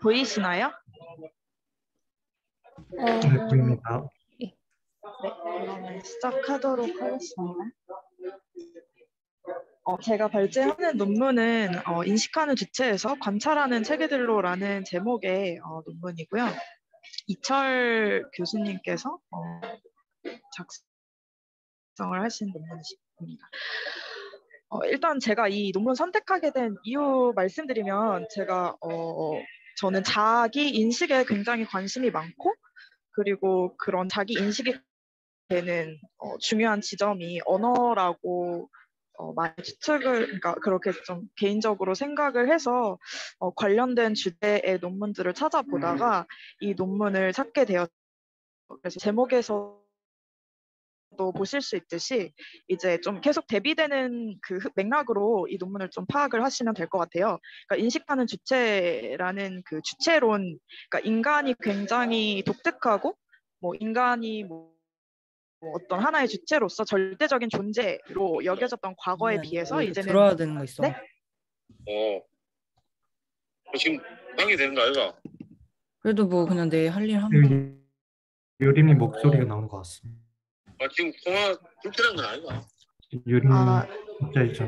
보이시나요? 네, 보입니다. 네, 그러면 시작하도록 하겠습니다. 제가 발제하는 논문은 인식하는 주체에서 관찰하는 체계들로라는 제목의 논문이고요. 이철 교수님께서 작성을 하신 논문입니다. 일단 제가 이 논문 선택하게 된 이유 말씀드리면 저는 자기 인식에 굉장히 관심이 많고 그리고 그런 자기 인식이 되는 중요한 지점이 언어라고 많이 그러니까 그렇게 좀 개인적으로 생각을 해서 관련된 주제의 논문들을 찾아보다가 이 논문을 찾게 되었어요. 그래서 제목에서 또 보실 수 있듯이 이제 좀 계속 대비되는 그 맥락으로 이 논문을 좀 파악을 하시면 될 것 같아요. 그러니까 인식하는 주체라는 그 주체론, 그러니까 인간이 굉장히 독특하고 뭐 인간이 뭐 어떤 하나의 주체로서 절대적인 존재로 여겨졌던 과거에 비해서 이렇게 이제는 들어야 되는 거 있어. 네? 지금 방이 되는 거 아이가? 그래도 뭐 그냥 내 할 일 하면. 유림이 목소리가 나온 것 같습니다. 지금 통화 불편한 건 아이가? 유림 진짜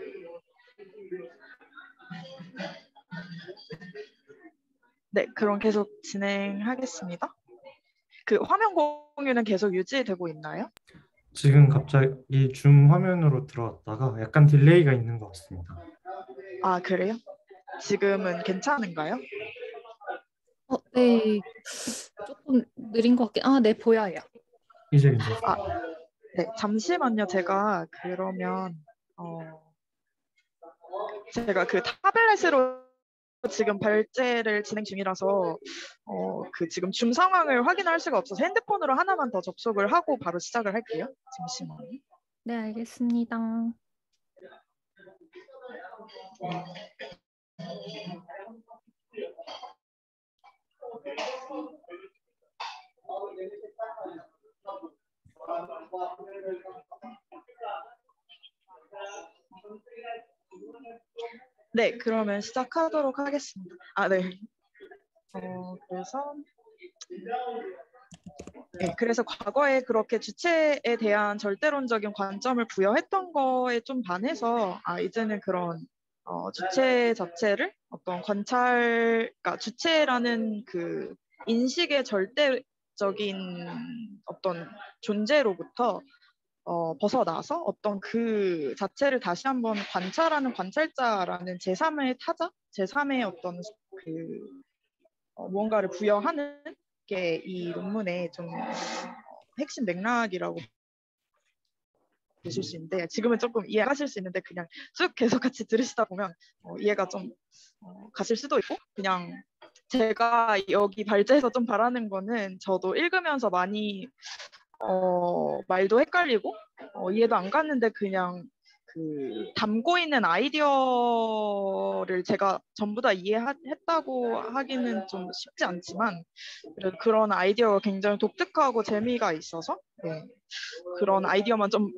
네, 그럼 계속 진행하겠습니다. 그 화면 공유는 계속 유지되고 있나요? 지금 갑자기 줌 화면으로 들어왔다가 약간 딜레이가 있는 것 같습니다. 아, 그래요? 지금은 괜찮은가요? 네. 조금 느린 것 같긴. 네, 보여요. 이제 괜찮습니다. 네, 잠시만요. 제가 그러면 제가 그 타블렛으로 지금 발제를 진행 중이라서 그 지금 줌 상황을 확인할 수가 없어서 핸드폰으로 하나만 더 접속을 하고 바로 시작을 할게요. 잠시만요. 네, 알겠습니다. 네, 그러면 시작하도록 하겠습니다. 네. 그래서 과거에 그렇게 주체에 대한 절대론적인 관점을 부여했던 거에 좀 반해서 이제는 그런 주체 자체를 어떤 그러니까 주체라는 그 인식의 절대적인 어떤 존재로부터 벗어나서 어떤 그 자체를 다시 한번 관찰하는 관찰자라는 제3의 타자, 제3의 어떤 그 무언가를 부여하는 게 이 논문의 좀 핵심 맥락이라고 보실 수 있는데 지금은 조금 이해하실 수 있는데 그냥 쭉 계속 같이 들으시다 보면 이해가 좀 가실 수도 있고 그냥 제가 여기 발제해서 좀 바라는 거는 저도 읽으면서 많이 말도 헷갈리고 이해도 안 갔는데 그냥 그 담고 있는 아이디어를 제가 전부 다 이해했다고 하기는 좀 쉽지 않지만 그런 아이디어가 굉장히 독특하고 재미가 있어서 그런 아이디어만 좀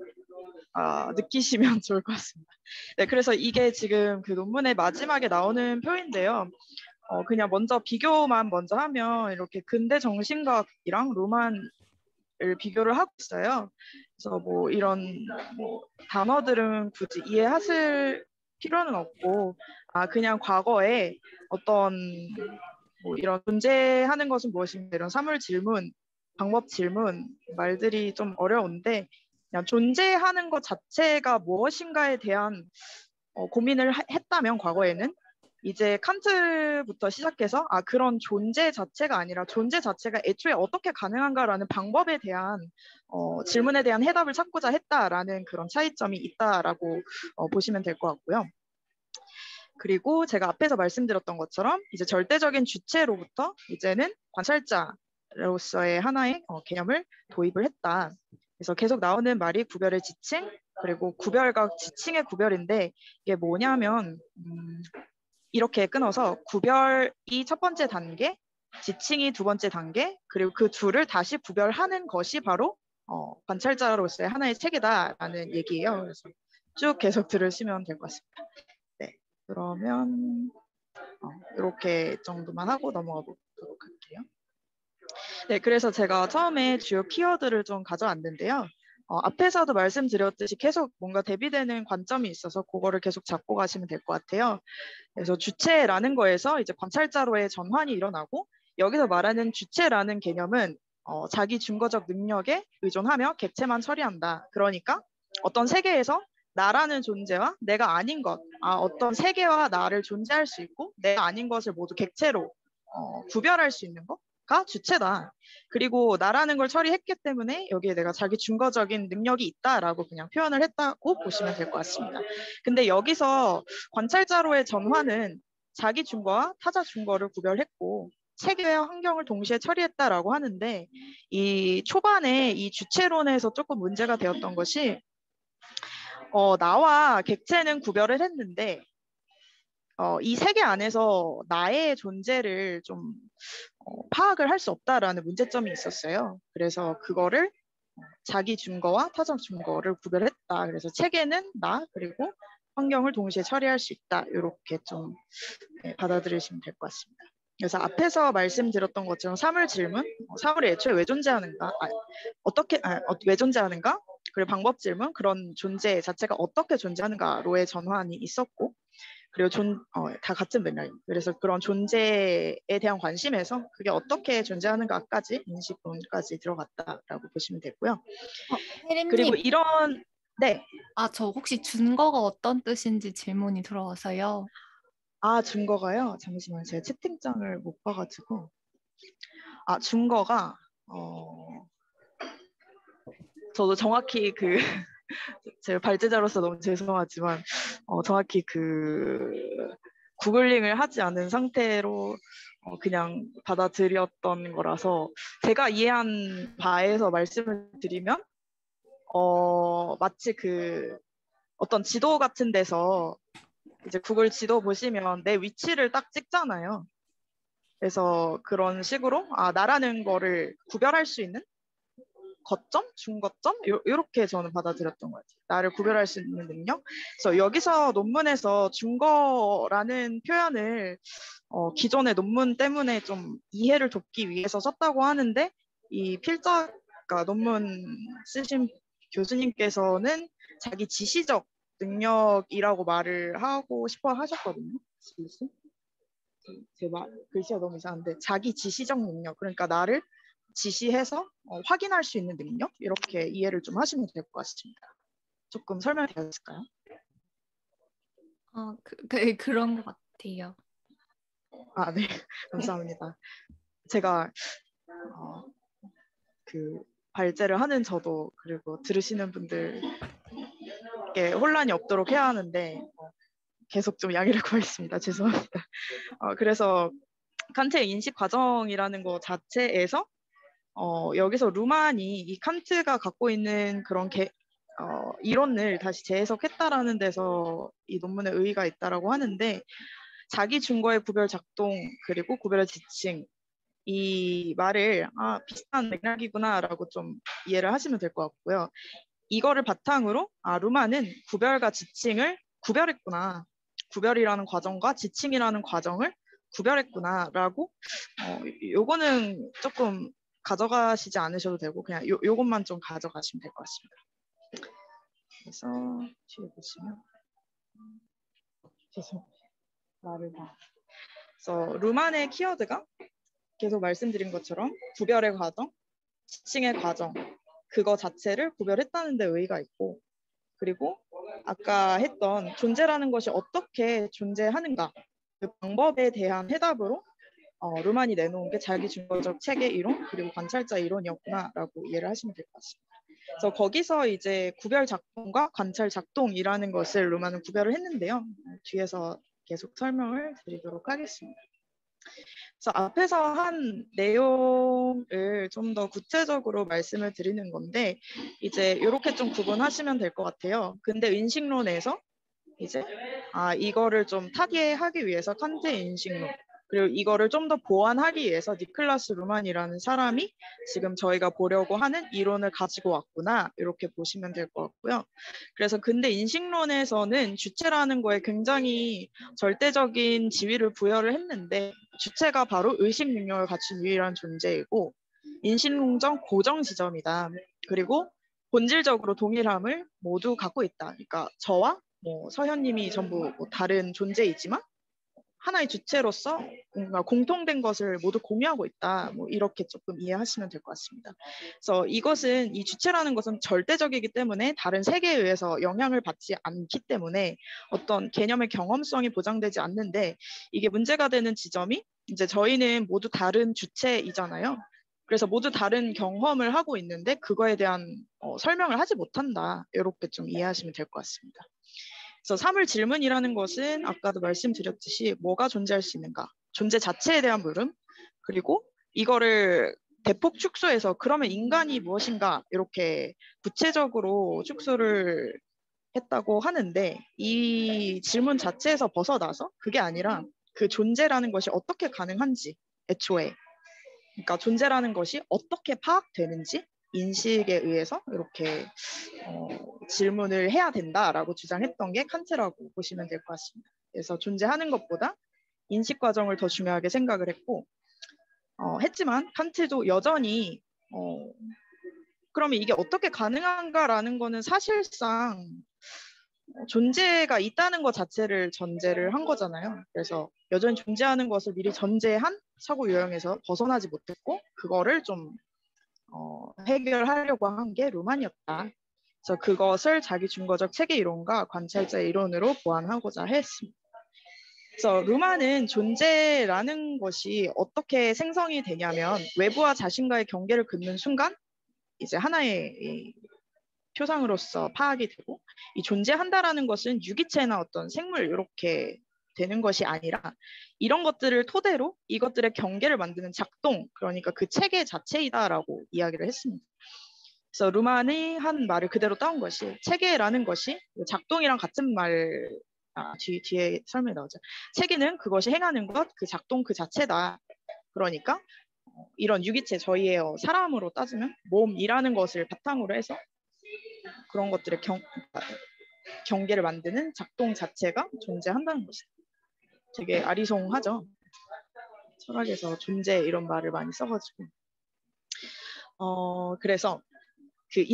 느끼시면 좋을 것 같습니다. 네, 그래서 이게 지금 그 논문의 마지막에 나오는 표인데요. 그냥 먼저 비교만 먼저 하면 이렇게 근대 정신과학이랑 로만을 비교를 하고 있어요. 그래서 뭐 이런 뭐 단어들은 굳이 이해하실 필요는 없고 그냥 과거에 어떤 뭐 이런 존재하는 것은 무엇인가 이런 사물 질문, 방법 질문 말들이 좀 어려운데 그냥 존재하는 것 자체가 무엇인가에 대한 고민을 했다면 과거에는 이제 칸트부터 시작해서 그런 존재 자체가 아니라 존재 자체가 애초에 어떻게 가능한가라는 방법에 대한 질문에 대한 해답을 찾고자 했다라는 그런 차이점이 있다라고 보시면 될 것 같고요. 그리고 제가 앞에서 말씀드렸던 것처럼 이제 절대적인 주체로부터 이제는 관찰자로서의 하나의 개념을 도입을 했다. 그래서 계속 나오는 말이 구별의 지칭 그리고 구별과 지칭의 구별인데 이게 뭐냐면 이렇게 끊어서 구별이 첫 번째 단계, 지칭이 두 번째 단계, 그리고 그 둘을 다시 구별하는 것이 바로 관찰자로서의 하나의 책이다라는 얘기예요. 그래서 쭉 계속 들으시면 될 것 같습니다. 네, 그러면 이렇게 정도만 하고 넘어가 보도록 할게요. 네, 그래서 제가 처음에 주요 키워드를 좀 가져왔는데요. 앞에서도 말씀드렸듯이 계속 뭔가 대비되는 관점이 있어서 그거를 계속 잡고 가시면 될 것 같아요. 그래서 주체라는 거에서 이제 관찰자로의 전환이 일어나고 여기서 말하는 주체라는 개념은 자기 증거적 능력에 의존하며 객체만 처리한다. 그러니까 어떤 세계에서 나라는 존재와 내가 아닌 것, 어떤 세계와 나를 존재할 수 있고 내가 아닌 것을 모두 객체로 구별할 수 있는 것가 주체다. 그리고 나라는 걸 처리했기 때문에 여기에 내가 자기 증거적인 능력이 있다라고 그냥 표현을 했다고 보시면 될 것 같습니다. 근데 여기서 관찰자로의 전환은 자기 증거와 타자 증거를 구별했고 세계와 환경을 동시에 처리했다라고 하는데 이 초반에 이 주체론에서 조금 문제가 되었던 것이 나와 객체는 구별을 했는데 이 세계 안에서 나의 존재를 좀 파악을 할 수 없다라는 문제점이 있었어요. 그래서 그거를 자기 증거와 타적 증거를 구별했다. 그래서 체계는 나 그리고 환경을 동시에 처리할 수 있다. 이렇게 좀 받아들이시면 될 것 같습니다. 그래서 앞에서 말씀드렸던 것처럼 사물 질문, 사물이 애초에 왜 존재하는가, 왜 존재하는가, 그리고 방법 질문, 그런 존재 자체가 어떻게 존재하는가로의 전환이 있었고, 그리고 다 같은 맥락입니다. 그래서 그런 존재에 대한 관심에서 그게 어떻게 존재하는가까지 인식론까지 들어갔다라고 보시면 되고요. 그리고 혜림님, 네. 저 혹시 준거가 어떤 뜻인지 질문이 들어와서요. 증거가요? 잠시만요. 제가 채팅창을 못 봐가지고. 준거가, 저도 정확히 제가 발제자로서 너무 죄송하지만, 정확히 구글링을 하지 않은 상태로 그냥 받아들였던 거라서, 제가 이해한 바에서 말씀을 드리면, 마치 어떤 지도 같은 데서 이제 구글 지도 보시면 내 위치를 딱 찍잖아요. 그래서 그런 식으로 나라는 거를 구별할 수 있는 거점, 중거점 이렇게 저는 받아들였던 것 같아요. 나를 구별할 수 있는 능력. 그래서 여기서 논문에서 중거라는 표현을 기존의 논문 때문에 좀 이해를 돕기 위해서 썼다고 하는데 이 필자가 논문 쓰신 교수님께서는 자기 지시적 능력이라고 말을 하고 싶어 하셨거든요. 제 글씨가 너무 이상한데 자기 지시적 능력, 그러니까 나를 지시해서 확인할 수 있는 능력, 이렇게 이해를 좀 하시면 될 것 같습니다. 조금 설명되었을까요? 그런 것 같아요. 네. 감사합니다. 제가 발제를 하는 저도 그리고 들으시는 분들께 혼란이 없도록 해야 하는데 계속 좀 양해를 구하겠습니다. 죄송합니다. 그래서 칸트의 인식 과정이라는 것 자체에서 여기서 루만이 이 칸트가 갖고 있는 그런 이론을 다시 재해석했다라는 데서 이 논문에 의의가 있다라고 하는데 자기 증거의 구별 작동 그리고 구별의 지칭 이 말을 비슷한 맥락이구나라고 좀 이해를 하시면 될 것 같고요. 이거를 바탕으로 루만은 구별과 지칭을 구별했구나. 구별이라는 과정과 지칭이라는 과정을 구별했구나라고 요거는 조금 가져가시지 않으셔도 되고 그냥 요것만 좀 가져가시면 될 것 같습니다. 그래서 뒤에 보시면 말을 봐. 그래서 루만의 키워드가 계속 말씀드린 것처럼 구별의 과정, 지칭의 과정 그거 자체를 구별했다는 데 의의가 있고 그리고 아까 했던 존재라는 것이 어떻게 존재하는가 그 방법에 대한 해답으로 루만이 내놓은 게 자기 증거적 체계 이론 그리고 관찰자 이론이었구나라고 이해를 하시면 될 것 같습니다. 그래서 거기서 이제 구별 작동과 관찰 작동이라는 것을 루만은 구별을 했는데요. 뒤에서 계속 설명을 드리도록 하겠습니다. 그래서 앞에서 한 내용을 좀 더 구체적으로 말씀을 드리는 건데 이제 이렇게 좀 구분하시면 될 것 같아요. 근데 인식론에서 이제 이거를 좀 타개하기 위해서 칸트의 인식론 그리고 이거를 좀 더 보완하기 위해서 니클라스 루만이라는 사람이 지금 저희가 보려고 하는 이론을 가지고 왔구나, 이렇게 보시면 될 것 같고요. 그래서 근대 인식론에서는 주체라는 거에 굉장히 절대적인 지위를 부여를 했는데, 주체가 바로 의식 능력을 갖춘 유일한 존재이고 인식론적 고정 지점이다. 그리고 본질적으로 동일함을 모두 갖고 있다. 그러니까 저와 서현님이 전부 다른 존재이지만 하나의 주체로서 뭔가 공통된 것을 모두 공유하고 있다. 이렇게 조금 이해하시면 될 것 같습니다. 그래서 이것은, 이 주체라는 것은 절대적이기 때문에 다른 세계에 의해서 영향을 받지 않기 때문에 어떤 개념의 경험성이 보장되지 않는데, 이게 문제가 되는 지점이 이제 저희는 모두 다른 주체이잖아요. 그래서 모두 다른 경험을 하고 있는데 그거에 대한 설명을 하지 못한다. 이렇게 좀 이해하시면 될 것 같습니다. 그래서 사물 질문이라는 것은 아까도 말씀드렸듯이 뭐가 존재할 수 있는가, 존재 자체에 대한 물음, 그리고 이거를 대폭 축소해서 그러면 인간이 무엇인가 이렇게 구체적으로 축소를 했다고 하는데, 이 질문 자체에서 벗어나서 그게 아니라 그 존재라는 것이 어떻게 가능한지, 애초에 그러니까 존재라는 것이 어떻게 파악되는지 인식에 의해서 이렇게 질문을 해야 된다라고 주장했던 게 칸트라고 보시면 될 것 같습니다. 그래서 존재하는 것보다 인식 과정을 더 중요하게 생각을 했지만 칸트도 여전히 그러면 이게 어떻게 가능한가라는 거는 사실상 존재가 있다는 것 자체를 전제를 한 거잖아요. 그래서 여전히 존재하는 것을 미리 전제한 사고 유형에서 벗어나지 못했고, 그거를 좀 해결하려고 한 게 루만이었다. 그래서 그것을 자기 증거적 체계 이론과 관찰자 이론으로 보완하고자 했습니다. 그래서 루만은 존재라는 것이 어떻게 생성이 되냐면, 외부와 자신과의 경계를 긋는 순간 이제 하나의 이 표상으로서 파악이 되고, 이 존재한다라는 것은 유기체나 어떤 생물 이렇게 되는 것이 아니라 이런 것들을 토대로 이것들의 경계를 만드는 작동, 그러니까 그 체계 자체이다라고 이야기를 했습니다. 그래서 루만이 한 말을 그대로 따온 것이, 체계라는 것이 작동이랑 같은 말, 뒤에 설명이 나오죠. 체계는 그것이 행하는 것, 그 작동 그 자체다. 그러니까 이런 유기체, 저희의 사람으로 따지면 몸이라는 것을 바탕으로 해서 그런 것들의 경계를 만드는 작동 자체가 존재한다는 것이다. 되게 아리송하죠. 철학에서 존재 이런 말을 많이 써가지고. 그래서 그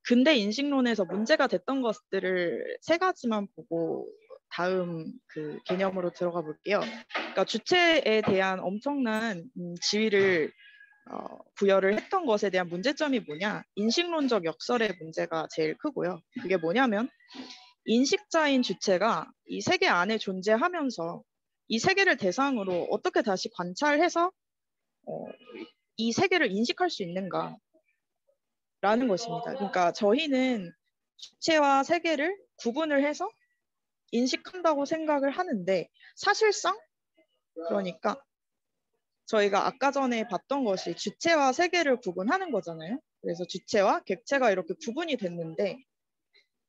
근대 인식론에서 문제가 됐던 것들을 세 가지만 보고 다음 그 개념으로 들어가 볼게요. 그러니까 주체에 대한 엄청난 지위를 부여를 했던 것에 대한 문제점이 뭐냐? 인식론적 역설의 문제가 제일 크고요. 그게 뭐냐면, 인식자인 주체가 이 세계 안에 존재하면서 이 세계를 대상으로 어떻게 다시 관찰해서 이 세계를 인식할 수 있는가 라는 것입니다. 그러니까 저희는 주체와 세계를 구분을 해서 인식한다고 생각을 하는데, 사실상 그러니까 저희가 아까 전에 봤던 것이 주체와 세계를 구분하는 거잖아요. 그래서 주체와 객체가 이렇게 구분이 됐는데,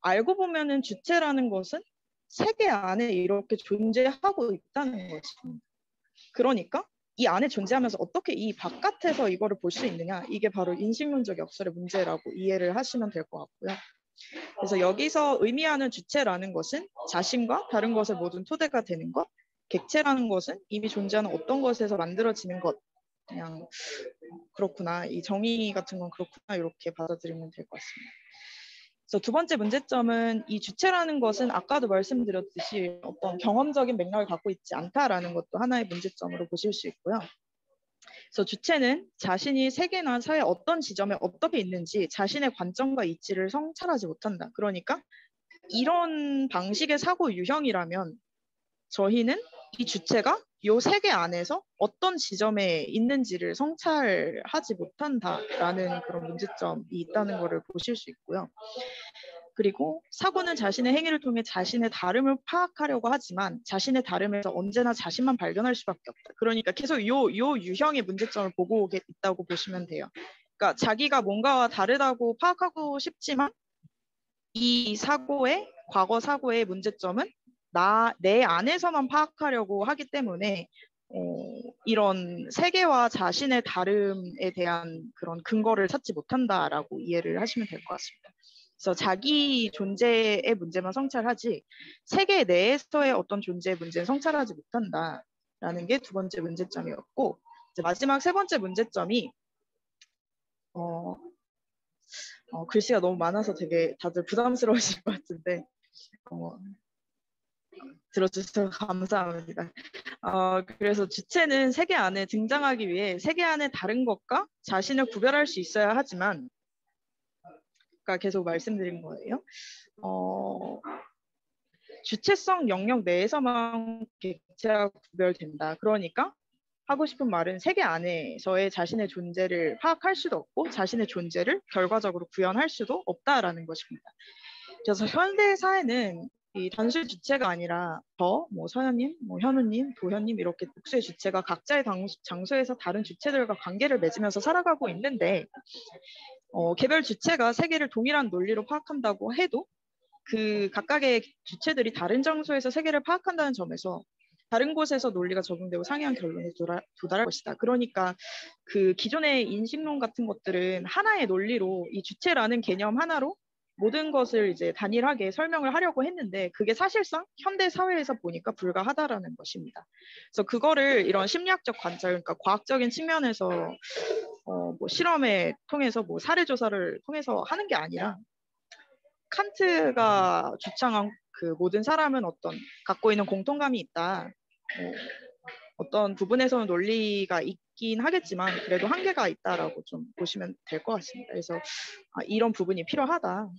알고 보면은 주체라는 것은 세계 안에 이렇게 존재하고 있다는 것입니다. 그러니까 이 안에 존재하면서 어떻게 이 바깥에서 이거를 볼 수 있느냐, 이게 바로 인식론적 역설의 문제라고 이해를 하시면 될 것 같고요. 그래서 여기서 의미하는 주체라는 것은 자신과 다른 것의 모든 토대가 되는 것, 객체라는 것은 이미 존재하는 어떤 것에서 만들어지는 것, 그냥 그렇구나, 이 정의 같은 건 그렇구나, 이렇게 받아들이면 될 것 같습니다. 그래서 두 번째 문제점은, 이 주체라는 것은 아까도 말씀드렸듯이 어떤 경험적인 맥락을 갖고 있지 않다라는 것도 하나의 문제점으로 보실 수 있고요. 그래서 주체는 자신이 세계나 사회 어떤 지점에 어떻게 있는지 자신의 관점과 이치를 성찰하지 못한다. 그러니까 이런 방식의 사고 유형이라면 저희는 이 주체가 이 세계 안에서 어떤 지점에 있는지를 성찰하지 못한다라는 그런 문제점이 있다는 것을 보실 수 있고요. 그리고 사고는 자신의 행위를 통해 자신의 다름을 파악하려고 하지만 자신의 다름에서 언제나 자신만 발견할 수밖에 없다. 그러니까 계속 요 유형의 문제점을 보고 있다고 보시면 돼요. 그러니까 자기가 뭔가와 다르다고 파악하고 싶지만 이 사고의, 과거 사고의 문제점은 내 안에서만 파악하려고 하기 때문에 이런 세계와 자신의 다름에 대한 그런 근거를 찾지 못한다라고 이해를 하시면 될 것 같습니다. 그래서 자기 존재의 문제만 성찰하지 세계 내에서의 어떤 존재의 문제는 성찰하지 못한다라는 게 두 번째 문제점이었고, 이제 마지막 세 번째 문제점이 글씨가 너무 많아서 되게 다들 부담스러우실 것 같은데 들어주셔서 감사합니다. 그래서 주체는 세계 안에 등장하기 위해 세계 안에 다른 것과 자신을 구별할 수 있어야 하지만, 아까 계속 말씀드린 거예요. 주체성 영역 내에서만 객체가 구별된다. 그러니까 하고 싶은 말은 세계 안에서의 자신의 존재를 파악할 수도 없고 자신의 존재를 결과적으로 구현할 수도 없다라는 것입니다. 그래서 현대 사회는 이 단순 주체가 아니라 서현님, 현우님, 도현님 이렇게 복수의 주체가 각자의 장소에서 다른 주체들과 관계를 맺으면서 살아가고 있는데, 개별 주체가 세계를 동일한 논리로 파악한다고 해도 그 각각의 주체들이 다른 장소에서 세계를 파악한다는 점에서 다른 곳에서 논리가 적용되고 상이한 결론에 도달할 것이다. 그러니까 그 기존의 인식론 같은 것들은 하나의 논리로 이 주체라는 개념 하나로 모든 것을 이제 단일하게 설명을 하려고 했는데 그게 사실상 현대 사회에서 보니까 불가하다라는 것입니다. 그래서 그거를 이런 심리학적 관찰, 그러니까 과학적인 측면에서 뭐 실험을 통해서 뭐 사례 조사를 통해서 하는 게 아니라 칸트가 주창한 그 모든 사람은 갖고 있는 공통감이 있다. 어떤 부분에서는 논리가 있긴 하겠지만 그래도 한계가 있다라고 좀 보시면 될 것 같습니다. 그래서 이런 부분이 필요하다.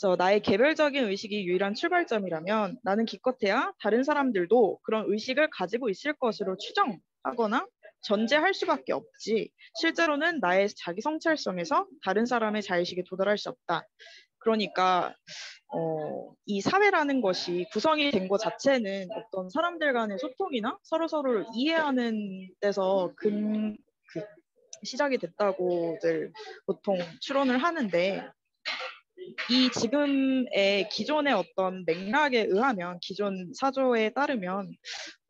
그래서 나의 개별적인 의식이 유일한 출발점이라면 나는 기껏해야 다른 사람들도 그런 의식을 가지고 있을 것으로 추정하거나 전제할 수밖에 없지. 실제로는 나의 자기 성찰성에서 다른 사람의 자의식에 도달할 수 없다. 그러니까 이 사회라는 것이 구성이 된 것 자체는 어떤 사람들 간의 소통이나 서로를 이해하는 데서 시작이 됐다고들 보통 추론을 하는데, 이 지금의 기존의 어떤 맥락에 의하면, 기존 사조에 따르면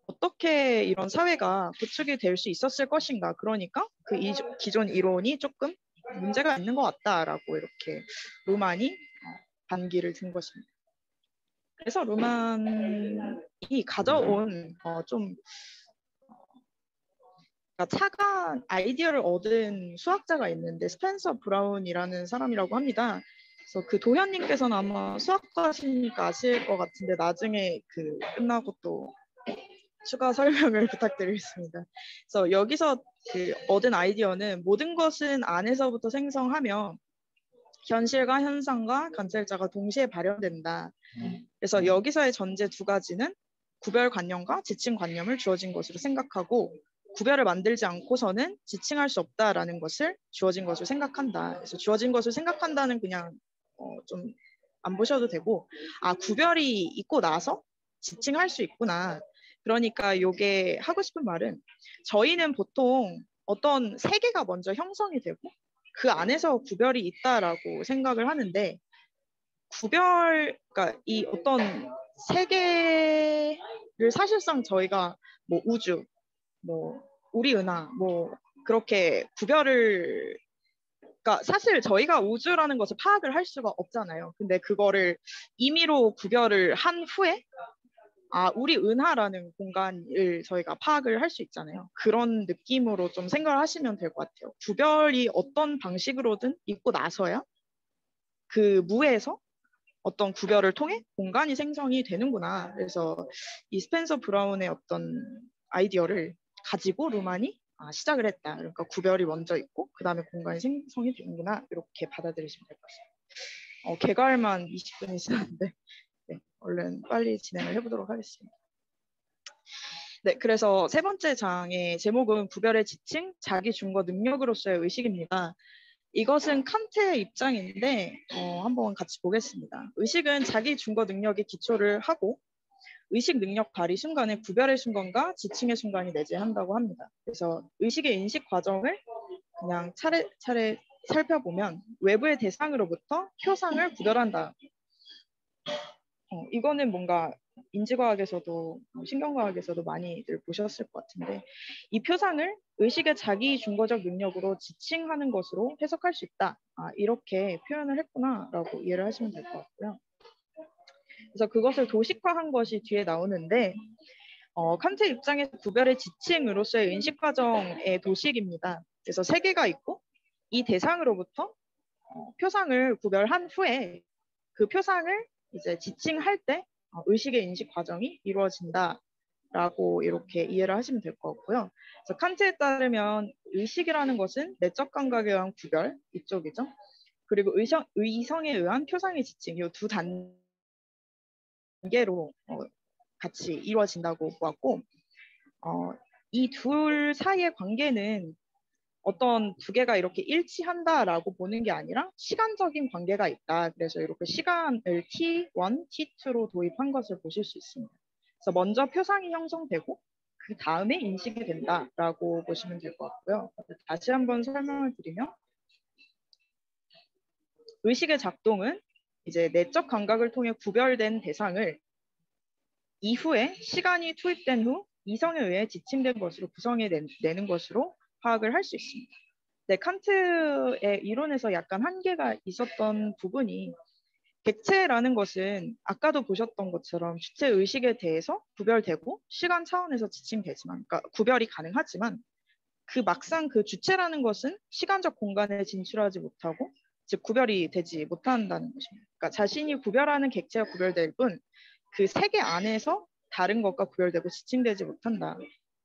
어떻게 이런 사회가 구축이 될 수 있었을 것인가. 그러니까 그 기존 이론이 조금 문제가 있는 것 같다라고 이렇게 루만이 반기를 든 것입니다. 그래서 루만이 가져온 좀 차가운 아이디어를 얻은 수학자가 있는데 스펜서 브라운이라는 사람이라고 합니다. 그래서 그 도현님께서는 아마 수학과시니까 아실 것 같은데 나중에 끝나고 또 추가 설명을 부탁드리겠습니다. 그래서 여기서 얻은 아이디어는 모든 것은 안에서부터 생성하며 현실과 현상과 관찰자가 동시에 발현된다. 그래서 여기서의 전제 두 가지는 구별관념과 지칭관념을 주어진 것으로 생각하고 구별을 만들지 않고서는 지칭할 수 없다라는 것을 주어진 것으로 생각한다. 그래서 주어진 것을 생각한다는 그냥 좀 안 보셔도 되고, 구별이 있고 나서 지칭할 수 있구나. 그러니까 이게 하고 싶은 말은 저희는 보통 어떤 세계가 먼저 형성이 되고 그 안에서 구별이 있다라고 생각을 하는데, 그러니까 이 어떤 세계를 사실상 저희가 뭐 우주, 뭐 우리 은하, 뭐 그렇게 구별을, 그러니까 사실 저희가 우주라는 것을 파악을 할 수가 없잖아요. 근데 그거를 임의로 구별을 한 후에 우리 은하라는 공간을 저희가 파악을 할 수 있잖아요. 그런 느낌으로 좀 생각을 하시면 될 것 같아요. 구별이 어떤 방식으로든 있고 나서야 그 무에서 어떤 구별을 통해 공간이 생성이 되는구나. 그래서 이 스펜서 브라운의 어떤 아이디어를 가지고 루만이 시작을 했다. 그러니까 구별이 먼저 있고 그 다음에 공간이 생성이 되는구나. 이렇게 받아들이시면 될 것 같습니다. 개괄만 20분이 지났는데 네, 얼른 빨리 진행을 해보도록 하겠습니다. 네, 그래서 세 번째 장의 제목은 구별의 지칭, 자기 중거 능력으로서의 의식입니다. 이것은 칸트의 입장인데 한번 같이 보겠습니다. 의식은 자기 중거 능력에 기초를 하고 의식 능력 발휘 순간에 구별의 순간과 지칭의 순간이 내재한다고 합니다. 그래서 의식의 인식 과정을 그냥 차례차례 살펴보면 외부의 대상으로부터 표상을 구별한다. 이거는 뭔가 인지과학에서도 신경과학에서도 많이들 보셨을 것 같은데 이 표상을 의식의 자기 중거적 능력으로 지칭하는 것으로 해석할 수 있다. 이렇게 표현을 했구나라고 이해를 하시면 될 것 같고요. 그래서 그것을 도식화한 것이 뒤에 나오는데 칸트 입장에서 구별의 지칭으로서의 인식 과정의 도식입니다. 그래서 세 개가 있고 이 대상으로부터 표상을 구별한 후에 그 표상을 이제 지칭할 때 의식의 인식 과정이 이루어진다라고 이렇게 이해를 하시면 될 것 같고요. 그래서 칸트에 따르면 의식이라는 것은 내적 감각에 의한 구별 이쪽이죠. 그리고 의성에 의한 표상의 지칭 이 두 단계로 같이 이루어진다고 보았고 이 둘 사이의 관계는 어떤 두 개가 이렇게 일치한다라고 보는 게 아니라 시간적인 관계가 있다. 그래서 이렇게 시간을 T1, T2로 도입한 것을 보실 수 있습니다. 그래서 먼저 표상이 형성되고 그 다음에 인식이 된다라고 보시면 될 것 같고요. 다시 한번 설명을 드리면 의식의 작동은 이제 내적 감각을 통해 구별된 대상을 이후에 시간이 투입된 후 이성에 의해 지칭된 것으로 구성해내는 것으로 파악을 할 수 있습니다. 네, 칸트의 이론에서 약간 한계가 있었던 부분이 객체라는 것은 아까도 보셨던 것처럼 주체 의식에 대해서 구별되고 시간 차원에서 지칭되지만, 그러니까 구별이 가능하지만 그 막상 그 주체라는 것은 시간적 공간에 진출하지 못하고 즉 구별이 되지 못한다는 것입니다. 그러니까 자신이 구별하는 객체가 구별될 뿐 그 세계 안에서 다른 것과 구별되고 지칭되지 못한다.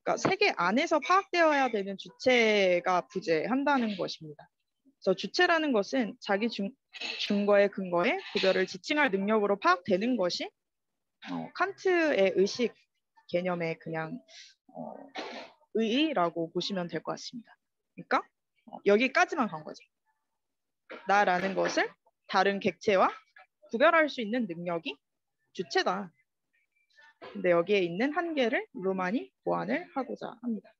그러니까 세계 안에서 파악되어야 되는 주체가 부재한다는 것입니다. 그래서 주체라는 것은 자기 증거의 근거에 구별을 지칭할 능력으로 파악되는 것이 칸트의 의식 개념의 그냥 의의라고 보시면 될 것 같습니다. 그러니까 여기까지만 간 거죠. 나라는 것을 다른 객체와 구별할 수 있는 능력이 주체다. 근데 여기에 있는 한계를 루만이 보완을 하고자 합니다.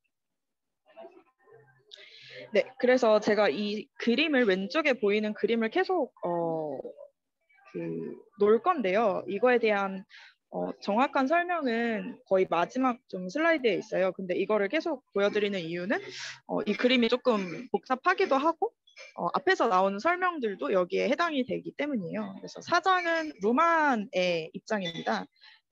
네, 그래서 제가 이 그림을 왼쪽에 보이는 그림을 계속 놓을 건데요. 이거에 대한 정확한 설명은 거의 마지막 좀 슬라이드에 있어요. 근데 이거를 계속 보여드리는 이유는 이 그림이 조금 복잡하기도 하고 앞에서 나오는 설명들도 여기에 해당이 되기 때문이에요. 그래서 사장은 루만의 입장입니다.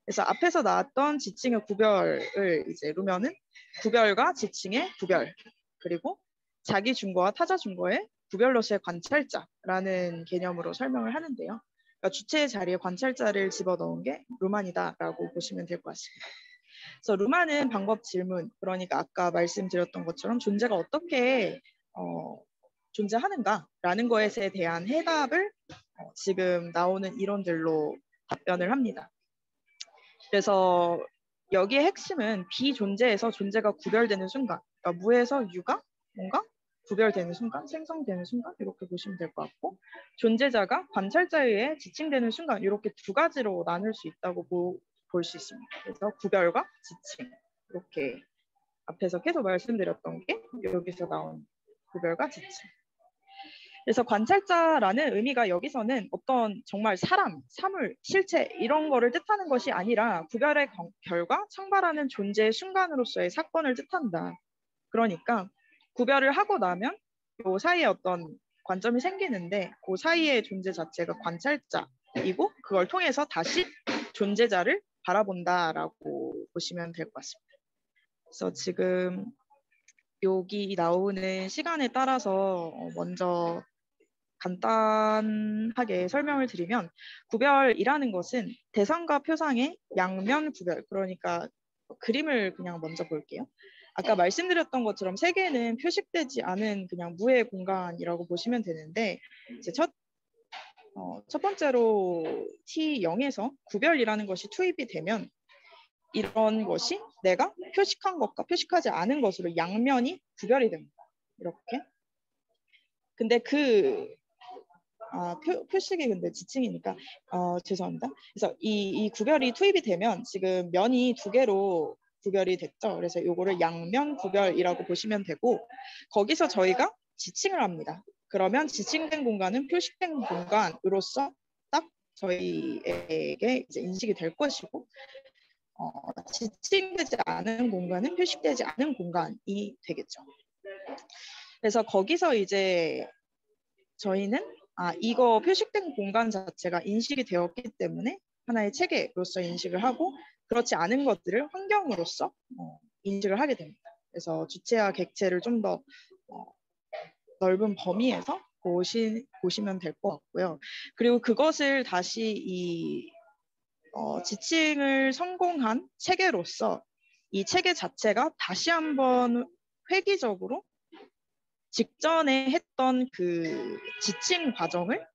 그래서 앞에서 나왔던 지칭의 구별을 이제 루면은 구별과 지칭의 구별 그리고 자기 증거와 타자 증거의 구별로서의 관찰자라는 개념으로 설명을 하는데요. 그러니까 주체의 자리에 관찰자를 집어넣은 게 루만이다라고 보시면 될 것 같습니다. 그래서 루만은 방법 질문, 그러니까 아까 말씀드렸던 것처럼 존재가 어떻게 존재하는가라는 것에 대한 해답을 지금 나오는 이론들로 답변을 합니다. 그래서 여기의 핵심은 비존재에서 존재가 구별되는 순간, 그러니까 무에서 유가 뭔가 구별되는 순간, 생성되는 순간 이렇게 보시면 될 것 같고 존재자가 관찰자에 의해 지칭되는 순간 이렇게 두 가지로 나눌 수 있다고 볼 수 있습니다. 그래서 구별과 지칭 이렇게 앞에서 계속 말씀드렸던 게 여기서 나온 구별과 지칭. 그래서 관찰자라는 의미가 여기서는 어떤 정말 사람, 사물, 실체 이런 거를 뜻하는 것이 아니라 구별의 결과 창발하는 존재의 순간으로서의 사건을 뜻한다. 그러니까 구별을 하고 나면 그 사이에 어떤 관점이 생기는데 그 사이의 존재 자체가 관찰자이고 그걸 통해서 다시 존재자를 바라본다라고 보시면 될 것 같습니다. 그래서 지금 여기 나오는 시간에 따라서 먼저 간단하게 설명을 드리면 구별이라는 것은 대상과 표상의 양면 구별, 그러니까 그림을 그냥 먼저 볼게요. 아까 말씀드렸던 것처럼 세계는 표식되지 않은 그냥 무의 공간이라고 보시면 되는데 이제 첫 번째로 T0에서 구별이라는 것이 투입이 되면 이런 것이 내가 표식한 것과 표식하지 않은 것으로 양면이 구별이 됩니다. 이렇게. 근데 표식이 근데 지칭이니까 죄송합니다. 그래서 이 구별이 투입이 되면 지금 면이 두 개로 구별이 됐죠. 그래서 이거를 양면 구별이라고 보시면 되고 거기서 저희가 지칭을 합니다. 그러면 지칭된 공간은 표식된 공간으로서 딱 저희에게 이제 인식이 될 것이고 지칭되지 않은 공간은 표식되지 않은 공간이 되겠죠. 그래서 거기서 이제 저희는 이거 표식된 공간 자체가 인식이 되었기 때문에 하나의 체계로서 인식을 하고 그렇지 않은 것들을 환경으로서 인식을 하게 됩니다. 그래서 주체와 객체를 좀 더 넓은 범위에서 보시면 될 것 같고요. 그리고 그것을 다시 이 지칭을 성공한 체계로서 이 체계 자체가 다시 한번 획기적으로 직전에 했던 그 지칭 과정을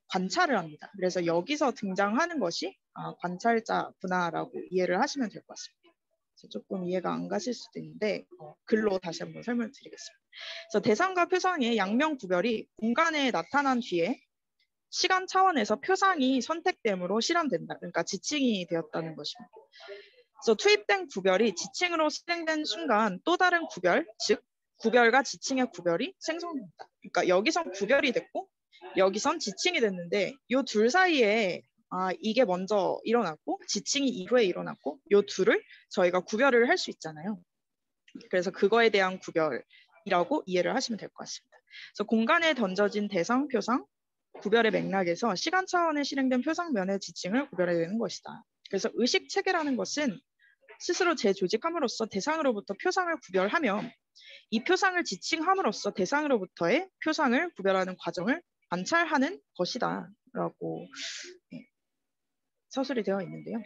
관찰을 합니다. 그래서 여기서 등장하는 것이 관찰자구나라고 이해를 하시면 될 것 같습니다. 조금 이해가 안 가실 수도 있는데 글로 다시 한번 설명을 드리겠습니다. 그래서 대상과 표상의 양면 구별이 공간에 나타난 뒤에 시간 차원에서 표상이 선택됨으로 실현된다. 그러니까 지칭이 되었다는 것입니다. 그래서 투입된 구별이 지칭으로 실행된 순간 또 다른 구별, 즉 구별과 지칭의 구별이 생성됩니다. 그러니까 여기선 구별이 됐고 여기선 지칭이 됐는데 이 둘 사이에 이게 먼저 일어났고 지칭이 이후에 일어났고 이 둘을 저희가 구별을 할 수 있잖아요. 그래서 그거에 대한 구별이라고 이해를 하시면 될 것 같습니다. 그래서 공간에 던져진 대상, 표상, 구별의 맥락에서 시간 차원에 실행된 표상면의 지칭을 구별해내는 것이다. 그래서 의식 체계라는 것은 스스로 재조직함으로써 대상으로부터 표상을 구별하며 이 표상을 지칭함으로써 대상으로부터의 표상을 구별하는 과정을 관찰하는 것이다 라고 서술이 되어 있는데요.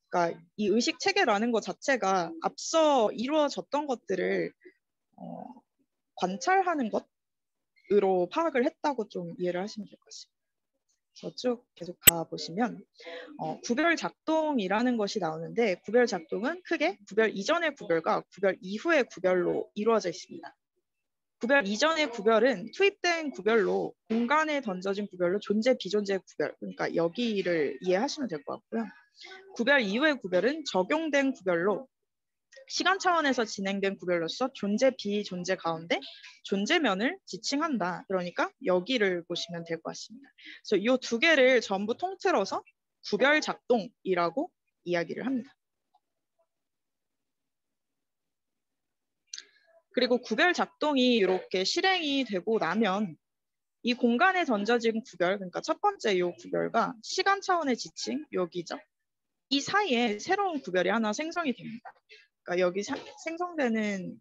그러니까 이 의식 체계라는 것 자체가 앞서 이루어졌던 것들을 관찰하는 것으로 파악을 했다고 좀 이해를 하시면 될 것 같습니다. 그래서 쭉 계속 가보시면 구별 작동이라는 것이 나오는데 구별 작동은 크게 구별 이전의 구별과 구별 이후의 구별로 이루어져 있습니다. 구별 이전의 구별은 투입된 구별로 공간에 던져진 구별로 존재 비존재 구별, 그러니까 여기를 이해하시면 될 것 같고요. 구별 이후의 구별은 적용된 구별로 시간 차원에서 진행된 구별로서 존재 비존재 가운데 존재면을 지칭한다. 그러니까 여기를 보시면 될 것 같습니다. 그래서 이 두 개를 전부 통틀어서 구별 작동이라고 이야기를 합니다. 그리고 구별 작동이 이렇게 실행이 되고 나면 이 공간에 던져진 구별, 그러니까 첫 번째 이 구별과 시간 차원의 지칭, 여기죠. 이 사이에 새로운 구별이 하나 생성이 됩니다. 그러니까 여기 생성되는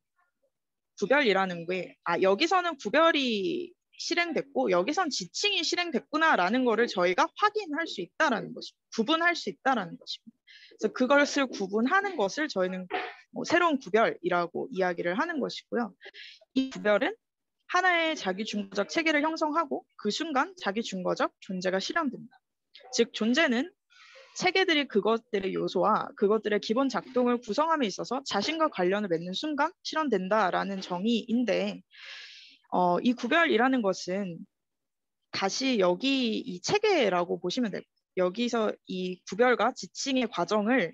구별이라는 게 여기서는 구별이 실행됐고 여기선 지칭이 실행됐구나라는 거를 저희가 확인할 수 있다라는 것입니다. 구분할 수 있다라는 것입니다. 그래서 그것을 구분하는 것을 저희는 새로운 구별이라고 이야기를 하는 것이고요. 이 구별은 하나의 자기 중거적 체계를 형성하고 그 순간 자기 중거적 존재가 실현됩니다. 즉 존재는 체계들이 그것들의 요소와 그것들의 기본 작동을 구성함에 있어서 자신과 관련을 맺는 순간 실현된다라는 정의인데 이 구별이라는 것은 다시 여기 이 체계라고 보시면 됩니다. 여기서 이 구별과 지칭의 과정을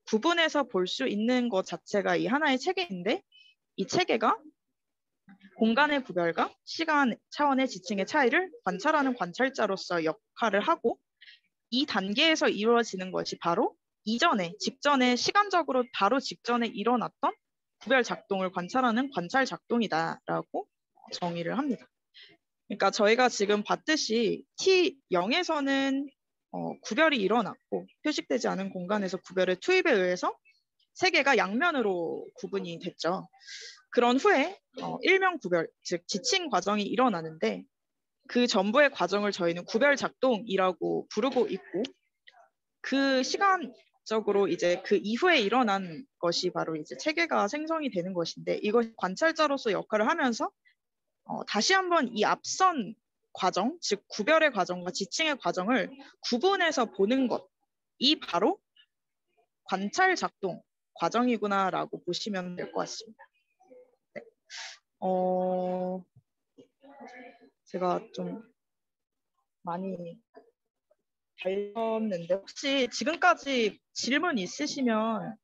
구분해서 볼 수 있는 것 자체가 이 하나의 체계인데 이 체계가 공간의 구별과 시간 차원의 지칭의 차이를 관찰하는 관찰자로서 역할을 하고 이 단계에서 이루어지는 것이 바로 직전에 시간적으로 바로 직전에 일어났던 구별 작동을 관찰하는 관찰 작동이다라고 정의를 합니다. 그러니까 저희가 지금 봤듯이 T0에서는 구별이 일어났고 표식되지 않은 공간에서 구별의 투입에 의해서 세 개가 양면으로 구분이 됐죠. 그런 후에 일면 구별, 즉 지칭 과정이 일어나는데 그 전부의 과정을 저희는 구별 작동이라고 부르고 있고 그 시간적으로 이제 그 이후에 일어난 것이 바로 이제 체계가 생성이 되는 것인데 이것이 관찰자로서 역할을 하면서 다시 한번 이 앞선 과정, 즉 구별의 과정과 지칭의 과정을 구분해서 보는 것이 바로 관찰 작동 과정이구나라고 보시면 될 것 같습니다. 네. 제가 좀 많이 달렸는데 혹시 지금까지 질문 있으시면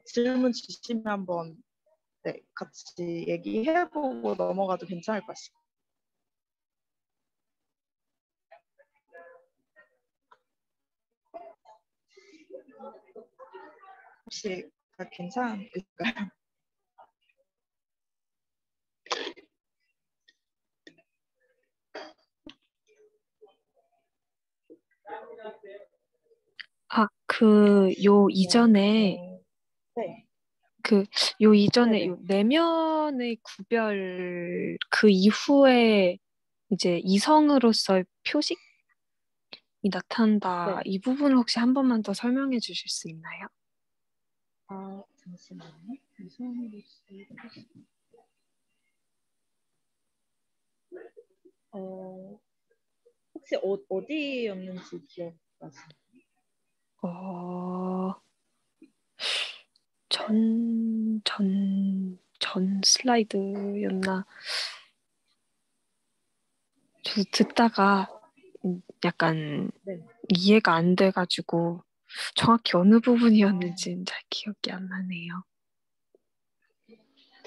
질문 주시면 한번 같이 얘기해보고 넘어가도 괜찮을 것 같습니다. 혹시 괜찮을까요? 요 이전에 네. 요 이전에 네네. 요 내면의 구별 그 이후에 이제 이성으로서의 표식이 나타난다. 네. 이 부분을 혹시 한 번만 더 설명해 주실 수 있나요? 잠시만요. 이성으로서 혹시 어디였는지 기억나시나요? 어, 전 슬라이드였나? 저 듣다가 약간 네. 이해가 안 돼가지고 정확히 어느 부분이었는지는 잘 기억이 안 나네요.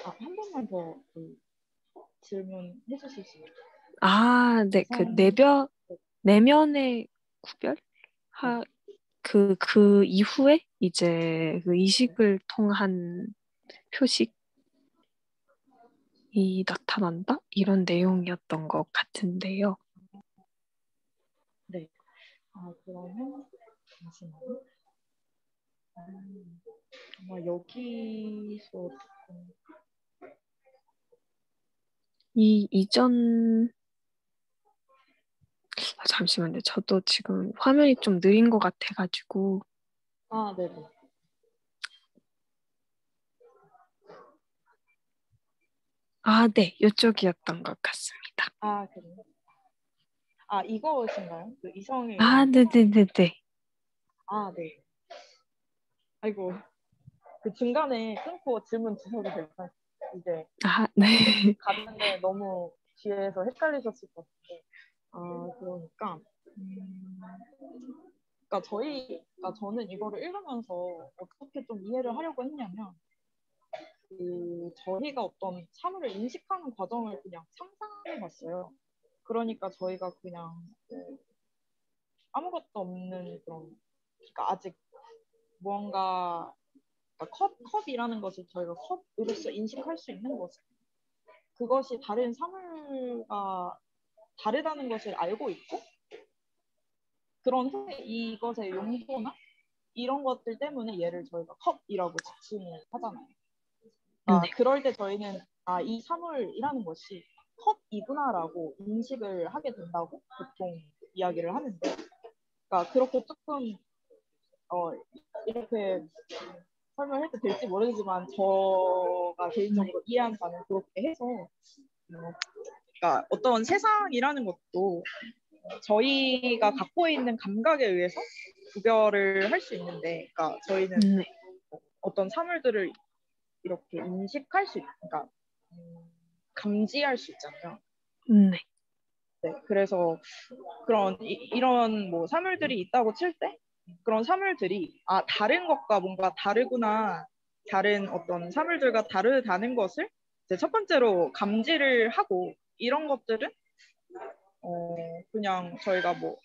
한 번만 더 질문해 주실 수 있나요? 네, 이성, 내면의 구별? 네. 그 이후에 이제 그 이식을 통한 표식이 나타난다? 이런 내용이었던 것 같은데요. 네. 그러면 잠시만요. 아마 여기서 조금 이전 잠시만요. 저도 지금 화면이 좀 느린 것 같아가지고. 네네. 네. 이쪽이었던 것 같습니다. 그래요? 이거신가요? 그 이성의 네네네네. 네. 아이고, 그 중간에 끊고 질문 주셔도 될까요? 이제 네. 갔는데 너무 뒤에서 헷갈리셨을 것 같은데. 그러니까, 그러니까 저는 이거를 읽으면서 어떻게 좀 이해를 하려고 했냐면, 저희가 어떤 사물을 인식하는 과정을 그냥 상상해 봤어요. 그러니까 저희가 그냥 아무것도 없는 그런, 그러니까 아직 무언가, 그러니까 컵이라는 것을 저희가 컵으로서 인식할 수 있는 것을, 그것이 다른 사물과 다르다는 것을 알고 있고, 그런 후에 이것의 용도나 이런 것들 때문에 얘를 저희가 컵이라고 지칭을 하잖아요. 네. 그럴 때 저희는 이 사물이라는 것이 컵이구나라고 인식을 하게 된다고 보통 이야기를 하는데, 그러니까 그렇게 조금 이렇게 설명해도 될지 모르지만 저가 개인적으로 이해한 바는 그렇게 해서, 그러니까 어떤 세상이라는 것도 저희가 갖고 있는 감각에 의해서 구별을 할 수 있는데, 그러니까 저희는 네. 어떤 사물들을 이렇게 인식할 그러니까 감지할 수 있잖아요. 네. 네, 그래서 그런 이런 뭐 사물들이 있다고 칠 때, 그런 사물들이 다른 것과 뭔가 다르구나, 다른 어떤 사물들과 다르다는 것을 이제 첫 번째로 감지를 하고, 이런 것들은 그냥 저희가 뭐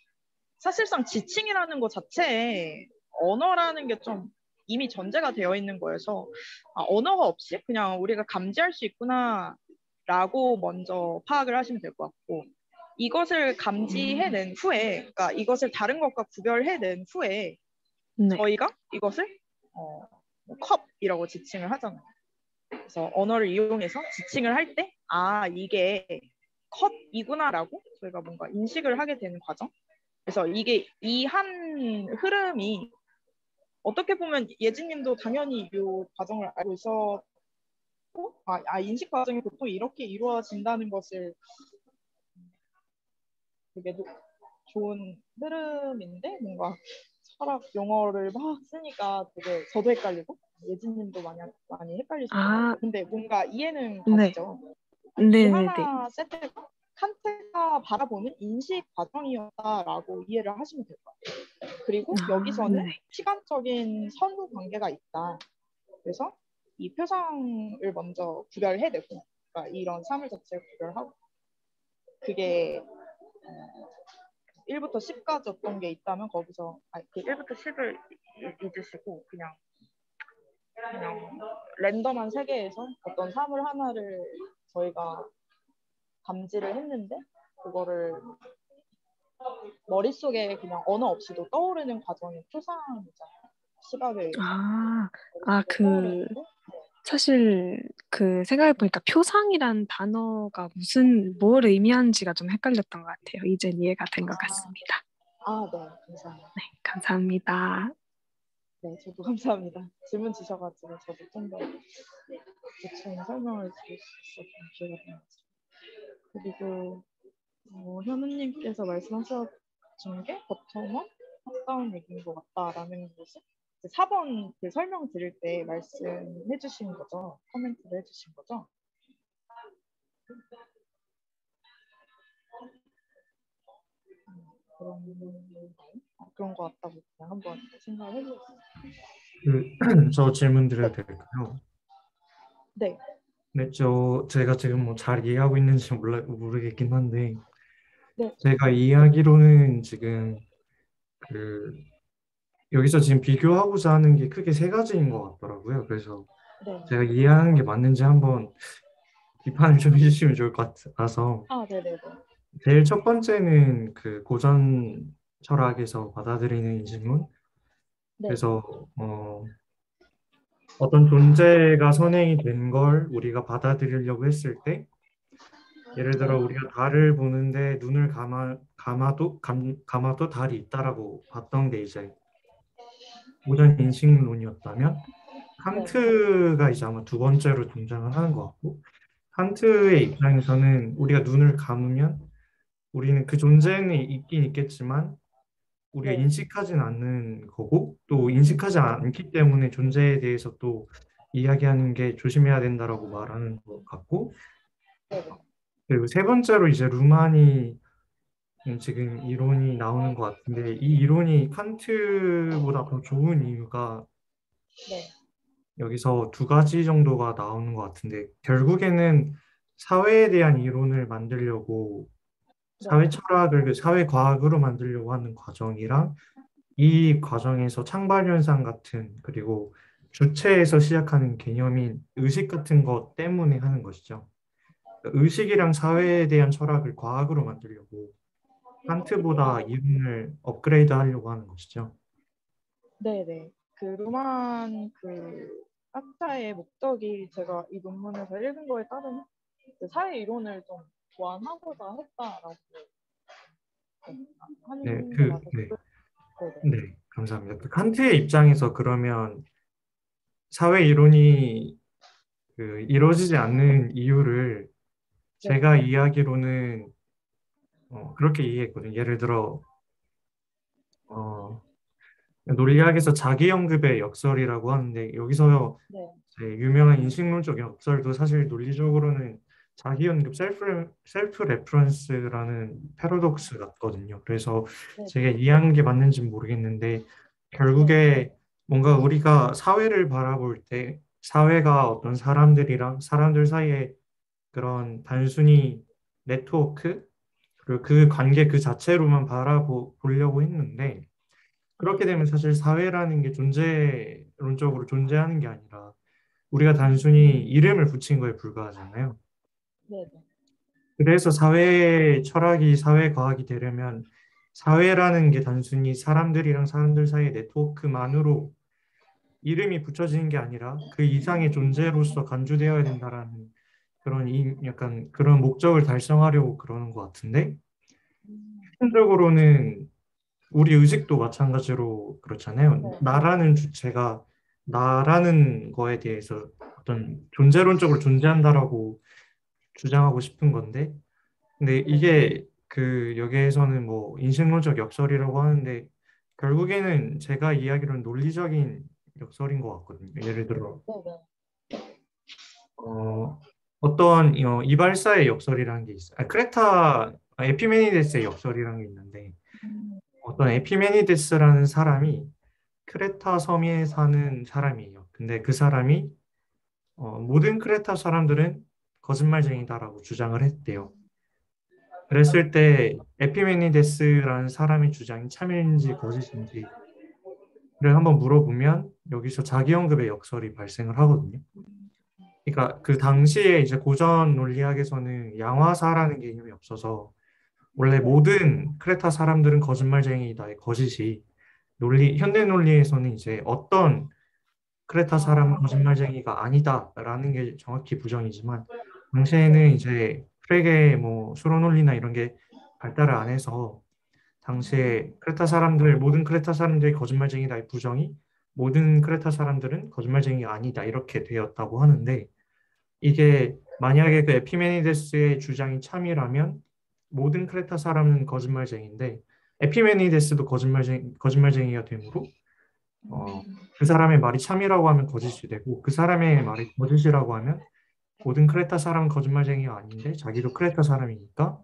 사실상 지칭이라는 것 자체에 언어라는 게 좀 이미 전제가 되어 있는 거여서, 언어가 없이 그냥 우리가 감지할 수 있구나라고 먼저 파악을 하시면 될 것 같고, 이것을 감지해낸 후에, 그러니까 이것을 다른 것과 구별해낸 후에 네. 저희가 이것을 컵이라고 지칭을 하잖아요. 그래서 언어를 이용해서 지칭을 할 때 이게 컵이구나라고 저희가 뭔가 인식을 하게 되는 과정. 그래서 이게 이 한 흐름이 어떻게 보면 예진님도 당연히 이 과정을 알고 있었고, 인식 과정이 보통 이렇게 이루어진다는 것을, 되게 좋은 흐름인데, 뭔가 철학 용어를 막 쓰니까 되게 저도 헷갈리고 예진님도 많이 헷갈리실 것 같아요. 근데 뭔가 이해는 네. 가시죠? 이 네네네. 하나 세트가 칸트가 바라보는 인식 과정이었다라고 이해를 하시면 될 것 같아요. 그리고 여기서는 네. 시간적인 선후 관계가 있다. 그래서 이 표상을 먼저 구별해내고, 그러니까 이런 사물 자체를 구별하고, 그게 1부터 10까지 어떤 게 있다면 거기서 그 1부터 10을 잊으시고 그냥 그냥 랜덤한 세계에서 어떤 사물 하나를 저희가 감지를 했는데 그거를 머릿속에 그냥 언어 없이도 떠오르는 과정이 표상이잖아요. 시각의 아, 머릿속에 떠오르는 거. 사실 생각해보니까 표상이란 단어가 뭘 의미하는지가 좀 헷갈렸던 것 같아요. 이젠 이해가 된 것 같습니다. 네, 감사합니다. 네, 감사합니다. 네, 저도 감사합니다. 질문 주셔가지고 저도 좀 더 대충 설명을 드릴 수 있었던 기회가 된 것 같아요. 그리고 현우님께서 말씀하셨던 게 버텀업, 탑다운 얘기인 것 같다라는 것을 4번 그 설명 드릴 때 말씀해 주신 거죠? 코멘트를 해주신 거죠? 그런 것 같다고 그냥 한번 생각을 해보겠습니다. 저 질문 드려도 될까요? 네. 네, 제가 지금 뭐 잘 이해하고 있는지 모르겠긴 한데, 네. 제가 이해하기로는 지금 여기서 지금 비교하고자 하는 게 크게 세 가지인 것 같더라고요. 그래서 네. 제가 이해하는 게 맞는지 한번 비판을 좀 해주시면 좋을 것 같아서. 네네네. 제일 첫 번째는 그 고전 철학에서 받아들이는 인식론. 네. 그래서 어떤 존재가 선행이 된 걸 우리가 받아들이려고 했을 때, 예를 들어 우리가 달을 보는데 눈을 감아도 달이 있다라고 봤던 게 이제 고전 인식론이었다면, 칸트가 이제 아마 두 번째로 등장을 하는 것 같고, 칸트의 입장에서는 우리가 눈을 감으면 우리는 그 존재는 있긴 있겠지만 우리가 네. 인식하진 않는 거고, 또 인식하지 않기 때문에 존재에 대해서 또 이야기하는 게 조심해야 된다라고 말하는 것 같고, 네. 그리고 세 번째로 이제 루마니 지금 이론이 나오는 것 같은데, 이 이론이 칸트보다 더 좋은 이유가 네. 여기서 두 가지 정도가 나오는 것 같은데, 결국에는 사회에 대한 이론을 만들려고 사회 철학을 사회 과학으로 만들려고 하는 과정이랑, 이 과정에서 창발 현상 같은, 그리고 주체에서 시작하는 개념인 의식 같은 것 때문에 하는 것이죠. 그러니까 의식이랑 사회에 대한 철학을 과학으로 만들려고 칸트보다 이론을 업그레이드 하려고 하는 것이죠. 네네. 그 루만 학자의 목적이 제가 이 논문에서 읽은 거에 따르면 사회 이론을 좀 보완하고자 했다라고 네, 하는 거 맞아요. 네, 감사합니다. 칸트의 입장에서 그러면 사회 이론이 이루어지지 않는 이유를 제가 이해하기로는 그렇게 이해했거든요. 예를 들어 논리학에서 자기연급의 역설이라고 하는데, 여기서 유명한 인식론적 역설도 사실 논리적으로는 자기연급 셀프 레퍼런스라는 패러독스 같거든요. 그래서 제가 이해하는 게 맞는지는 모르겠는데, 결국에 뭔가 우리가 사회를 바라볼 때 사회가 어떤 사람들이랑 사람들 사이에 그런 단순히 네트워크, 그리고 그 관계 그 자체로만 바라보려고 했는데, 그렇게 되면 사실 사회라는 게 존재론적으로 존재하는 게 아니라 우리가 단순히 이름을 붙인 거에 불과하잖아요. 그래서 사회 철학이 사회 과학이 되려면 사회라는 게 단순히 사람들이랑 사람들 사이의 네트워크만으로 이름이 붙여지는 게 아니라 그 이상의 존재로서 간주되어야 된다라는 약간 그런 목적을 달성하려고 그러는 것 같은데, 핵심적으로는 우리 의식도 마찬가지로 그렇잖아요. 나라는 주체가 나라는 거에 대해서 어떤 존재론적으로 존재한다라고 주장하고 싶은 건데, 근데 이게 여기에서는 뭐 인식론적 역설이라고 하는데, 결국에는 제가 이야기로는 논리적인 역설인 것 같거든요. 예를 들어 어떤 이발사의 역설이라는 게 있어요. 에피메니데스의 역설이라는 게 있는데, 어떤 에피메니데스라는 사람이 크레타 섬에 사는 사람이에요. 근데 그 사람이 모든 크레타 사람들은 거짓말쟁이다라고 주장을 했대요. 그랬을 때 에피메니데스라는 사람의 주장이 참인지 거짓인지 한번 물어보면 여기서 자기연급의 역설이 발생을 하거든요. 그러니까 그 당시에 이제 고전 논리학에서는 양화사라는 개념이 없어서 원래 모든 크레타 사람들은 거짓말쟁이다의 거짓이 현대 논리에서는 이제 어떤 크레타 사람은 거짓말쟁이가 아니다라는 게 정확히 부정이지만 당시에는 이제 프렉의 뭐 수로 논리나 이런 게 발달을 안 해서 당시에 모든 크레타 사람들이 거짓말쟁이다의 부정이 모든 크레타 사람들은 거짓말쟁이가 아니다 이렇게 되었다고 하는데 이게 만약에 그 에피메니데스의 주장이 참이라면 모든 크레타 사람은 거짓말쟁이인데 에피메니데스도 거짓말쟁이가 되므로 그 사람의 말이 참이라고 하면 거짓이 되고 그 사람의 말이 거짓이라고 하면 모든 크레타 사람은 거짓말쟁이가 아닌데 자기도 크레타 사람이니까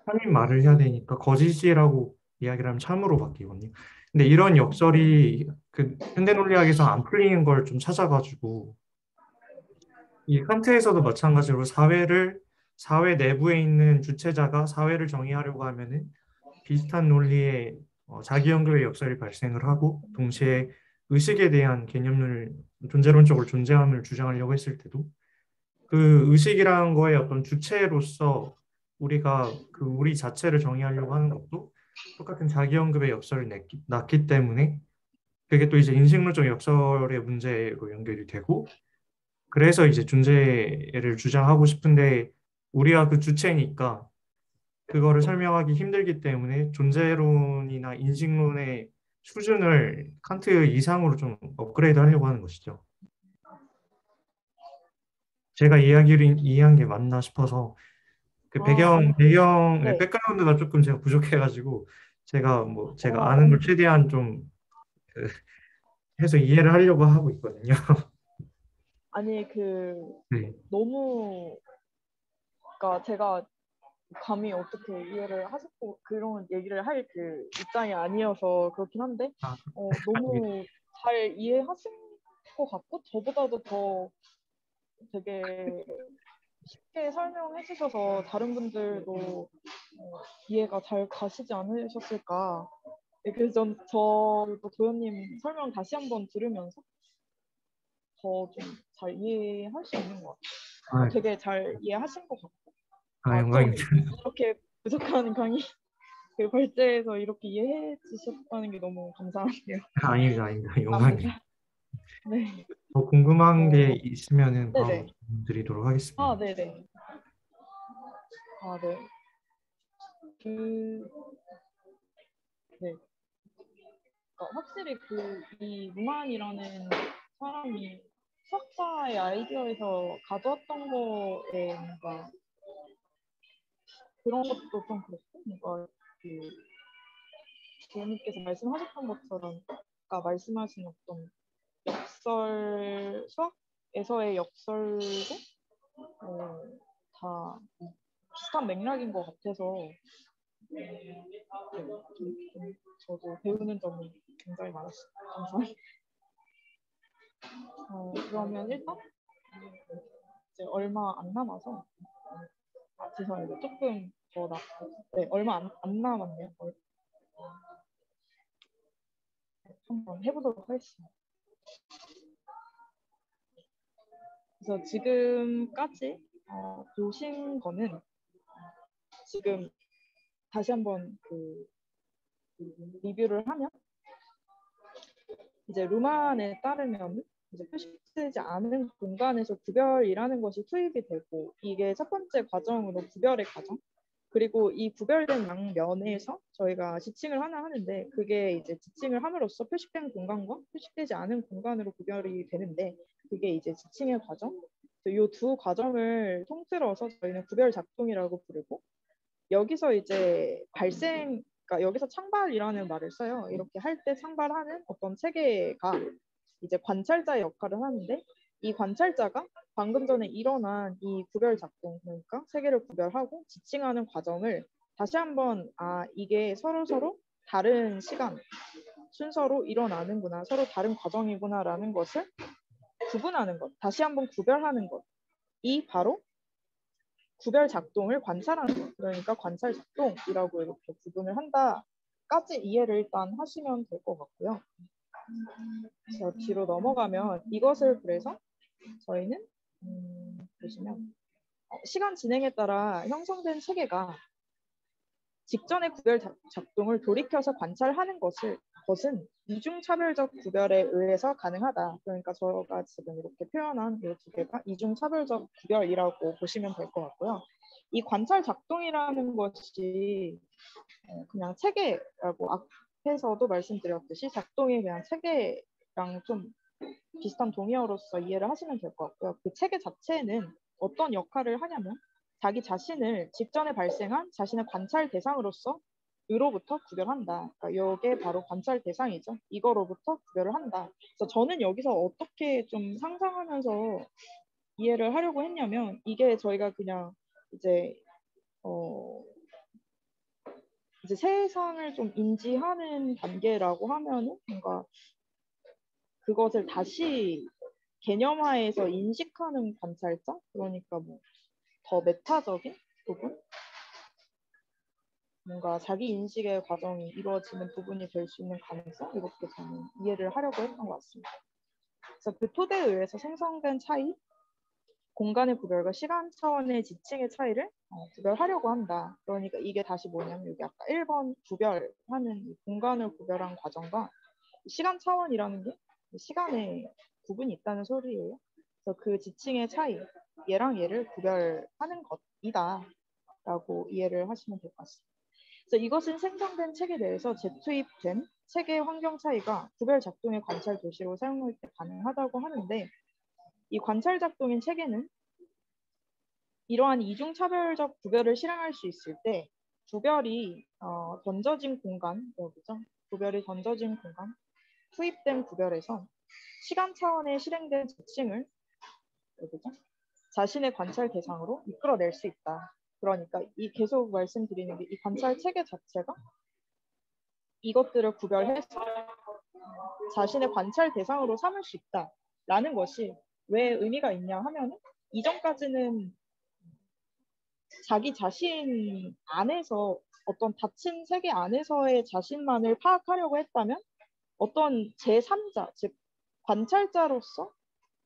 참인 말을 해야 되니까 거짓이라고 이야기를 하면 참으로 바뀌거든요. 근데 이런 역설이 그 현대 논리학에서 안 풀리는 걸 좀 찾아가지고 이 칸트에서도 마찬가지로 사회 내부에 있는 주체자가 사회를 정의하려고 하면은 비슷한 논리의 자기연결의 역설이 발생을 하고 동시에 의식에 대한 개념을 존재론적으로 존재함을 주장하려고 했을 때도 그 의식이라는 거의 어떤 주체로서 우리가 그 우리 자체를 정의하려고 하는 것도 똑같은 자기연급의 역설을 낳기 때문에 그게 또 이제 인식론적 역설의 문제로 연결이 되고 그래서 이제 존재를 주장하고 싶은데 우리가 그 주체니까 그거를 설명하기 힘들기 때문에 존재론이나 인식론의 수준을 칸트 이상으로 좀 업그레이드 하려고 하는 것이죠. 제가 이야기를 이해한 게 맞나 싶어서 그 네. 백그라운드가 조금 제가 부족해가지고 제가 아는 어, 걸 최대한 좀 그, 해서 이해를 하려고 하고 있거든요. 아니 네. 너무 그러니까 제가 감히 어떻게 이해를 하셨고 그런 얘기를 할 그 입장이 아니어서 그렇긴 한데 아, 너무 잘 이해하신 것 같고 저보다도 더 되게 쉽게 설명해 주셔서 다른 분들도 이해가 잘 가시지 않으셨을까. 네, 그래서 저도 도현님 설명 다시 한번 들으면서 더 좀 잘 이해할 수 있는 것 같아요. 아, 되게 잘 이해하신 것 같고 좀 영광입니다. 이렇게 부족한 강의 그 발제해서 이렇게 이해해 주셨다는 게 너무 감사한데요. 아닙니다, 아닙니다. 영광입니다. 감사합니다. 네. 더 궁금한 게 어, 있으면은 바로 네네. 드리도록 하겠습니다. 네네. 네. 그, 네. 확실히 이 루만이라는 사람이 수학자의 아이디어에서 가져왔던 거에 뭔가 그런 것도 좀 그렇고, 뭔가 부모님께서 말씀하셨던 것처럼 아까 말씀하신 어떤 수학에서의 역설도 다 비슷한 맥락인 것 같아서 저도 배우는 점이 굉장히 많았습니다. 감사합니다. 그러면 일단 이제 얼마 안 남아서 죄송해요. 조금 네, 얼마 안 남았네요. 한번 해보도록 하겠습니다. 그래서 지금까지 보신 거는 지금 다시 한번 리뷰를 하면 이제 루만에 따르면 이제 표시되지 않은 공간에서 구별이라는 것이 투입이 되고 이게 첫 번째 과정으로 구별의 과정 그리고 이 구별된 양면에서 저희가 지칭을 하나 하는데 그게 이제 지칭을 함으로써 표식된 공간과 표식되지 않은 공간으로 구별이 되는데 그게 이제 지칭의 과정 이 두 과정을 통틀어서 저희는 구별 작동이라고 부르고 여기서 이제 그러니까 여기서 창발이라는 말을 써요. 이렇게 할 때 창발하는 어떤 체계가 이제 관찰자의 역할을 하는데 이 관찰자가 방금 전에 일어난 이 구별 작동 그러니까 세계를 구별하고 지칭하는 과정을 다시 한번 이게 서로 다른 시간 순서로 일어나는구나 서로 다른 과정이구나라는 것을 구분하는 것 다시 한번 구별하는 것이 바로 구별 작동을 관찰하는 것 그러니까 관찰 작동이라고 이렇게 구분을 한다 까지 이해를 일단 하시면 될 것 같고요. 자, 뒤로 넘어가면 이것을 그래서 저희는 보시면 시간 진행에 따라 형성된 체계가 직전의 구별 작동을 돌이켜서 관찰하는 것은 이중차별적 구별에 의해서 가능하다. 그러니까 저가 지금 이렇게 표현한 이 두 개가 이중차별적 구별이라고 보시면 될 것 같고요. 이 관찰 작동이라는 것이 그냥 체계라고 앞에서도 말씀드렸듯이 작동이 그냥 체계랑 좀 비슷한 동의어로서 이해를 하시면 될 것 같고요. 그 체계 자체는 어떤 역할을 하냐면 자기 자신을 직전에 발생한 자신의 관찰 대상으로서 으로부터 구별한다. 그러니까 이게 바로 관찰 대상이죠. 이거로부터 구별을 한다. 그래서 저는 여기서 어떻게 좀 상상하면서 이해를 하려고 했냐면 이게 저희가 그냥 이제 이제 세상을 좀 인지하는 단계라고 하면은 뭔가 그것을 다시 개념화해서 인식하는 관찰자? 그러니까 뭐 더 메타적인 부분? 뭔가 자기 인식의 과정이 이루어지는 부분이 될 수 있는 가능성? 이렇게 저는 이해를 하려고 했던 것 같습니다. 그래서 그 토대에 의해서 생성된 차이, 공간의 구별과 시간 차원의 지층의 차이를 구별하려고 한다. 그러니까 이게 다시 뭐냐면 여기 아까 1번 구별하는 이 공간을 구별한 과정과 시간 차원이라는 게 시간의 구분이 있다는 소리예요. 그래서 그 지층의 차이, 얘랑 얘를 구별하는 것이다 라고 이해를 하시면 될 것 같습니다. 그래서 이것은 생성된 책에 대해서 재투입된 책의 환경 차이가 구별 작동의 관찰 도시로 사용할 때 가능하다고 하는데 이 관찰 작동인 체계는 이러한 이중차별적 구별을 실행할 수 있을 때 구별이 던져진 공간, 여기죠? 구별이 던져진 공간, 투입된 구별에서 시간 차원에 실행된 지층을 여기죠? 자신의 관찰 대상으로 이끌어낼 수 있다. 그러니까 이 계속 말씀드리는 게 이 관찰 체계 자체가 이것들을 구별해서 자신의 관찰 대상으로 삼을 수 있다라는 것이 왜 의미가 있냐 하면 이전까지는 자기 자신 안에서 어떤 닫힌 세계 안에서의 자신만을 파악하려고 했다면 어떤 제3자, 즉 관찰자로서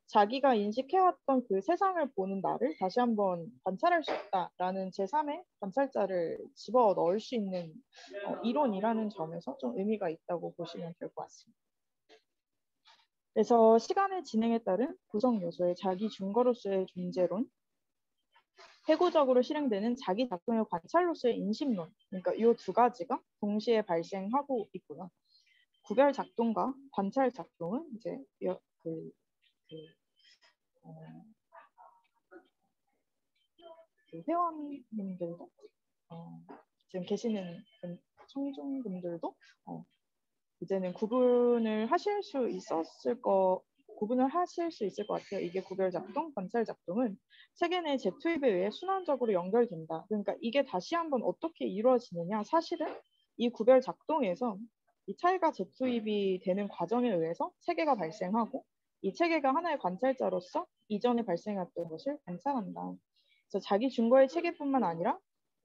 자기가 인식해왔던 그 세상을 보는 나를 다시 한번 관찰할 수 있다라는 제3의 관찰자를 집어넣을 수 있는 이론이라는 점에서 좀 의미가 있다고 보시면 될 것 같습니다. 그래서 시간의 진행에 따른 구성 요소의 자기 증거로서의 존재론, 회고적으로 실행되는 자기 작동의 관찰로서의 인식론, 그러니까 이 두 가지가 동시에 발생하고 있고요. 구별 작동과 관찰 작동은 이제 그 회원님들도 지금 계시는 청중분들도 이제는 구분을 하실 수 있을 것 같아요. 이게 구별 작동, 관찰 작동은 체계 내 재투입에 의해 순환적으로 연결된다. 그러니까 이게 다시 한번 어떻게 이루어지느냐? 사실은 이 구별 작동에서 이 차이가 재투입이 되는 과정에 의해서 체계가 발생하고 이 체계가 하나의 관찰자로서 이전에 발생했던 것을 관찰한다. 그래서 자기 증거의 체계뿐만 아니라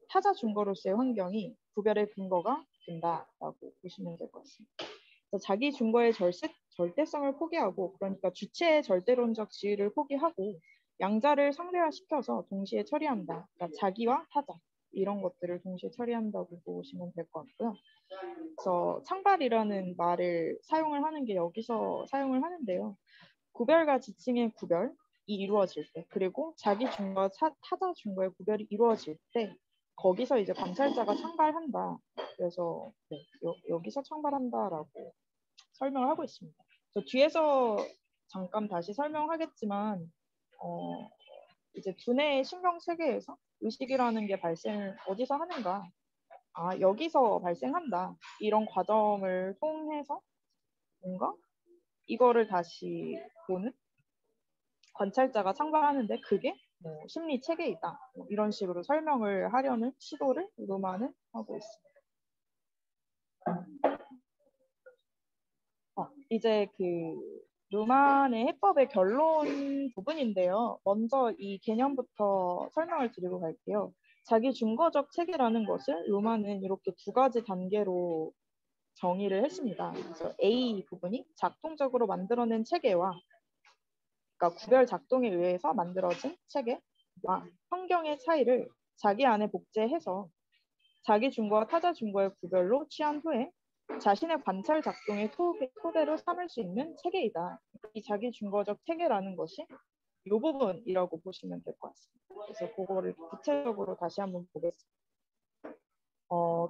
타자 증거로서의 환경이 구별의 근거가 된다라고 보시면 될 것 같습니다. 그래서 자기 증거의 절대성을 포기하고 그러니까 주체의 절대론적 지위를 포기하고 양자를 상대화시켜서 동시에 처리한다. 그러니까 자기와 타자 이런 것들을 동시에 처리한다고 보시면 될 것 같고요. 그래서 창발이라는 말을 사용을 하는 게 여기서 사용을 하는데요. 구별과 지층의 구별이 이루어질 때 그리고 자기 증거와 타자 증거의 구별이 이루어질 때 거기서 이제 관찰자가 창발한다. 그래서 네, 여기서 창발한다라고 설명을 하고 있습니다. 저 뒤에서 잠깐 다시 설명하겠지만 이제 두뇌의 신경 세계에서 의식이라는 게 발생을 어디서 하는가? 아, 여기서 발생한다. 이런 과정을 통해서 뭔가 이거를 다시 보는 관찰자가 창발하는데 그게 뭐 심리 체계이다. 뭐 이런 식으로 설명을 하려는 시도를 루만은 하고 있습니다. 이제 그 루만의 해법의 결론 부분인데요. 먼저 이 개념부터 설명을 드리고 갈게요. 자기 증거적 체계라는 것을 루만은 이렇게 두 가지 단계로 정의를 했습니다. 그래서 A 부분이 작동적으로 만들어낸 체계와 그러니까 구별 작동에 의해서 만들어진 체계와 환경의 차이를 자기 안에 복제해서 자기 증거와 타자 증거의 구별로 취한 후에 자신의 관찰 작동의 토대로 삼을 수 있는 체계이다. 이 자기 증거적 체계라는 것이 이 부분이라고 보시면 될 것 같습니다. 그래서 그거를 구체적으로 다시 한번 보겠습니다.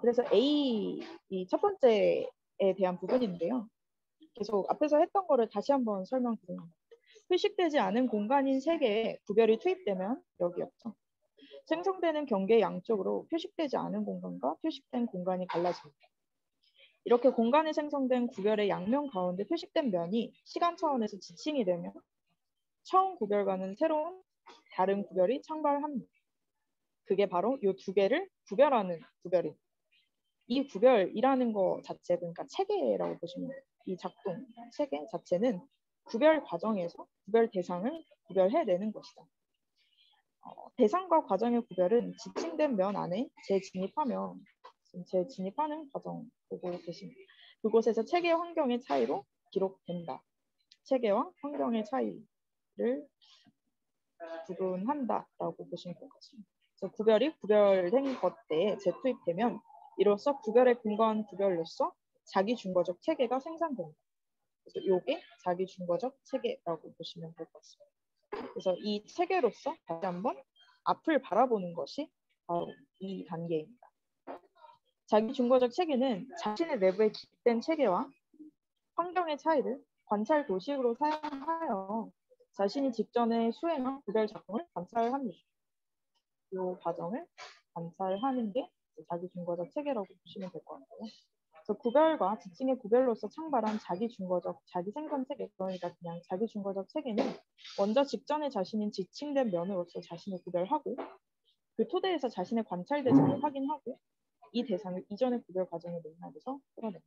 그래서 A 이 첫 번째에 대한 부분인데요. 계속 앞에서 했던 거를 다시 한번 설명드립니다. 표식되지 않은 공간인 세계에 구별이 투입되면 여기였죠. 생성되는 경계 양쪽으로 표식되지 않은 공간과 표식된 공간이 갈라집니다. 이렇게 공간에 생성된 구별의 양면 가운데 표식된 면이 시간 차원에서 지칭이 되면 처음 구별과는 새로운 다른 구별이 창발합니다. 그게 바로 이 두 개를 구별하는 구별입니다. 이 구별이라는 거 자체, 그러니까 체계라고 보시면 돼요. 이 작동, 체계 자체는 구별 과정에서 구별 대상을 구별해내는 것이다. 대상과 과정의 구별은 지칭된 면 안에 재진입하면 재진입하는 과정 보고 계십니다. 그곳에서 체계 환경의 차이로 기록된다. 체계와 환경의 차이를 구분한다라고 보시면 될 것입니다. 그래서 구별이 구별된 것대에 재투입되면 이로써 구별의 근거한 구별로서 자기 증거적 체계가 생산됩니다. 그래서 이게 자기 증거적 체계라고 보시면 될 것 같습니다. 그래서 이 체계로서 다시 한번 앞을 바라보는 것이 바로 이 단계입니다. 자기 증거적 체계는 자신의 내부에 기입된 체계와 환경의 차이를 관찰 도식으로 사용하여 자신이 직전에 수행한 구별 작동을 관찰합니다. 이 과정을 관찰하는 게 자기 증거적 체계라고 보시면 될 것 같아요. 그래서 구별과 지칭의 구별로서 창발한 자기 증거적 자기 생산 체계, 그러니까 그냥 자기 증거적 체계는 먼저 직전에 자신이 지칭된 면으로서 자신을 구별하고 그 토대에서 자신의 관찰 대상을 확인하고 이 대상을 이전의 구별 과정의 맥락에서 끌어냅니다.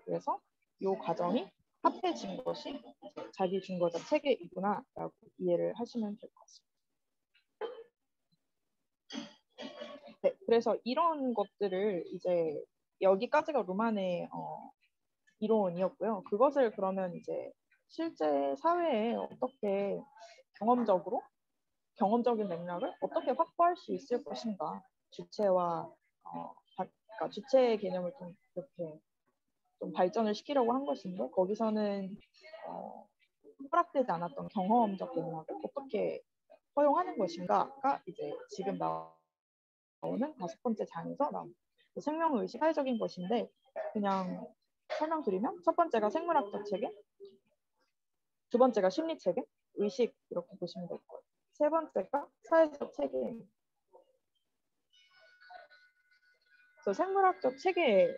그래서 이 과정이 합해진 것이 자기 증거적 체계이구나라고 이해를 하시면 될 것 같습니다. 네, 그래서 이런 것들을 이제 여기까지가 루만의 이론이었고요. 그것을 그러면 이제 실제 사회에 어떻게 경험적인 맥락을 어떻게 확보할 수 있을 것인가, 주체와 그러니까 주체의 개념을 좀 이렇게 좀 발전을 시키려고 한 것인데 거기서는 허락되지 않았던 경험적 맥락을 어떻게 허용하는 것인가가 이제 지금 나오는 5번째 장에서 나옵니다. 생명의식 사회적인 것인데 그냥 설명드리면 첫 번째가 생물학적 체계, 두 번째가 심리 체계, 의식 이렇게 보시면 될 거예요. 세 번째가 사회적 체계입니다. 그래서 생물학적 체계,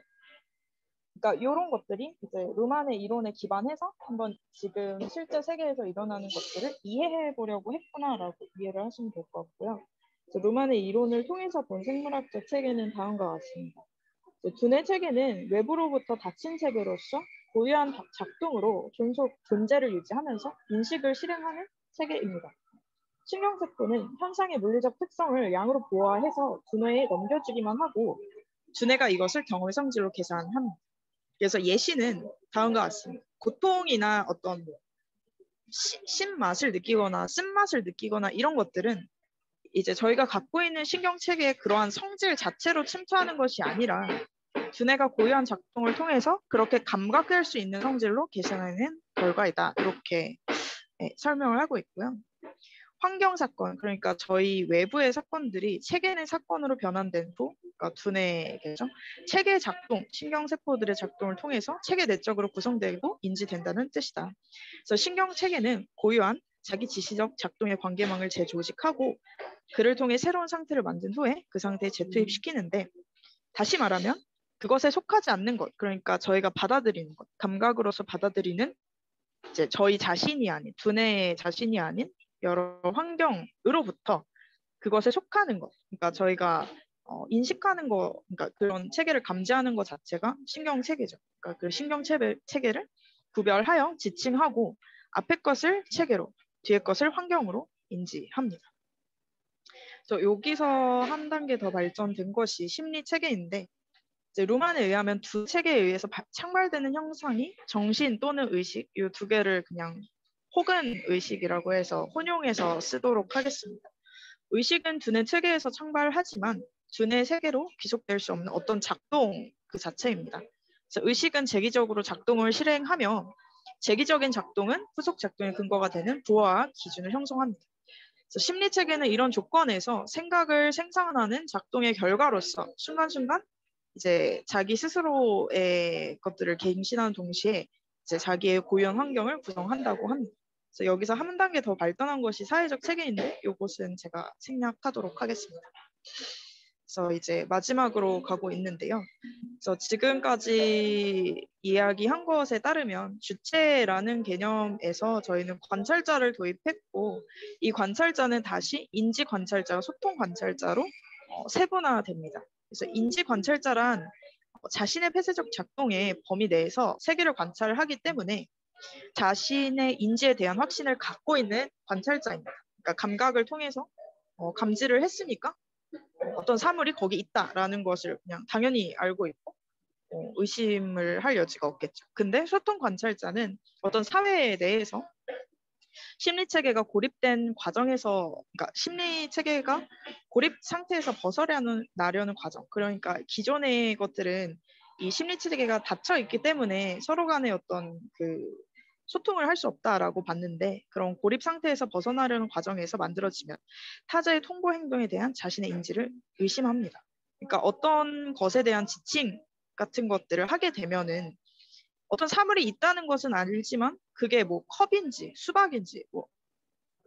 그러니까 이런 것들이 이제 루만의 이론에 기반해서 한번 지금 실제 세계에서 일어나는 것들을 이해해 보려고 했구나라고 이해를 하시면 될 것 같고요. 루만의 이론을 통해서 본 생물학적 체계는 다음과 같습니다. 두뇌 체계는 외부로부터 닫힌 체계로서 고유한 작동으로 존재를 유지하면서 인식을 실행하는 체계입니다. 신경세포는 현상의 물리적 특성을 양으로 보완해서 두뇌에 넘겨주기만 하고 두뇌가 이것을 경험의 성질로 계산합니다. 그래서 예시는 다음과 같습니다. 고통이나 어떤 신맛을 느끼거나 쓴맛을 느끼거나 이런 것들은 이제 저희가 갖고 있는 신경체계의 그러한 성질 자체로 침투하는 것이 아니라 두뇌가 고유한 작동을 통해서 그렇게 감각될 수 있는 성질로 계산하는 결과이다. 이렇게 설명을 하고 있고요. 환경 사건, 그러니까 저희 외부의 사건들이 체계 내 사건으로 변환된 후, 그러니까 두뇌겠죠. 체계 작동, 신경세포들의 작동을 통해서 체계 내적으로 구성되고 인지된다는 뜻이다. 그래서 신경체계는 고유한 자기 지시적 작동의 관계망을 재조직하고 그를 통해 새로운 상태를 만든 후에 그 상태에 재투입시키는데 다시 말하면 그것에 속하지 않는 것, 그러니까 저희가 받아들이는 것, 감각으로서 받아들이는 이제 저희 자신이 아닌, 두뇌의 자신이 아닌 여러 환경으로부터 그것에 속하는 것, 그러니까 저희가 인식하는 거, 그러니까 그런 체계를 감지하는 것 자체가 신경 체계죠. 그러니까 그 신경 체계를 구별하여 지칭하고 앞에 것을 체계로, 뒤에 것을 환경으로 인지합니다. 그래서 여기서 한 단계 더 발전된 것이 심리 체계인데 이제 루만에 의하면 두 체계에 의해서 창발되는 형상이 정신 또는 의식 이 두 개를 그냥 혹은 의식이라고 해서 혼용해서 쓰도록 하겠습니다. 의식은 두뇌 체계에서 창발하지만 두뇌 세계로 귀속될 수 없는 어떤 작동 그 자체입니다. 그래서 의식은 재기적으로 작동을 실행하며 재기적인 작동은 후속 작동의 근거가 되는 부호와 기준을 형성합니다. 그래서 심리 체계는 이런 조건에서 생각을 생산하는 작동의 결과로서 순간순간 이제 자기 스스로의 것들을 갱신하는 동시에 이제 자기의 고유한 환경을 구성한다고 합니다. 그래서 여기서 한 단계 더 발전한 것이 사회적 체계인데 이것은 제가 생략하도록 하겠습니다. 그래서 이제 마지막으로 가고 있는데요. 그래서 지금까지 이야기한 것에 따르면 주체라는 개념에서 저희는 관찰자를 도입했고 이 관찰자는 다시 인지 관찰자와 소통 관찰자로 세분화됩니다. 그래서 인지 관찰자란 자신의 폐쇄적 작동의 범위 내에서 세계를 관찰하기 때문에 자신의 인지에 대한 확신을 갖고 있는 관찰자입니다. 그러니까 감각을 통해서 감지를 했으니까 어떤 사물이 거기 있다라는 것을 그냥 당연히 알고 있고 의심을 할 여지가 없겠죠. 근데 소통 관찰자는 어떤 사회에 대해서 심리 체계가 고립된 과정에서, 그러니까 심리 체계가 고립 상태에서 벗어나려는 과정. 그러니까 기존의 것들은 이 심리 체계가 닫혀 있기 때문에 서로 간의 어떤 그 소통을 할 수 없다라고 봤는데 그런 고립 상태에서 벗어나려는 과정에서 만들어지면 타자의 통보 행동에 대한 자신의 인지를 의심합니다. 그러니까 어떤 것에 대한 지칭 같은 것들을 하게 되면은 어떤 사물이 있다는 것은 알지만 그게 뭐 컵인지 수박인지 뭐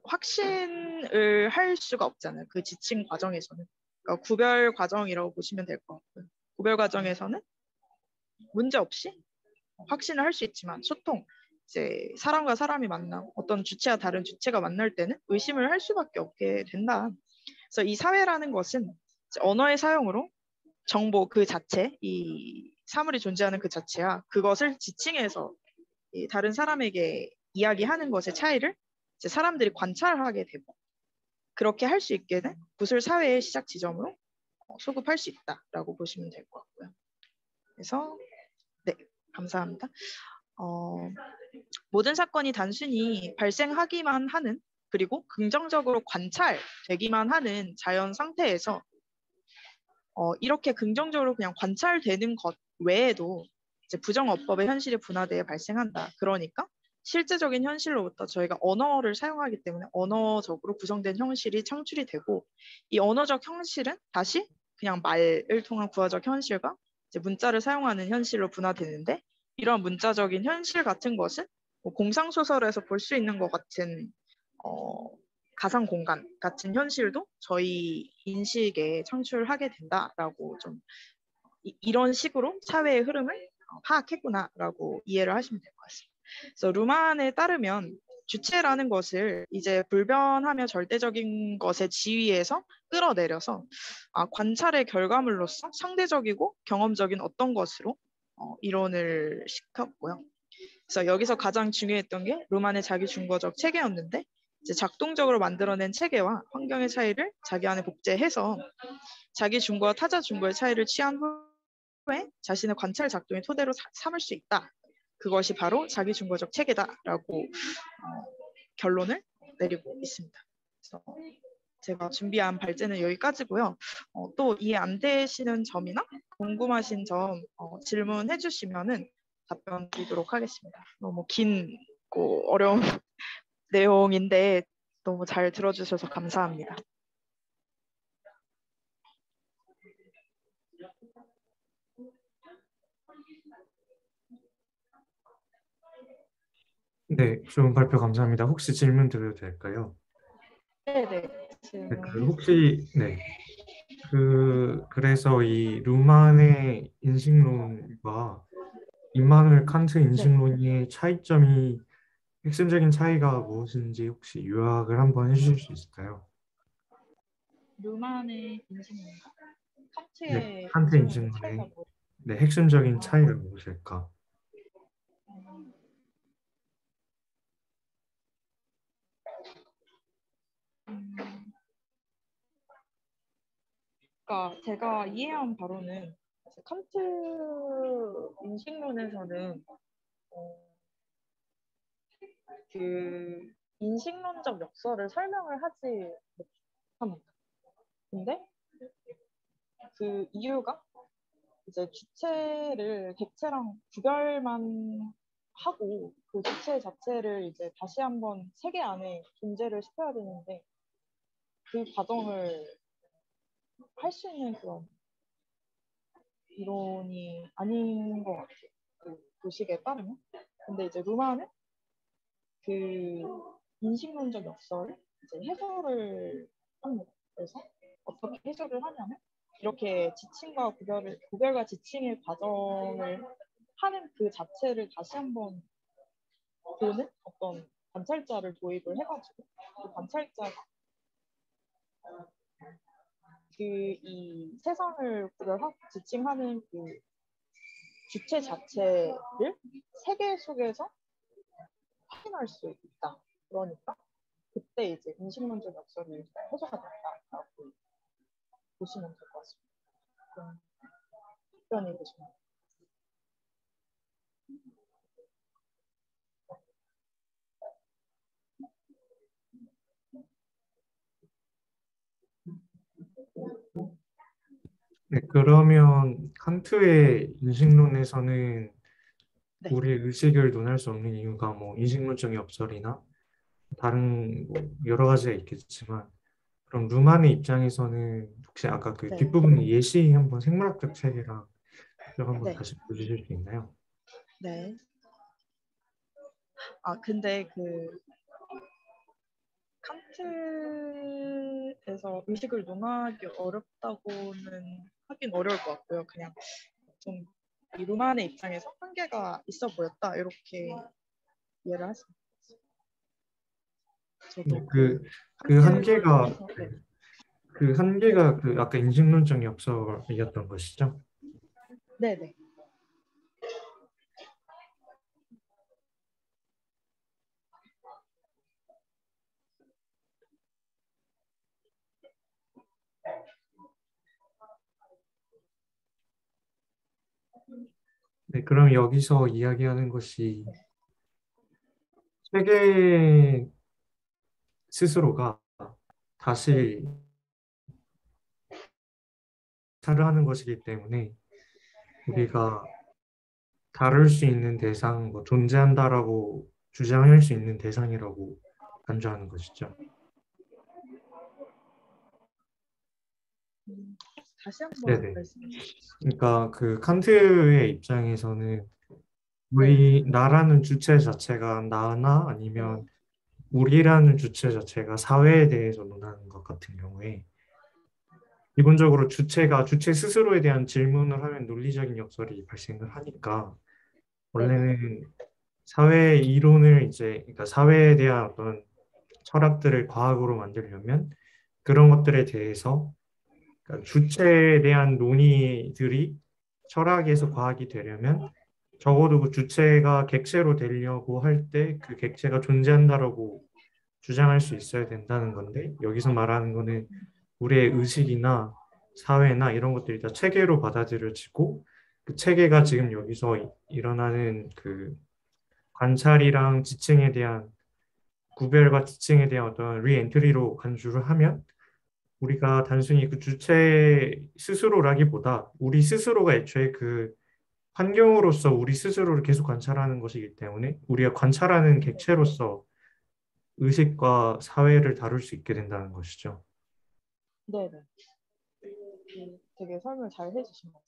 확신을 할 수가 없잖아요. 그 지칭 과정에서는. 그러니까 구별 과정이라고 보시면 될 것 같고요. 구별 과정에서는 문제 없이 확신을 할 수 있지만 소통, 이제 사람과 사람이 만나 어떤 주체와 다른 주체가 만날 때는 의심을 할 수밖에 없게 된다. 그래서 이 사회라는 것은 언어의 사용으로 정보 그 자체, 이 사물이 존재하는 그 자체야 그것을 지칭해서 다른 사람에게 이야기하는 것의 차이를 이제 사람들이 관찰하게 되고 그렇게 할 수 있게 된 구술 사회의 시작 지점으로 소급할 수 있다라고 보시면 될 것 같고요. 그래서 네, 감사합니다. 모든 사건이 단순히 발생하기만 하는 그리고 긍정적으로 관찰되기만 하는 자연 상태에서 이렇게 긍정적으로 그냥 관찰되는 것 외에도 이제 부정어법의 현실이 분화되어 발생한다. 그러니까 실제적인 현실로부터 저희가 언어를 사용하기 때문에 언어적으로 구성된 형실이 창출이 되고 이 언어적 형실은 다시 그냥 말을 통한 구화적 현실과 이제 문자를 사용하는 현실로 분화되는데 이러한 문자적인 현실 같은 것은 뭐 공상소설에서 볼 수 있는 것 같은 가상 공간 같은 현실도 저희 인식에 창출하게 된다라고 좀 이런 식으로 사회의 흐름을 파악했구나라고 이해를 하시면 될 것 같습니다. 그래서 루만에 따르면 주체라는 것을 이제 불변하며 절대적인 것의 지위에서 끌어내려서 관찰의 결과물로서 상대적이고 경험적인 어떤 것으로 이론을 시켰고요. 그래서 여기서 가장 중요했던 게 루만의 자기 중거적 체계였는데 이제 작동적으로 만들어낸 체계와 환경의 차이를 자기 안에 복제해서 자기 중거와 타자 중거의 차이를 취한 후에 자신의 관찰 작동의 토대로 삼을 수 있다. 그것이 바로 자기 중거적 체계다라고 결론을 내리고 있습니다. 그래서 제가 준비한 발제는 여기까지고요. 또 이해 안 되시는 점이나 궁금하신 점 질문해 주시면은 답변 드리도록 하겠습니다. 너무 긴고 어려운 내용인데 너무 잘 들어주셔서 감사합니다. 네, 좋은 발표 감사합니다. 혹시 질문 드려도 될까요? 네네. 네, 그래서 이 루만의 인식론과 임마누엘 칸트 인식론의 차이점이 핵심적인 차이가 무엇인지 혹시 요약을 한번 해주실 수 있을까요? 루만의 인식론과 네, 칸트의 칸트 인식론의 차이가 인식론의 뭐? 네, 핵심적인 차이가 무엇일까? 그러니까 제가 이해한 바로는 칸트 인식론에서는 그 인식론적 역설을 설명을 하지 못합니다. 근데 그 이유가 이제 주체를 객체랑 구별만 하고 그 주체 자체를 이제 다시 한번 세계 안에 존재를 시켜야 되는데 그 과정을 할 수 있는 그런 이론이 아닌 것 같아요. 그 도식에 따르면. 근데 이제 루마는 그 인식론적 역설을 이제 해설을 합니다. 그래서 어떻게 해설을 하냐면 이렇게 지칭과 구별과 지칭의 과정을 하는 그 자체를 다시 한번 보는 어떤 관찰자를 도입을 해가지고 그 관찰자가 그 이 세상을 구별하고 지칭하는 그 주체 자체를 세계 속에서 확인할 수 있다. 그러니까 그때 이제 인식론적 역설이 해소가 된다라고 보시면 될 것 같습니다. 그런 답변이 되시나요? 네, 그러면 칸트의 인식론에서는 네. 우리의 의식을 논할 수 없는 이유가 뭐 인식론적 역설이나 다른 뭐 여러 가지가 있겠지만 그럼 루만의 입장에서는 혹시 아까 그 네. 뒷부분에 예시 한번 생물학적 체계랑 한번 네. 다시 보여주실 수 있나요? 네. 근데 그 칸트에서 의식을 논하기 어렵다고는 하긴 어려울 것 같고요. 그냥 좀 이 루만의 입장에서 한계가 있어 보였다 이렇게 이해를 할 수 있어요. 저도 그 칸트를 한계가 통해서 네. 그 한계가 그 아까 인식론적 역설이었던 것이죠. 네네. 네, 그럼 여기서 이야기하는 것이 세계 스스로가 다시 사를 하는 것이기 때문에 우리가 다룰 수 있는 대상, 뭐 존재한다라고 주장할 수 있는 대상이라고 간주하는 것이죠. 다시 한번 네네. 말씀해 주시죠. 그러니까 그 칸트의 입장에서는 네. 나라는 주체 자체가 나나 아니면 우리라는 주체 자체가 사회에 대해서 논하는 것 같은 경우에 기본적으로 주체가 주체 스스로에 대한 질문을 하면 논리적인 역설이 발생을 하니까 원래는 사회 이론을 이제 그러니까 사회에 대한 어떤 철학들을 과학으로 만들려면 그런 것들에 대해서 그러니까 주체에 대한 논의들이 철학에서 과학이 되려면 적어도 그 주체가 객체로 되려고 할 때 그 객체가 존재한다라고 주장할 수 있어야 된다는 건데 여기서 말하는 거는 우리의 의식이나 사회나 이런 것들이 다 체계로 받아들여지고 그 체계가 지금 여기서 일어나는 그 관찰이랑 지층에 대한 구별과 지층에 대한 어떤 리엔트리로 간주를 하면 우리가 단순히 그 주체 스스로라기보다 우리 스스로가 애초에 그 환경으로서 우리 스스로를 계속 관찰하는 것이기 때문에 우리가 관찰하는 객체로서 의식과 사회를 다룰 수 있게 된다는 것이죠. 네네. 되게 설명 잘 해주신 것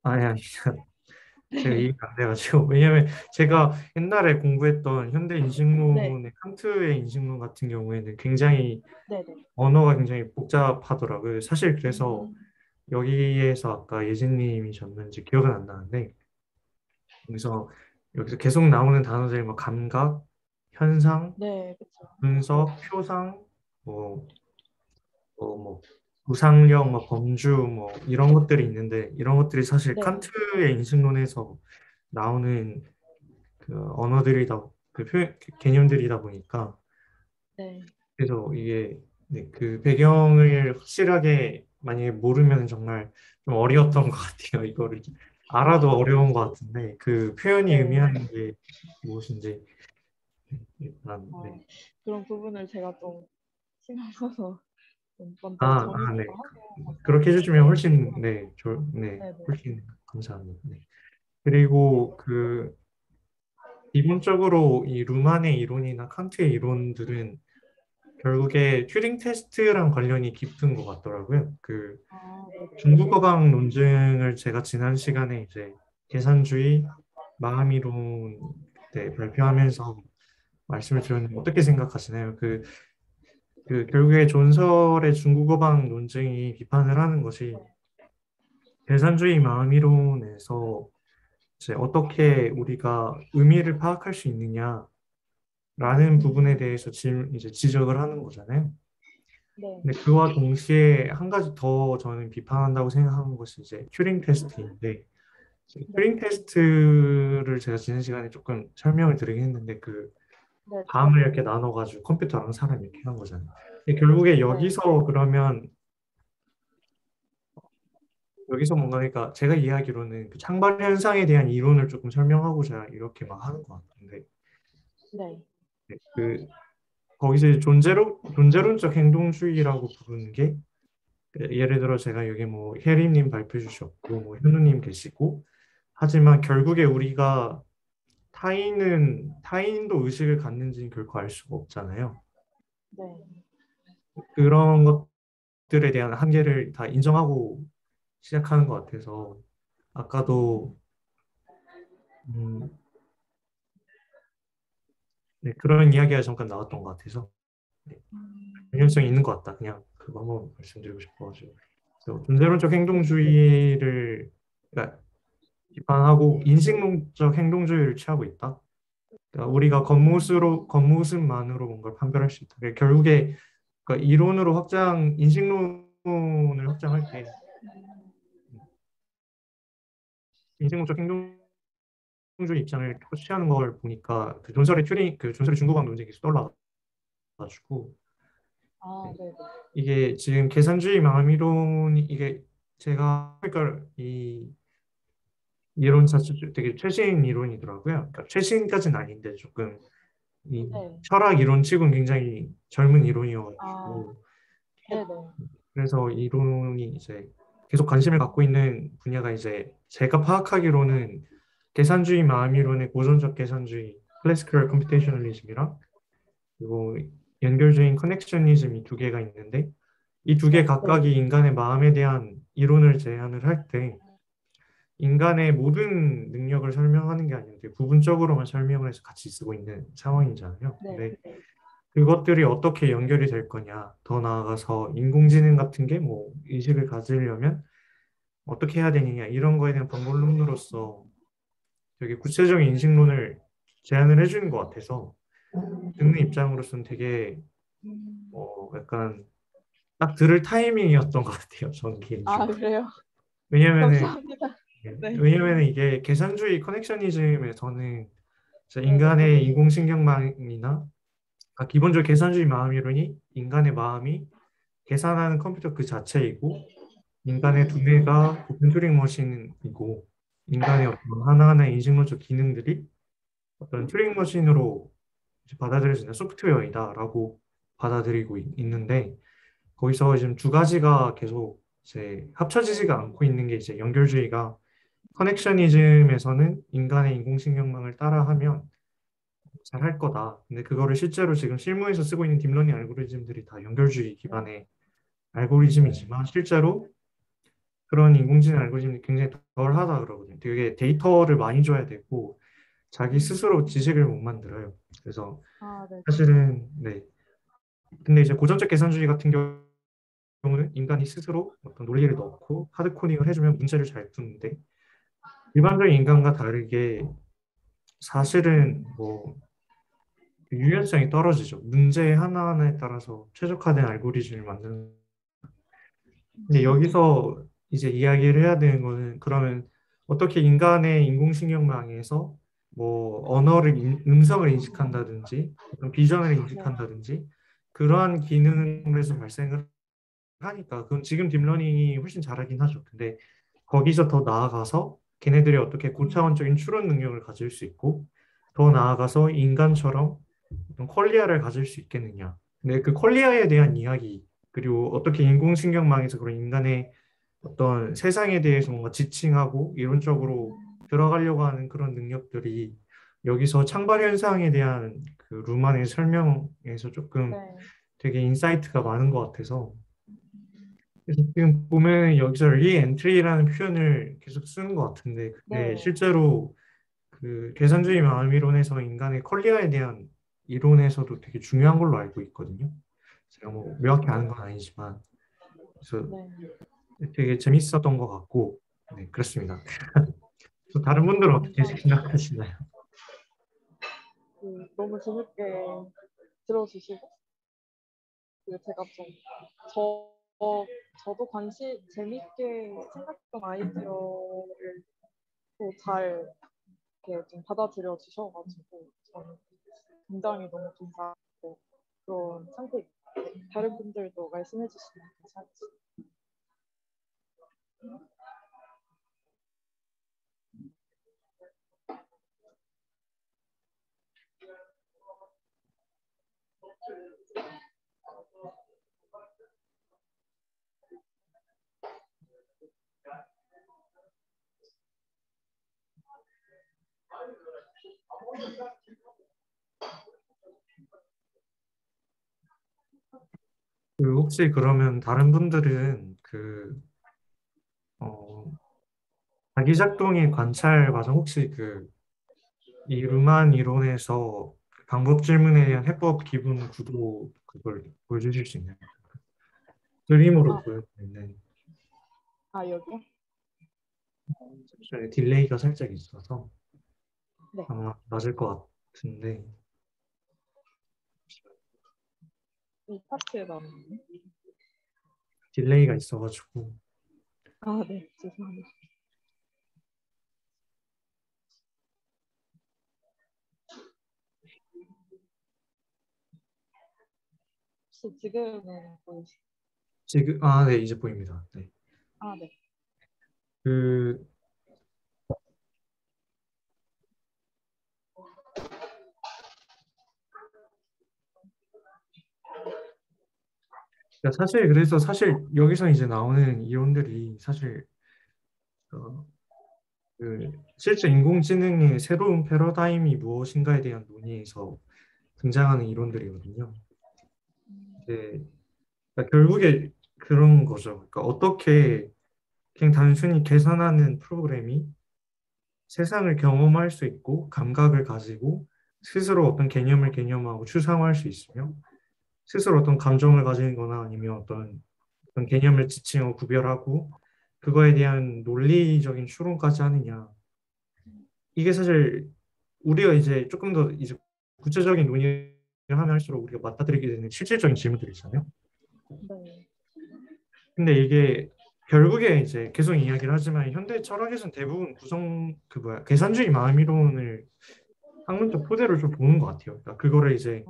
같아요. 아니, 제가 이해가 안 돼가지고. 왜냐면 제가 옛날에 공부했던 현대 네. 인식론의 칸트의 인식론 같은 경우에는 굉장히 네네. 언어가 굉장히 복잡하더라고요. 사실 그래서 여기에서 아까 예진님이 셨는지 기억은 안 나는데 그래서 여기서 계속 나오는 단어들이 뭐 감각, 현상, 네, 그렇죠. 분석, 표상, 뭐, 뭐 구상력, 뭐 범주, 뭐 이런 것들이 있는데 이런 것들이 사실 네. 칸트의 인식론에서 나오는 그 언어들이다, 그 개념들이다 보니까 네. 그래서 이게 네, 그 배경을 확실하게 만약에 모르면 정말 좀 어려웠던 것 같아요. 이거를 알아도 어려운 것 같은데 그 표현이 네. 의미하는 게 무엇인지 일단 네. 그런 부분을 제가 좀 신경 써서 좀 먼저 아, 네. 정의부터 하고 그렇게 해주시면 네, 훨씬 네, 네, 네, 훨씬 감사합니다. 네. 그리고 그 기본적으로 이 루만의 이론이나 칸트의 이론들은 결국에 튜링 테스트랑 관련이 깊은 것 같더라고요. 그 네, 중국어방 논증을 제가 지난 시간에 이제 계산주의 마음이론 때 발표하면서 말씀을 드렸는데 어떻게 생각하시나요? 그 결국에 존설의 중국어방 논증이 비판을 하는 것이 계산주의 마음이론에서 이제 어떻게 우리가 의미를 파악할 수 있느냐라는 부분에 대해서 이제 지적을 하는 거잖아요. 네, 근데 그와 동시에 한 가지 더 저는 비판한다고 생각하는 것이 이제 튜링 테스트인데 튜링 네, 테스트를 제가 지난 시간에 조금 설명을 드리긴 했는데 그 네, 밤을 이렇게 나눠가지고 컴퓨터랑 사람 이렇게 한 거잖아요. 근데 결국에 네, 여기서 그러면 여기서 뭔가 그러니까 제가 이해하기로는 그 창발 현상에 대한 이론을 조금 설명하고자 이렇게 막 하는 것 같은데 네, 네, 그 거기서 이제 존재론적 행동주의라고 부르는 게 예를 들어 제가 여기 뭐 혜리님 발표해 주셨고 뭐 현우님 계시고 하지만 결국에 우리가 타인도 의식을 갖는지는 결코 알 수가 없잖아요. 네, 그런 것들에 대한 한계를 다 인정하고 시작하는 것 같아서 아까도 음, 네, 그런 이야기가 잠깐 나왔던 것 같아서 네, 관련성이 있는 것 같다. 그냥 그거 한번 말씀드리고 싶어가지고 그래서 존재론적 행동주의를 그러니까 비판하고 인식론적 행동주의를 취하고 있다. 그러니까 우리가 겉모습만으로 뭔가를 판별할 수 있다. 그러니까 결국에 그러니까 인식론을 확장할 때 인식론적 행동주의 입장을 취하는 걸 보니까 그 존설의 중국어 논쟁이 계속 떠올라가지고 네, 네, 이게 지금 계산주의 마음이론 이게 제가 그러니까 이 이론 자체 되게 최신 이론이더라고요. 그러니까 최신까지는 아닌데 조금 이 네, 철학 이론치고는 굉장히 젊은 아, 이론이어가지고 네, 네, 그래서 이론이 이제 계속 관심을 갖고 있는 분야가 이제 제가 파악하기로는 계산주의 마음이론의 고전적 계산주의 클래시컬 컴퓨테이셔널리즘이랑 그리고 연결주의인 커넥셔니즘 이 두 개가 있는데 이 두 개 네, 각각이 인간의 마음에 대한 이론을 제안을 할 때 인간의 모든 능력을 설명하는 게 아닌데 부분적으로만 설명을 해서 같이 쓰고 있는 상황이잖아요. 네, 근데 그것들이 어떻게 연결이 될 거냐, 더 나아가서 인공지능 같은 게 뭐 의식을 가지려면 어떻게 해야 되느냐 이런 거에 대한 방법론으로서 되게 구체적인 인식론을 제안을 해주는 것 같아서 듣는 입장으로서는 되게 약간 딱 들을 타이밍이었던 것 같아요. 저는 개인적으로. 그래요? 왜냐면은 감사합니다. 네, 왜냐면은 이게 계산주의 커넥셔니즘에서는 진짜 네, 네, 인간의 인공신경망이나 기본적으로 계산주의 마음이론이 인간의 마음이 계산하는 컴퓨터 그 자체이고 인간의 두뇌가 부분 튜링 머신이고 인간의 어떤 하나하나의 인식론적 기능들이 어떤 튜링 머신으로 이제 받아들여지는 소프트웨어이다라고 받아들이고 있는데 거기서 지금 두 가지가 계속 이제 합쳐지지가 않고 있는 게 이제 연결주의가 커넥셔니즘에서는 인간의 인공신경망을 따라하면 잘할 거다. 근데 그거를 실제로 지금 실무에서 쓰고 있는 딥러닝 알고리즘들이 다 연결주의 기반의 알고리즘이지만 실제로 그런 인공지능 알고리즘이 굉장히 덜하다 그러거든요. 되게 데이터를 많이 줘야 되고 자기 스스로 지식을 못 만들어요. 그래서 네, 사실은 네. 근데 이제 고전적 계산주의 같은 경우는 인간이 스스로 어떤 논리를 넣고 하드 코딩을 해주면 문제를 잘 푸는데 일반적인 인간과 다르게 사실은 뭐 유연성이 떨어지죠. 문제 하나하나에 따라서 최적화된 알고리즘을 만드는. 근데 여기서 이제 이야기를 해야 되는 거는 그러면 어떻게 인간의 인공신경망에서 뭐 음성을 인식한다든지 어떤 비전을 네, 인식한다든지 그러한 기능에서 발생을 하니까 그건 지금 딥러닝이 훨씬 잘하긴 하죠. 근데 거기서 더 나아가서 걔네들이 어떻게 고차원적인 추론 능력을 가질 수 있고 더 나아가서 인간처럼 어떤 퀄리아를 가질 수 있겠느냐. 근데 그 퀄리아에 대한 이야기 그리고 어떻게 인공신경망에서 그런 인간의 어떤 세상에 대해서 뭔가 지칭하고 이론적으로 들어가려고 하는 그런 능력들이 여기서 창발 현상에 대한 그 루만의 설명에서 조금 네. 되게 인사이트가 많은 것 같아서 그래서 지금 보면 여기서 리엔트리라는 표현을 계속 쓰는 것 같은데 그게 네. 실제로 그 계산주의 마음이론에서 인간의 퀄리아에 대한 이론에서도 되게 중요한 걸로 알고 있거든요. 제가 뭐 명확히 아는 건 아니지만 그래서 네. 되게 재밌었던 것 같고 네 그렇습니다. 또 다른 분들은 어떻게 생각하시나요? 너무 재밌게 들어주시고 제가 좀 저도 재밌게 생각했던 아이디어를 또 잘 이렇게 좀 받아들여 주셔가지고 저는 굉장히 너무 감사하고 그런 상태. 다른 분들도 말씀해 주시면 괜찮으세요? 그 혹시 그러면 다른 분들은 그 어, 자기작동의 관찰 과정 혹시 그 이 루만 이론에서 방법 질문에 대한 해법 기본 구도 그걸 보여주실 수 있나요? 그림으로 보여주 있는 여기요? 잠시만요. 딜레이가 살짝 있어서 네. 아마 맞을 것 같은데 이 파트에 나오는. 딜레이가 있어가지고 네. 죄송합니다. 혹시 지금은 보이시죠? 지금 네 이제 보입니다. 네. 네. 그 그러니까 사실 그래서 사실 여기서 이제 나오는 이론들이 사실 어, 그 실제 인공지능의 새로운 패러다임이 무엇인가에 대한 논의에서 등장하는 이론들이거든요. 이제 그러니까 결국에 그런 거죠. 그러니까 어떻게 그냥 단순히 계산하는 프로그램이 세상을 경험할 수 있고 감각을 가지고 스스로 어떤 개념을 개념하고 추상화할 수 있으며 스스로 어떤 감정을 가지는 거나 아니면 어떤 개념을 지칭하고 구별하고 그거에 대한 논리적인 추론까지 하느냐. 이게 사실 우리가 이제 조금 더 이제 구체적인 논의를 하면 할수록 우리가 맞닥뜨리게 되는 실질적인 질문들이잖아요. 네. 근데 이게 결국에 이제 계속 이야기를 하지만 현대 철학에서는 대부분 계산주의 마음이론을 학문적 토대로 좀 보는 것 같아요. 그러니까 그거를 이제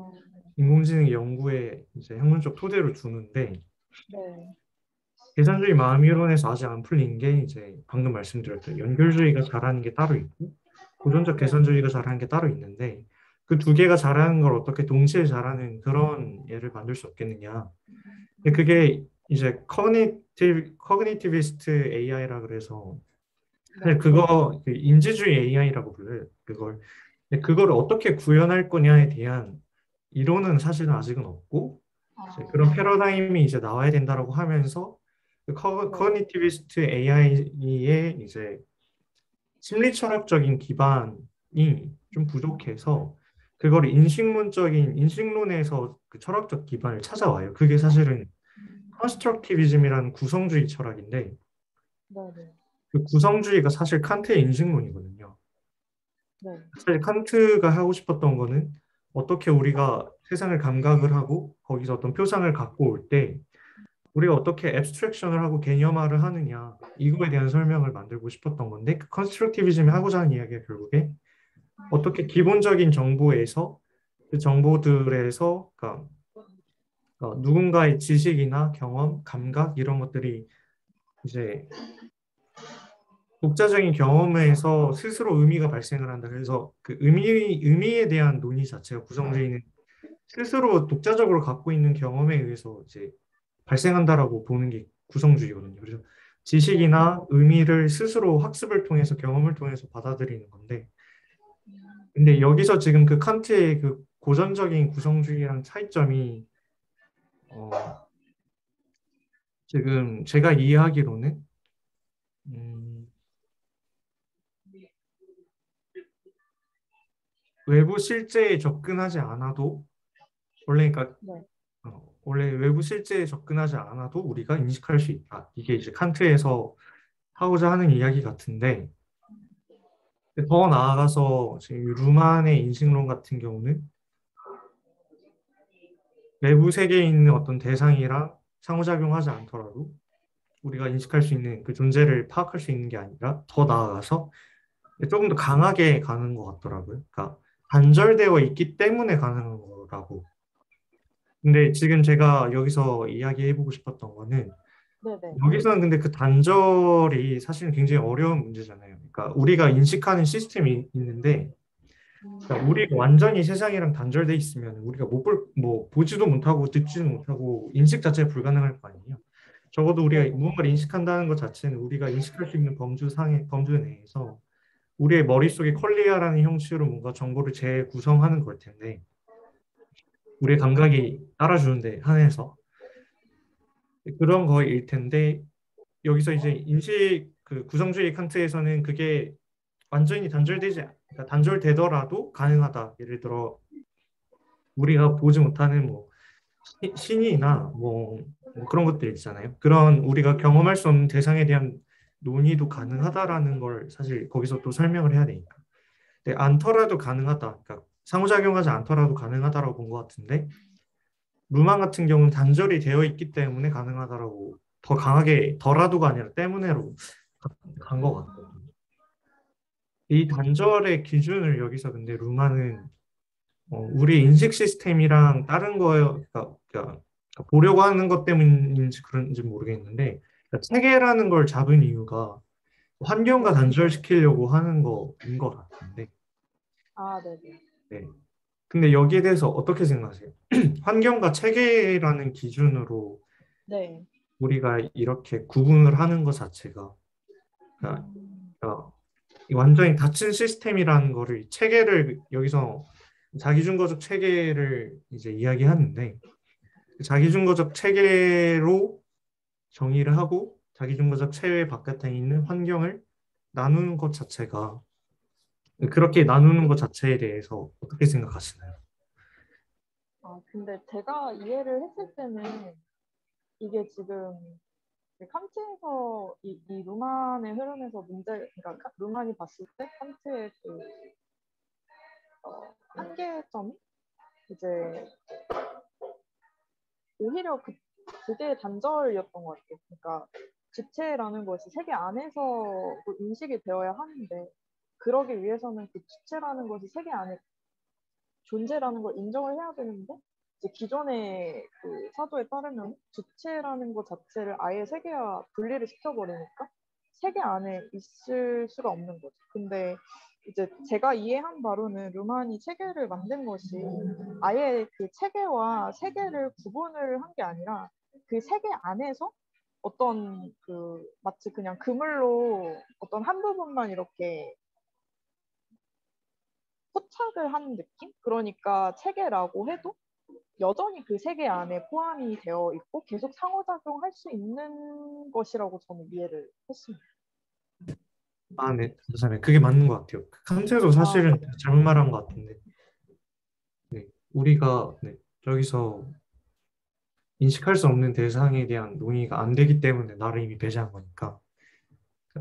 인공지능 연구에 이제 학문적 토대로 두는데 네. 계산주의 마음이론에서 아직 안 풀린 게 이제 방금 말씀드렸던 연결주의가 잘하는 게 따로 있고 고전적 계산주의가 잘하는 게 따로 있는데 그 두 개가 잘하는 걸 어떻게 동시에 잘하는 그런 예를 만들 수 없겠느냐. 근데 그게 이제 커그니티비스트 AI라 그래서 사실 그거 그 인지주의 AI라고 불러요. 그걸. 근데 그걸 어떻게 구현할 거냐에 대한 이론은 사실은 아직은 없고 이제 그런 패러다임이 이제 나와야 된다라고 하면서 그 커그니티비스트 AI의 이제 심리 철학적인 기반이 좀 부족해서 그걸 인식론에서 그 철학적 기반을 찾아와요. 그게 사실은 컨스트럭티비즘이라는 구성주의 철학인데 네. 그 구성주의가 사실 칸트의 인식론이거든요. 네. 사실 칸트가 하고 싶었던 거는 어떻게 우리가 세상을 감각을 하고 거기서 어떤 표상을 갖고 올 때 우리가 어떻게 앱스트랙션을 하고 개념화를 하느냐 이거에 대한 설명을 만들고 싶었던 건데 그 컨스트럭티비즘이 하고자 하는 이야기가 결국에 어떻게 기본적인 정보에서 그 정보들에서 그러니까 누군가의 지식이나 경험, 감각 이런 것들이 이제 독자적인 경험에서 스스로 의미가 발생을 한다. 그래서 그 의미에 대한 논의 자체가 구성주의는 스스로 독자적으로 갖고 있는 경험에 의해서 이제 발생한다라고 보는 게 구성주의거든요. 그래서 지식이나 의미를 스스로 학습을 통해서 경험을 통해서 받아들이는 건데, 근데 여기서 지금 그 칸트의 그 고전적인 구성주의랑 차이점이 지금 제가 이해하기로는 외부 실제에 접근하지 않아도 그러니까 네. 원래 외부 실제에 접근하지 않아도 우리가 인식할 수 있다. 이게 이제 칸트에서 하고자 하는 이야기 같은데 더 나아가서 지금 루만의 인식론 같은 경우는 외부 세계에 있는 어떤 대상이랑 상호작용하지 않더라도 우리가 인식할 수 있는 그 존재를 파악할 수 있는 게 아니라 더 나아가서 조금 더 강하게 가는 것 같더라고요. 그러니까 단절되어 있기 때문에 가능한 거라고. 근데 지금 제가 여기서 이야기해보고 싶었던 거는 네네. 여기서는 근데 그 단절이 사실은 굉장히 어려운 문제잖아요. 그러니까 우리가 인식하는 시스템이 있는데 그러니까 우리가 완전히 세상이랑 단절돼 있으면 우리가 뭐 보지도 못하고 듣지도 못하고 인식 자체가 불가능할 거 아니에요. 적어도 우리가 무언가를 인식한다는 것 자체는 우리가 인식할 수 있는 범주 내에서 우리의 머릿속에 컬리아라는 형식으로 뭔가 정보를 재구성하는 걸 텐데 우리의 감각이 따라주는데 한해서 그런 거일 텐데 여기서 이제 인식 그 구성주의 칸트에서는 그게 완전히 그러니까 단절되더라도 가능하다. 예를 들어 우리가 보지 못하는 뭐 신이나 뭐 그런 것들 있잖아요. 그런 우리가 경험할 수 없는 대상에 대한 논의도 가능하다라는 걸 사실 거기서 또 설명을 해야 되니까. 근데 않더라도 가능하다. 그러니까 상호작용하지 않더라도 가능하다라고 본 것 같은데 루망 같은 경우는 단절이 되어 있기 때문에 가능하다라고 더 강하게 더라도가 아니라 때문에로 간 것 같거든요. 이 단절의 기준을 여기서 근데 루마는 우리 인식 시스템이랑 다른 거에 그러니까 보려고 하는 것 때문인지 그런지 모르겠는데 그러니까 체계라는 걸 잡은 이유가 환경과 단절시키려고 하는 거인 것 같은데 아, 네네. 네. 근데 여기에 대해서 어떻게 생각하세요? 환경과 체계라는 기준으로 네. 우리가 이렇게 구분을 하는 것 자체가 그러니까 완전히 닫힌 시스템이라는 거를 체계를 여기서 자기중거적 체계를 이제 이야기하는데 자기중거적 체계로 정의를 하고 자기중거적 체계 바깥에 있는 환경을 나누는 것 자체가 그렇게 나누는 것 자체에 대해서 어떻게 생각하시나요? 근데 제가 이해를 했을 때는 이게 지금 칸트에서 이 루만의 흐름에서 그러니까 루만이 봤을 때 칸트의 그 한계점이 이제 오히려 그게 단절이었던 것 같아요. 그러니까 주체라는 것이 세계 안에서 인식이 되어야 하는데 그러기 위해서는 그 주체라는 것이 세계 안에 존재라는 걸 인정을 해야 되는데 이제 기존의 그 사도에 따르면 주체라는 것 자체를 아예 세계와 분리를 시켜버리니까 세계 안에 있을 수가 없는 거죠. 근데 이제 제가 이해한 바로는 루만이 체계를 만든 것이 아예 그 체계와 세계를 구분을 한 게 아니라 그 세계 안에서 어떤 그 마치 그냥 그물로 어떤 한 부분만 이렇게 포착을 하는 느낌? 그러니까 체계라고 해도 여전히 그 세계 안에 포함이 되어 있고 계속 상호작용할 수 있는 것이라고 저는 이해를 했습니다. 아, 네, 감사합니다. 그게 맞는 것 같아요. 칸트도 사실은 잘못 말한 것 같은데, 네, 우리가 저기서 인식할 수 없는 대상에 대한 논의가 안 되기 때문에 나를 이미 배제한 거니까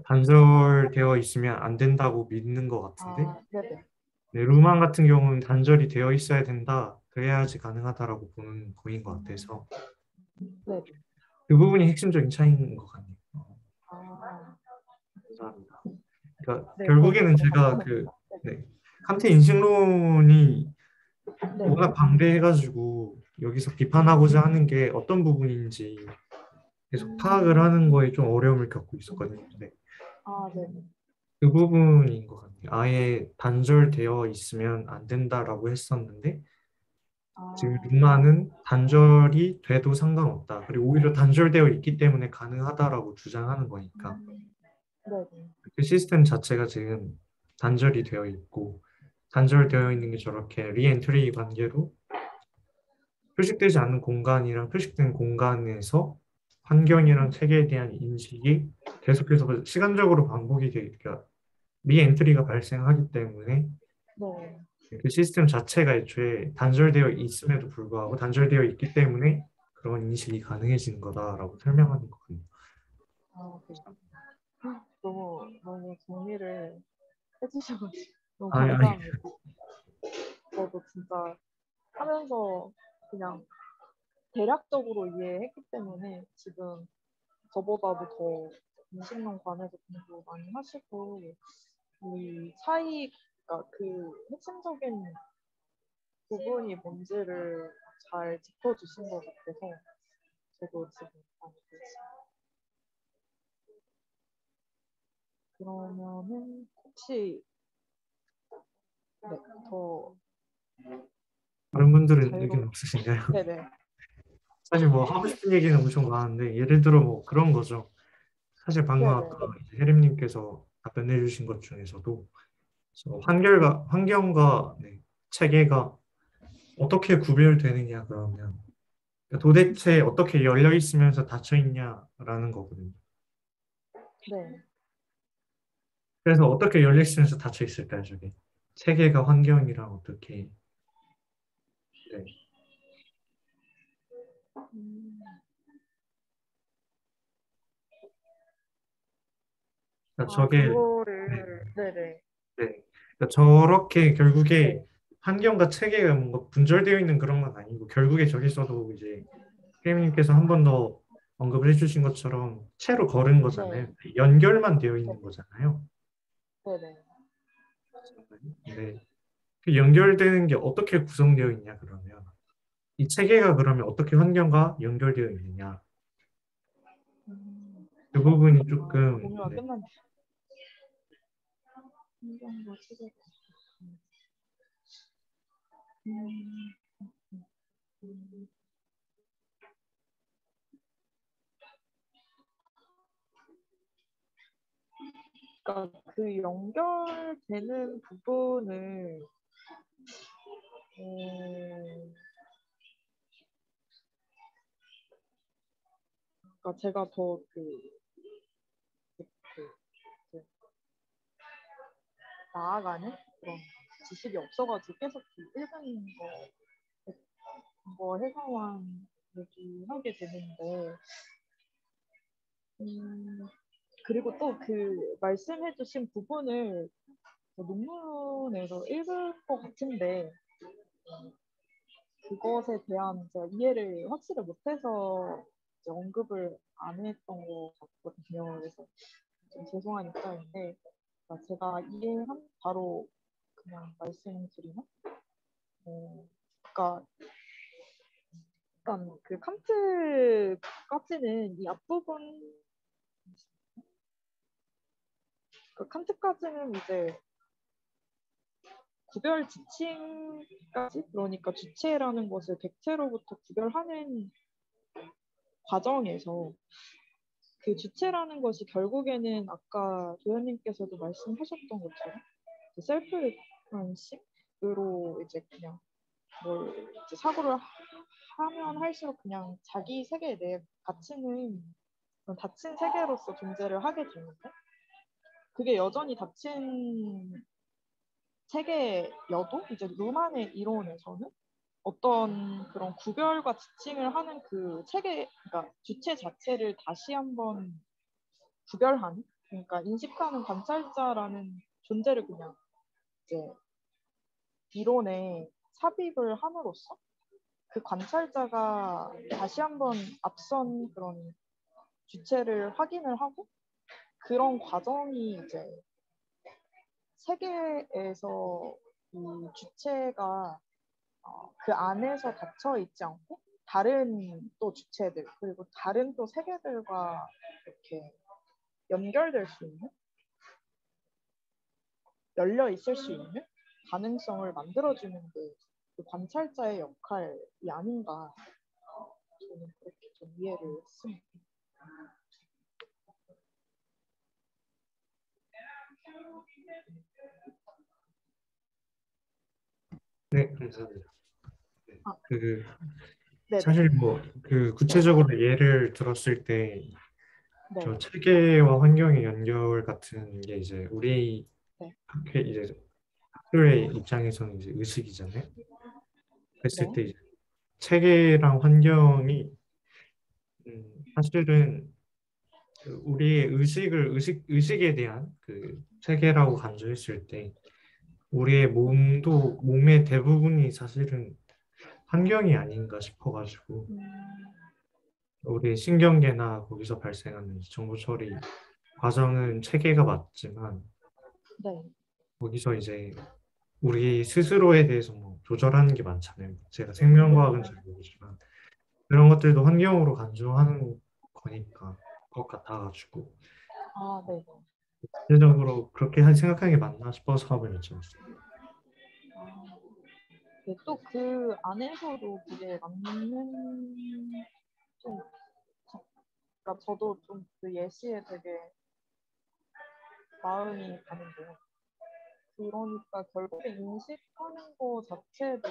단절되어 있으면 안 된다고 믿는 것 같은데, 네네. 네, 루만 같은 경우는 단절이 되어 있어야 된다. 그래야지 가능하다라고 보는 거인 것 같아서 네. 그 부분이 핵심적인 차이인 것 같네요. 아, 감사합니다. 그러니까 네, 결국에는 저도 제가 칸트 인식론이 네. 워낙 방대해가지고 여기서 비판하고자 하는 게 어떤 부분인지 계속 파악을 하는 거에 좀 어려움을 겪고 있었거든요. 네. 네. 그 부분인 것 같아요. 아예 단절되어 있으면 안 된다라고 했었는데 지금 룸마는 단절이 돼도 상관없다. 그리고 오히려 단절되어 있기 때문에 가능하다라고 주장하는 거니까 네. 그 시스템 자체가 지금 단절이 되어 있고 단절되어 있는 게 저렇게 리엔트리 관계로 표식되지 않는 공간이랑 표식된 공간에서 환경이랑 체계에 대한 인식이 계속해서 시간적으로 반복이 되니까 리엔트리가 발생하기 때문에 네. 그 시스템 자체가 애초에 단절되어 있음에도 불구하고 단절되어 있기 때문에 그런 인식이 가능해지는 거다라고 설명하는 거거든요. 네. 너무 정리를 해주셔가지고 너무 아니, 감사합니다. 저도 진짜 하면서 그냥 대략적으로 이해했기 때문에 지금 저보다도 더 인식론 관해서 공부 많이 하시고 이 차이가 그 핵심적인 부분이 뭔지를 잘 짚어주신 것 같아서 저도 지금 많이 배웠습니다. 그러면은 혹시 네, 더 다른 분들은 자유로운 의견 없으신가요? 네네. 사실 뭐 하고 싶은 얘기는 엄청 많은데 예를 들어 뭐 그런 거죠. 사실 방금 네네. 아까 혜림님께서 답변해 주신 것 중에서도 환경과 네, 체계가 어떻게 구별되느냐 그러면 그러니까 도대체 어떻게 열려 있으면서 닫혀 있냐라는 거거든요. 네. 그래서 어떻게 열려 있으면서 닫혀 있을까요, 저게? 체계가 환경이랑 어떻게? 네. 음, 그러니까 저게 네, 그거를 네네. 네. 그러니까 저렇게 결국에 환경과 체계가 뭔가 분절되어 있는 그런 건 아니고 결국에 저기서도 이제 혜림님께서 한 번 더 언급을 해주신 것처럼 채로 걸은 거잖아요. 네. 연결만 되어 있는 거잖아요. 네네. 네. 그 연결되는 게 어떻게 구성되어 있냐 그러면 이 체계가 그러면 어떻게 환경과 연결되어 있느냐 음, 그 부분이 조금 공유가 네. 끝났네. 환경과 체계. 음, 음. 그러니까 그 연결되는 부분을 그러니까 제가 그 나아가는 그런 지식이 없어가지고 계속 그 읽은 거 해서만 얘기하게 되는데 그리고 또 그 말씀해주신 부분을 논문에서 읽을 것 같은데 그것에 대한 제가 이해를 확실히 못해서 이제 언급을 안 했던 것 같거든요. 그래서 좀 죄송한 입장인데 그러니까 제가 이해한 바로 그냥 말씀드리면 그러니까 일단 그 칸트까지는 이 앞부분 그 칸트까지는 이제 구별 지칭까지 그러니까 주체라는 것을 객체로부터 구별하는 과정에서 그 주체라는 것이 결국에는 아까 도현님께서도 말씀하셨던 것처럼 셀프 레퍼런싱으로 이제 그냥 뭘 이제 사고를 하면 할수록 그냥 자기 세계 내에 갇히는 그런 닫힌 세계로서 존재를 하게 되는데 그게 여전히 닫힌 세계여도 이제 루만의 이론에서는 어떤 그런 구별과 지칭을 하는 그 체계, 그러니까 주체 자체를 다시 한번 구별하는, 그러니까 인식하는 관찰자라는 존재를 그냥 이제 이론에 삽입을 함으로써 그 관찰자가 다시 한번 앞선 그런 주체를 확인을 하고 그런 과정이 이제 세계에서 이 주체가 그 안에서 닫혀 있지 않고 다른 또 주체들 그리고 다른 또 세계들과 이렇게 연결될 수 있는 열려 있을 수 있는 가능성을 만들어주는 게 그 관찰자의 역할이 아닌가 저는 그렇게 좀 이해를 했습니다. 네, 감사합니다. 아, 그 네네. 사실 뭐 그 구체적으로 예를 들었을 때 네. 저 체계와 환경의 연결 같은 게 이제 우리 네. 이제 학교의 입장에서는 이제 의식이잖아요. 그랬을 때 네. 이제 체계랑 환경이 사실은 그 우리의 의식에 대한 그 체계라고 간주했을 때 우리의 몸의 대부분이 사실은 환경이 아닌가 싶어가지고 우리 신경계나 거기서 발생하는 정보 처리 과정은 체계가 맞지만 네. 거기서 이제 우리 스스로에 대해서 뭐 조절하는 게 많잖아요. 제가 생명과학은 잘 모르지만 그런 것들도 환경으로 간주하는 거니까 것 같아가지고 아, 네. 대체적으로 그렇게 생각하는 게 맞나 싶어서 한번 여쭤봤어요. 네, 또 그 안에서도 그게 맞는 좀 그러니까 저도 좀 그 예시에 되게 마음이 가는데요. 그러니까 결국에 인식하는 거 자체도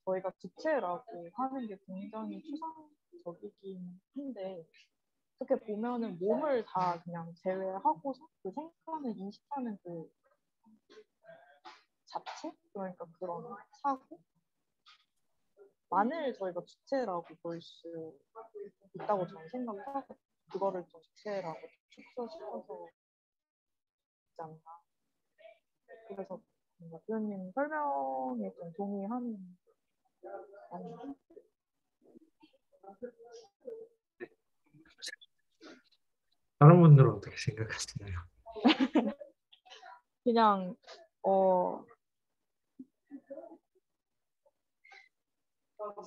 저희가 주체라고 하는 게 굉장히 추상적이긴 한데 어떻게 보면은 몸을 다 그냥 제외하고서 그 생각하는 인식하는 그 자체 그러니까 그런 사고 만을 저희가 주체라고 볼 수 있다고 저는 생각하고 그거를 좀 주체라고 축소시켜서 있지 않나. 그래서 뭔가 교수님 설명에 좀 동의하는 아닌가. 다른 분들은 어떻게 생각하시나요? 그냥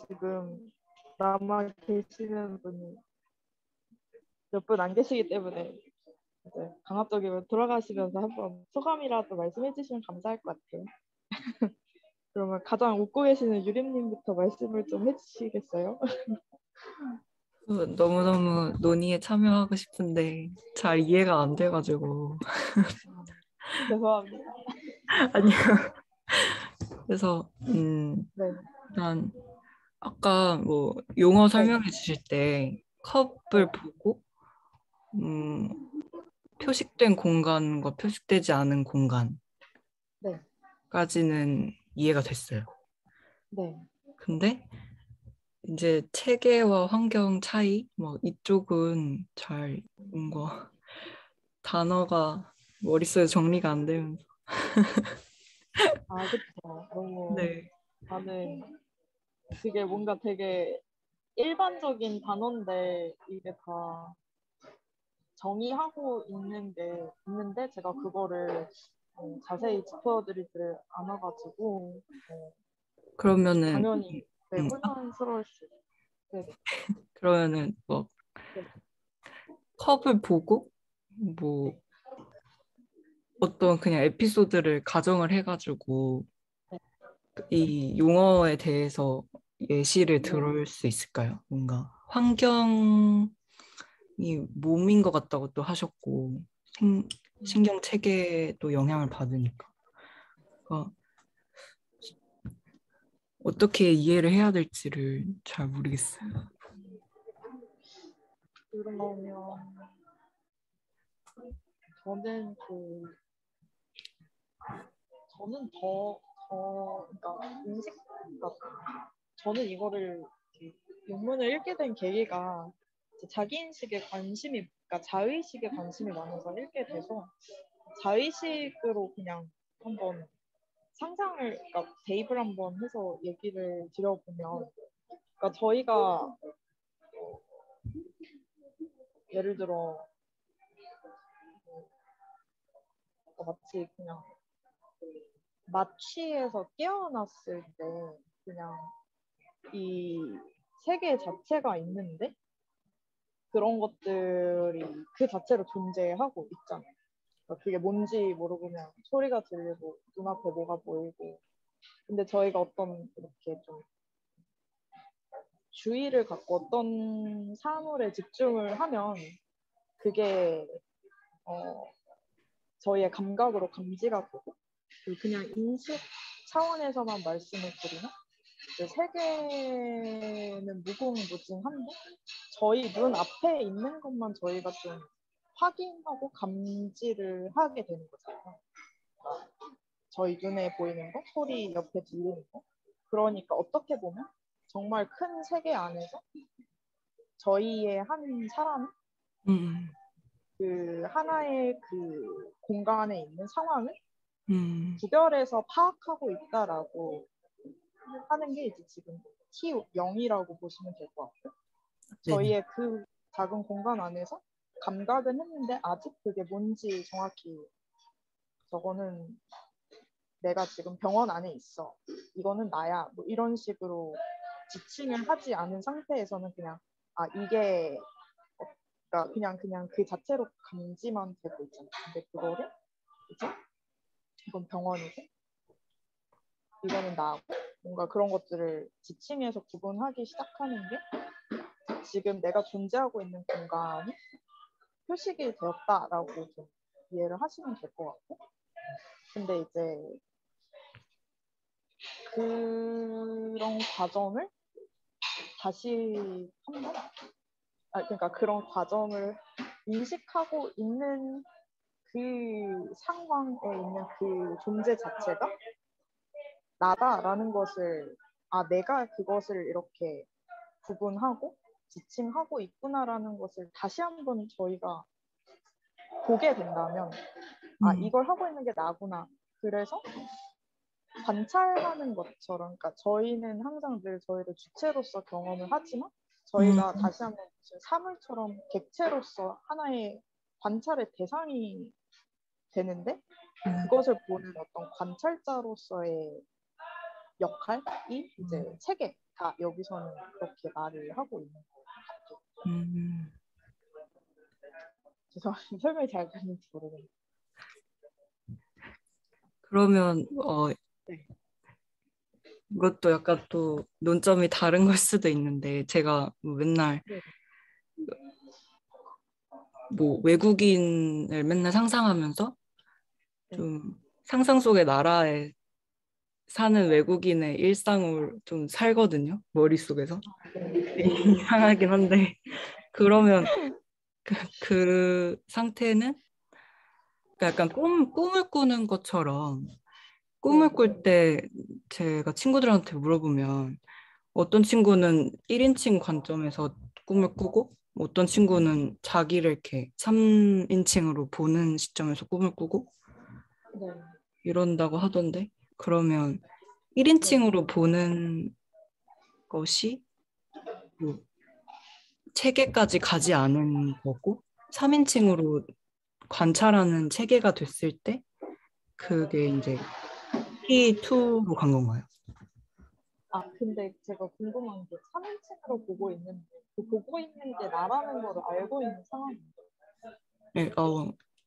지금 남아 계시는 분이 몇 분 안 계시기 때문에 이제 강압적이면 돌아가시면서 한번 소감이라도 말씀해 주시면 감사할 것 같아요. 그러면 가장 웃고 계시는 유림님부터 말씀을 좀 해주시겠어요? 너무너무 논의에 참여하고 싶은데 잘 이해가 안 돼가지고 죄송합니다. 아니요. 그래서 네. 일단 아까 뭐 용어 네. 설명해 주실 때 컵을 보고 음, 표식된 공간과 표식되지 않은 네. 공간까지는 이해가 됐어요. 네. 근데 이제 체계와 환경 차이 뭐 이쪽은 잘 뭔가 단어가 머릿속에 정리가 안 되면서 아, 그쵸. 너무 네. 나는 그게 뭔가 되게 일반적인 단어인데 이게 다 정의하고 있는데 제가 그거를 자세히 짚어드리지를 않아가지고 그러면은 당연히 네, 음, 혼란스러울 수 있어요. 네. 그러면은 뭐 네. 컵을 보고 뭐 어떤 그냥 에피소드를 가정을 해가지고 네. 이 용어에 대해서 예시를 들을 수 있을까요? 뭔가 환경이 몸인 것 같다고 또 하셨고 신경 체계도 영향을 받으니까 그러니까 어떻게 이해를 해야 될지를 잘 모르겠어요. 그러면 저는 저는 그러니까 그러니까 저는 이거를 논문을 읽게 된 계기가 자기인식에 관심이, 그러니까 자의식에 관심이 많아서 읽게 돼서 자의식으로 그냥 한번 그러니까 대입을 한번 해서 얘기를 드려보면, 그러니까 저희가 예를 들어 마치 그냥 마취에서 깨어났을 때 그냥 이 세계 자체가 있는데 그런 것들이 그 자체로 존재하고 있잖아요. 그러니까 그게 뭔지 모르고 그냥 소리가 들리고 눈앞에 뭐가 보이고 근데 저희가 어떤 이렇게 좀 주의를 갖고 어떤 사물에 집중을 하면 그게 저희의 감각으로 감지가 되고 그냥 인식 차원에서만 말씀을 드리면 세계는 무궁무진한데 저희 눈 앞에 있는 것만 저희가 좀 확인하고 감지를 하게 되는 거잖아요. 그러니까 저희 눈에 보이는 거, 소리 옆에 들리는 거. 그러니까 어떻게 보면 정말 큰 세계 안에서 저희의 한 사람은 그 하나의 그 공간에 있는 상황을 구별해서 파악하고 있다라고 하는 게 이제 지금 T0이라고 보시면 될 것 같아요. 저희의 그 작은 공간 안에서 감각은 했는데 아직 그게 뭔지 정확히 저거는 내가 지금 병원 안에 있어. 이거는 나야. 뭐 이런 식으로 지칭을 하지 않은 상태에서는 그냥 이게 그러니까 그냥 그 자체로 감지만 되고 있잖아. 근데 그거를 이제 이건 병원이고 이거는 나고 뭔가 그런 것들을 지칭해서 구분하기 시작하는 게 지금 내가 존재하고 있는 공간이 표식이 되었다라고 좀 이해를 하시면 될 것 같고 근데 이제 그런 과정을 다시 한번 그러니까 그런 과정을 인식하고 있는 그 상황에 있는 그 존재 자체가 나다라는 것을 내가 그것을 이렇게 구분하고 지칭하고 있구나라는 것을 다시 한번 저희가 보게 된다면 이걸 하고 있는 게 나구나. 그래서 관찰하는 것처럼 그러니까 저희는 항상 늘 저희를 주체로서 경험을 하지만 저희가 다시 한번 사물처럼 객체로서 하나의 관찰의 대상이 되는데 그것을 보는 어떤 관찰자로서의 역할이 이제 체계가 여기서는 그렇게 말을 하고 있는 것 같아요. 죄송합니다. 설명이 잘 되는지 모르겠네요. 그러면 네. 이것도 약간 또 논점이 다른 걸 수도 있는데 제가 맨날 네. 뭐 외국인을 맨날 상상하면서 좀 상상 속의 나라에 사는 외국인의 일상을 좀 살거든요. 머릿속에서. 이상하긴 한데 그러면 그 상태는 약간 꿈을 꾸는 것처럼 꿈을 꿀 때 제가 친구들한테 물어보면 어떤 친구는 1인칭 관점에서 꿈을 꾸고 어떤 친구는 자기를 이렇게 3인칭으로 보는 시점에서 꿈을 꾸고 이런다고 하던데 그러면 1인칭으로 보는 것이 뭐 체계까지 가지 않은 거고 3인칭으로 관찰하는 체계가 됐을 때 그게 이제 T2로 간 건가요? 근데 제가 궁금한 게 3인칭으로 보고 있는데 그 보고 있는 게 나라는 걸 알고 있는 상황인데 네,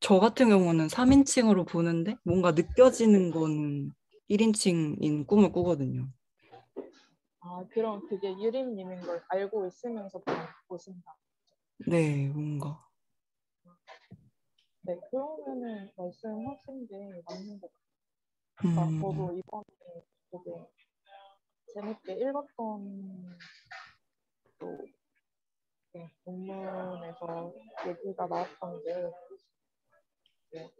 저 같은 경우는 3인칭으로 보는데 뭔가 느껴지는 거는 1인칭인 꿈을 꾸거든요. 그럼 그게 유림님인 걸 알고 있으면서 보신다. 네, 뭔가. 네, 그러면은 말씀하신 게 맞는 것 같아요. 그러니까 저도 이번에 되게 재밌게 읽었던 또 논문에서 얘기가 나왔던 게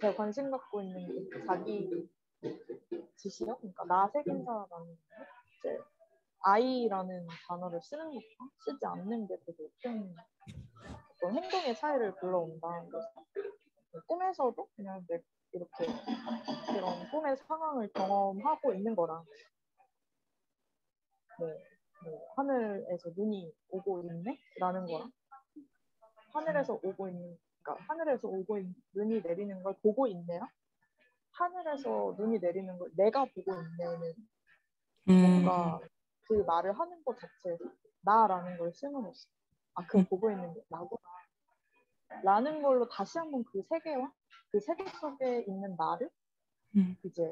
제가 관심 갖고 있는 게 자기 지시요? 그러니까 나 색인사라는 이제 I라는 단어를 쓰는 것과 쓰지 않는 게 되게 큰 어떤 행동의 차이를 불러온다. 그래서 꿈에서도 그냥 이렇게 그런 꿈의 상황을 경험하고 있는 거랑 하늘에서 눈이 오고 있네? 라는 거랑 하늘에서 오고 있는 그러니까 하늘에서 오고 있는 눈이 내리는 걸 보고 있네요. 하늘에서 눈이 내리는 걸 내가 보고 있는 음, 뭔가 그 말을 하는 것 자체에서 나라는 걸 씀으로써 그걸 음. 보고 있는 게 나구나 라는 걸로 다시 한번 그 세계와 그 세계 속에 있는 나를 이제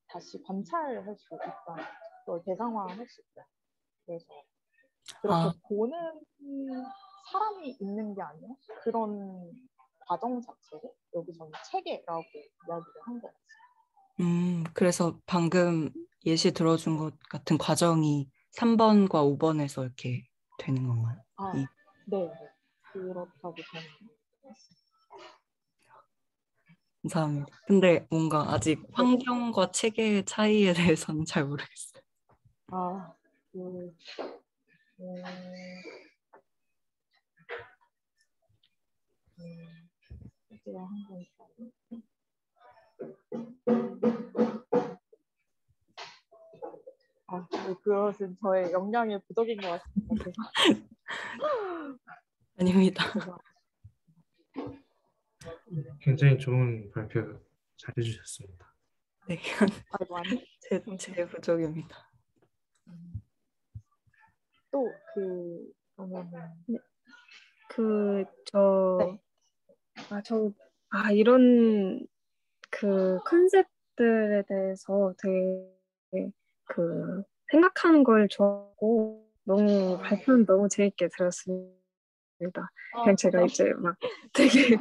다시 관찰할 수 있다. 그걸 대상화할 수 있다. 그래서 그렇게 아, 보는 사람이 있는 게 아니라 그런 과정 자체를 여기서는 체계라고 이야기를 한 것 같아요. 그래서 방금 예시 들어준 것 같은 과정이 3번과 5번에서 이렇게 되는 건가요? 이, 네, 그렇다고 저는 감사합니다. 근데 뭔가 아직 환경과 체계의 차이에 대해서는 잘 모르겠어요. 그, 체계가 한번 있어요. 그것은 저의 역량의 부족인 것 같습니다. 아닙니다. 굉장히 좋은 발표 잘해주셨습니다. 네, 아니? 제 부족입니다. 또 그러면은 이런 그 컨셉들에 대해서 되게 그 생각하는 걸 좋아하고 너무 발표는 너무 재밌게 들었습니다. 그냥 제가 이제 막 되게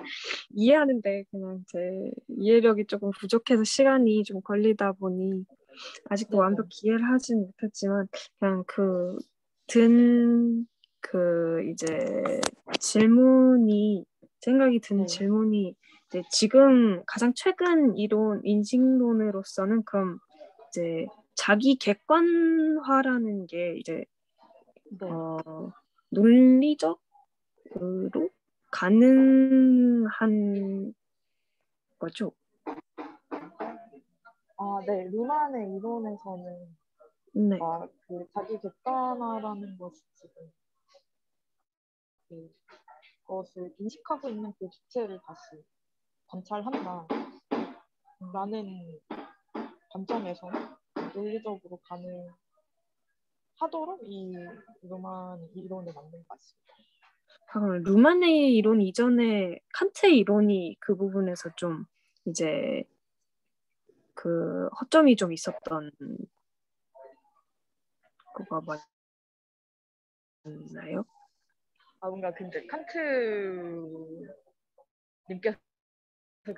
이해하는데 그냥 제 이해력이 조금 부족해서 시간이 좀 걸리다 보니 아직도 완벽히 이해를 하진 못했지만 그냥 이제 생각이 든 질문이 이제 지금 가장 최근 인식론으로서는 그럼 이제 자기 객관화라는 게 이제 논리적으로 가능한 거죠? 네, 루만의 이론에서는 네. 그 자기 객관화라는 것이 지금 그것을 인식하고 있는 그 주체를 다시 관찰한다 라는 관점에서는 논리적으로 가능하도록 이 루만 이론이 맞는 것 같습니다. 그럼 루만의 이론 이전에 칸트의 이론이 그 부분에서 좀 이제 그 허점이 좀 있었던 그거 맞나요? 뭔가 근데 칸트님께서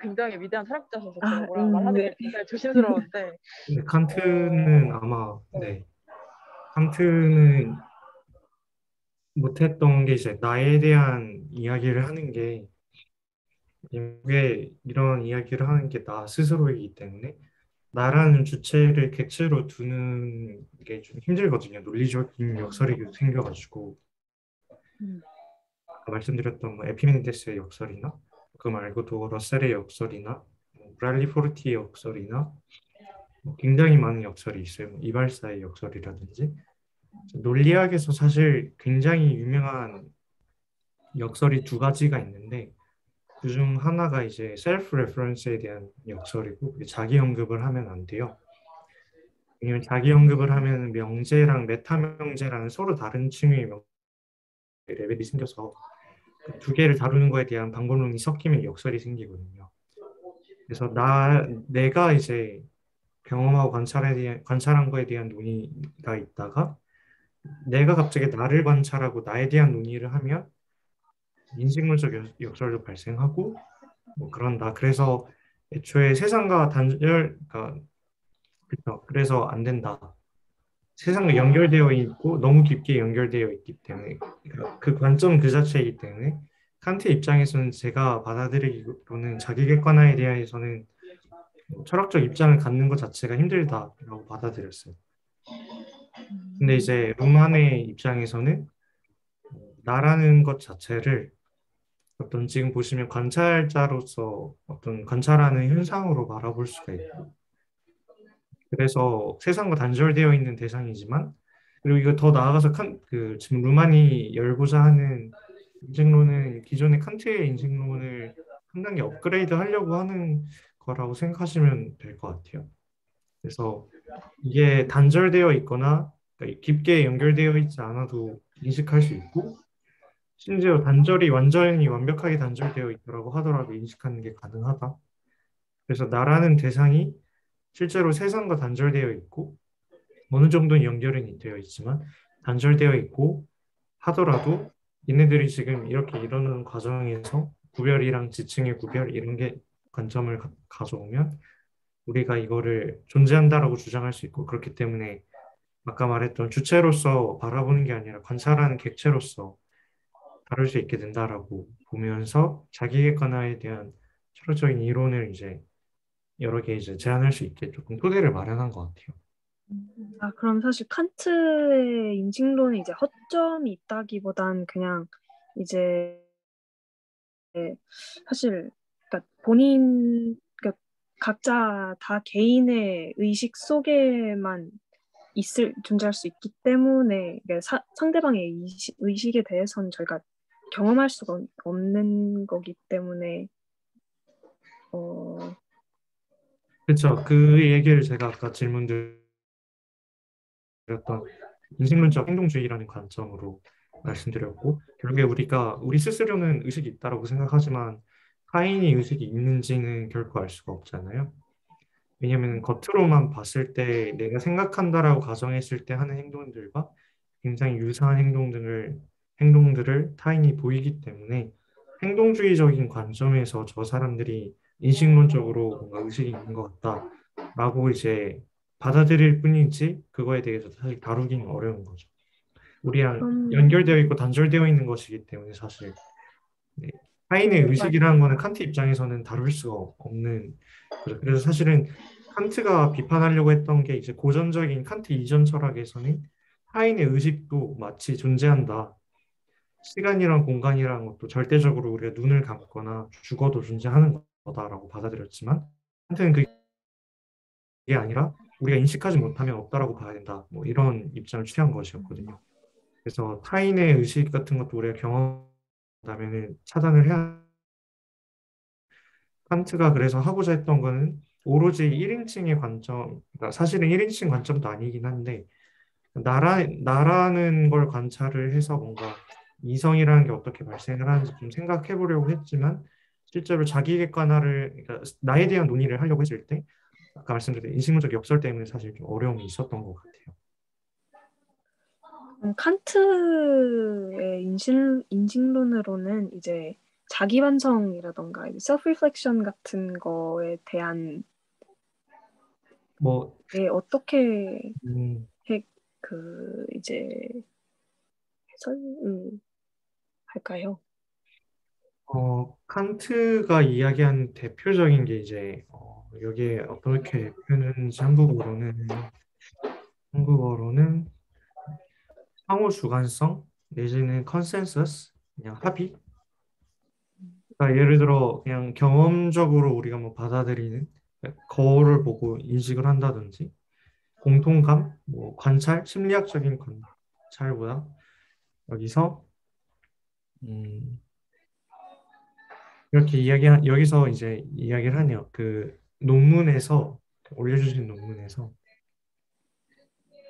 굉장히 위대한 철학자셔서 제가 뭐라고 말하는 게 굉장히 조심스러운데 칸트는 아마 칸트는 못했던 게 이제 나에 대한 이야기를 하는 게 이런 이야기를 하는 게 나 스스로이기 때문에 나라는 주체를 객체로 두는 게 좀 힘들거든요. 논리적인 역설이 생겨가지고 아까 말씀드렸던 뭐 에피메니데스의 역설이나 그 말고도 러셀의 역설이나 브랄리 포르티의 역설이나 굉장히 많은 역설이 있어요. 이발사의 역설이라든지 논리학에서 사실 굉장히 유명한 역설이 두 가지가 있는데 그중 하나가 이제 셀프 레퍼런스에 대한 역설이고 자기 언급을 하면 안 돼요. 왜냐면 자기 언급을 하면 명제랑 메타 명제라는 서로 다른 층의 레벨이 생겨서 두 개를 다루는 거에 대한 방법론이 섞이면 역설이 생기거든요. 그래서 내가 이제 경험하고 관찰한 거에 대한 논의가 있다가 내가 갑자기 나를 관찰하고 나에 대한 논의를 하면 인식론적 역설도 발생하고 뭐 그런다. 그래서 애초에 세상과 그래서 안 된다. 세상과 연결되어 있고 너무 깊게 연결되어 있기 때문에 그 관점 그 자체이기 때문에 칸트의 입장에서는 제가 받아들이기로는 자기 객관화에 대해서는 철학적 입장을 갖는 것 자체가 힘들다라고 받아들였어요. 근데 이제 루만의 입장에서는 나라는 것 자체를 어떤 지금 보시면 관찰자로서 어떤 관찰하는 현상으로 바라볼 수가 있고 그래서 세상과 단절되어 있는 대상이지만 그리고 이거 더 나아가서 지금 루만이 열고자 하는 인식론은 기존의 칸트의 인식론을 한 단계 업그레이드 하려고 하는 거라고 생각하시면 될 것 같아요. 그래서 이게 단절되어 있거나 그러니까 깊게 연결되어 있지 않아도 인식할 수 있고 심지어 단절이 완전히 완벽하게 단절되어 있더라고 하더라도 인식하는 게 가능하다. 그래서 나라는 대상이 실제로 세상과 단절되어 있고 어느 정도는 연결은 되어 있지만 단절되어 있고 하더라도 얘네들이 지금 이렇게 이러는 과정에서 구별이랑 지층의 구별 이런 게 관점을 가져오면 우리가 이거를 존재한다라고 주장할 수 있고 그렇기 때문에 아까 말했던 주체로서 바라보는 게 아니라 관찰하는 객체로서 다룰 수 있게 된다라고 보면서 자기객관화에 대한 철학적인 이론을 이제 여러 개 이제 제안할 수 있게 조금 토대를 마련한 것 같아요. 아, 그럼 사실 칸트의 인식론이 이제 허점이 있다기보단 그냥 이제 사실 그러니까 그러니까 각자 다 개인의 의식 속에만 존재할 수 있기 때문에 상대방의 의식에 대해서는 저희가 경험할 수가 없는 거기 때문에 그렇죠. 그 얘기를 제가 아까 질문 드렸던 인식론적 행동주의라는 관점으로 말씀드렸고 결국에 우리가 우리 스스로는 의식이 있다라고 생각하지만 타인이 의식이 있는지는 결코 알 수가 없잖아요. 왜냐하면 겉으로만 봤을 때 내가 생각한다라고 가정했을 때 하는 행동들과 굉장히 유사한 행동들을 타인이 보이기 때문에 행동주의적인 관점에서 저 사람들이 인식론적으로 뭔가 의식이 있는 것 같다라고 이제 받아들일 뿐이지 그거에 대해서 사실 다루기는 어려운 거죠. 우리랑 연결되어 있고 단절되어 있는 것이기 때문에 사실 네. 타인의 의식이라는 거는 칸트 입장에서는 다룰 수가 없는 거죠. 그래서 사실은 칸트가 비판하려고 했던 게 이제 고전적인 칸트 이전 철학에서는 타인의 의식도 마치 존재한다. 시간이랑 공간이라는 것도 절대적으로 우리가 눈을 감거나 죽어도 존재하는 거다라고 받아들였지만 칸트는 그게 아니라 우리가 인식하지 못하면 없다라고 봐야 된다. 뭐 이런 입장을 취한 것이었거든요. 그래서 타인의 의식 같은 것도 우리가 경험한다면 차단을 해야 칸트가 그래서 하고자 했던 거는 오로지 1인칭의 관점, 그러니까 사실은 1인칭 관점도 아니긴 한데 나라는 걸 관찰을 해서 뭔가 이성이라는 게 어떻게 발생을 하는지 좀 생각해 보려고 했지만 실제로 자기 객관화를 그러니까 나에 대한 논의를 하려고 했을 때 아까 말씀드린 인식론적 역설 때문에 사실 좀 어려움이 있었던 것 같아요. 칸트의 인식론으로는 이제 자기 반성이라던가 self reflection 같은 거에 대한 뭐 어떻게 음, 이제 할까요? 칸트가 이야기한 대표적인 게 이제 여기에 어떻게 표현하는지 한국어로는 상호 주관성 내지는 컨센서스 그냥 합의. 그러니까 예를 들어 그냥 경험적으로 우리가 뭐 받아들이는 거울을 보고 인식을 한다든지 공통감, 뭐 관찰, 심리학적인 관찰보다 여기서 음, 이렇게 여기서 이제 이야기를 하네요. 그 논문에서 올려주신 논문에서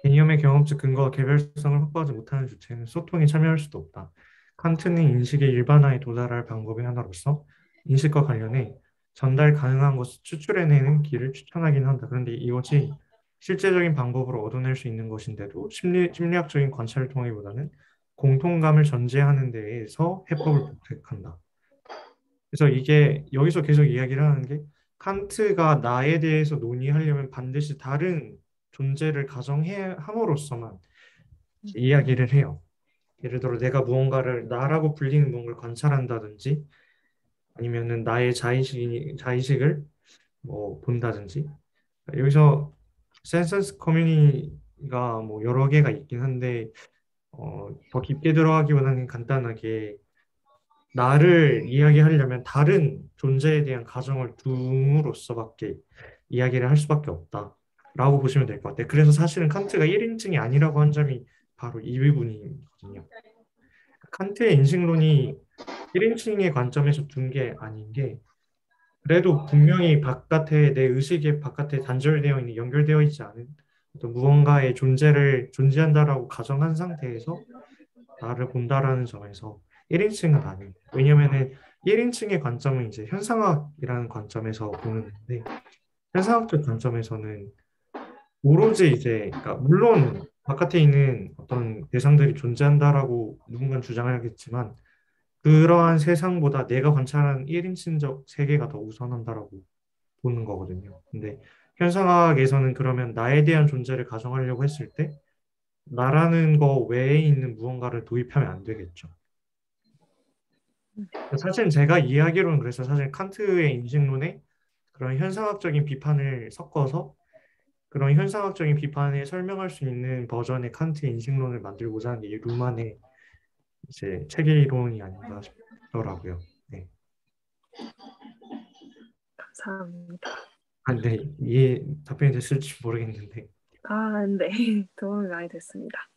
개념의 경험적 근거와 개별성을 확보하지 못하는 주체는 소통에 참여할 수도 없다. 칸트는 인식의 일반화에 도달할 방법의 하나로서 인식과 관련해 전달 가능한 것을 추출해내는 길을 추천하긴 한다. 그런데 이것이 실제적인 방법으로 얻어낼 수 있는 것인데도 심리학적인 관찰을 통해보다는 공통감을 전제하는 데에서 해법을 모색한다. 그래서 이게 여기서 계속 이야기를 하는 게 칸트가 나에 대해서 논의하려면 반드시 다른 존재를 가정해 함으로써만 이야기를 해요. 예를 들어 내가 무언가를 나라고 불리는 무언가를 관찰한다든지 아니면은 나의 자의식을 뭐 본다든지 여기서 센서스 커뮤니티가 뭐 여러 개가 있긴 한데 더 깊게 들어가기보다는 간단하게 나를 이야기하려면 다른 존재에 대한 가정을 둠으로써밖에 이야기를 할 수밖에 없다라고 보시면 될 것 같아요. 그래서 사실은 칸트가 1인칭이 아니라고 한 점이 바로 이 부분이거든요. 칸트의 인식론이 1인칭의 관점에서 둔 게 아닌 게 그래도 분명히 바깥에 내 의식의 바깥에 단절되어 있는 연결되어 있지 않은 어떤 무언가의 존재를 존재한다라고 가정한 상태에서 나를 본다라는 점에서 1인칭은 아니에요. 왜냐면은 1인칭의 관점은 이제 현상학이라는 관점에서 보는 건데 현상학적 관점에서는 오로지 이제 그러니까 물론 바깥에 있는 어떤 대상들이 존재한다라고 누군가는 주장하겠지만 그러한 세상보다 내가 관찰하는 1인칭적 세계가 더 우선한다라고 보는 거거든요. 근데 현상학에서는 그러면 나에 대한 존재를 가정하려고 했을 때 나라는 거 외에 있는 무언가를 도입하면 안 되겠죠. 사실 제가 이해하기로는 그래서 사실 칸트의 인식론에 그런 현상학적인 비판을 섞어서 그런 현상학적인 비판을 설명할 수 있는 버전의 칸트의 인식론을 만들고자 하는 게 이 루만의 이제 체계 이론이 아닌가 싶더라고요. 네. 감사합니다. 네, 이해 답변이 됐을지 모르겠는데. 아, 네. 도움이 많이 됐습니다.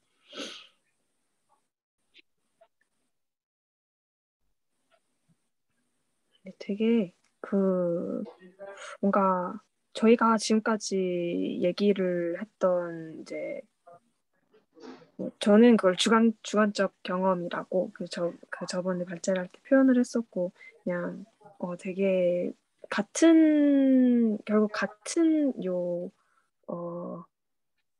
네, 되게 뭔가 저희가 지금까지 얘기를 했던 이제 저는 그걸 주관적 경험이라고 저번에 발제할 때 표현을 했었고 그냥 되게 결국 같은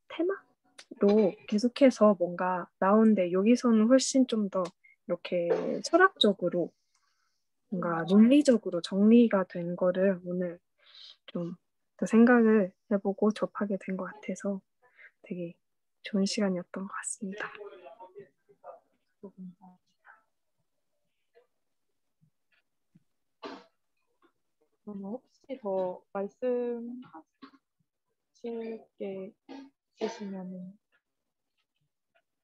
테마로 계속해서 뭔가 나오는데 여기서는 훨씬 좀 더 이렇게 철학적으로 뭔가 논리적으로 정리가 된 거를 오늘 좀 더 생각을 해보고 접하게 된 것 같아서 되게 좋은 시간이었던 것 같습니다. 그러면 혹시 더 말씀하실 게 있으시면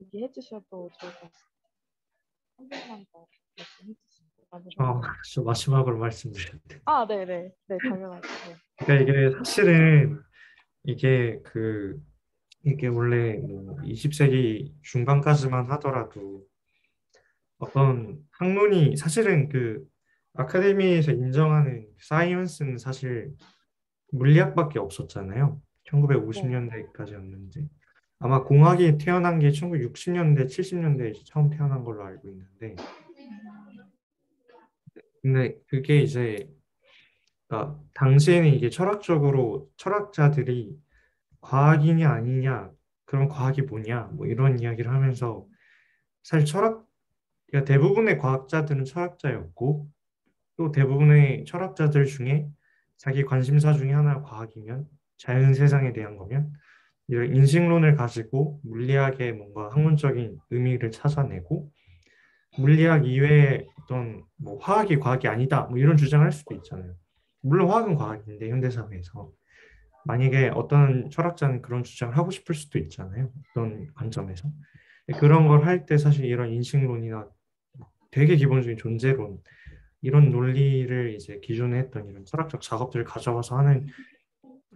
얘기해 주셔도 좋을 것 같아요. 한 번만 더 말씀해 주시면 저 마지막으로 말씀드렸는데. 아, 네네. 네, 당연하죠. 네. 그러니까 이게 사실은 이게 이게 원래 뭐 20세기 중반까지만 하더라도 어떤 학문이 사실은 아카데미에서 인정하는 사이언스는 사실 물리학밖에 없었잖아요. 1950년대까지였는지. 아마 공학이 태어난 게 1960년대, 70년대에 처음 태어난 걸로 알고 있는데 근데 그게 이제 그러니까 당시에는 이게 철학적으로 철학자들이 과학이냐 아니냐 그런 과학이 뭐냐 뭐 이런 이야기를 하면서 사실 그러니까 대부분의 과학자들은 철학자였고 또 대부분의 철학자들 중에 자기 관심사 중에 하나가 과학이면 자연 세상에 대한 거면 이런 인식론을 가지고 물리학의 뭔가 학문적인 의미를 찾아내고 물리학 이외에 어떤 뭐 화학이 과학이 아니다 뭐 이런 주장을 할 수도 있잖아요. 물론 화학은 과학인데 현대사회에서 만약에 어떤 철학자는 그런 주장을 하고 싶을 수도 있잖아요. 어떤 관점에서. 그런 걸 할 때 사실 이런 인식론이나 되게 기본적인 존재론 이런 논리를 이제 기준에 했던 이런 철학적 작업들을 가져와서 하는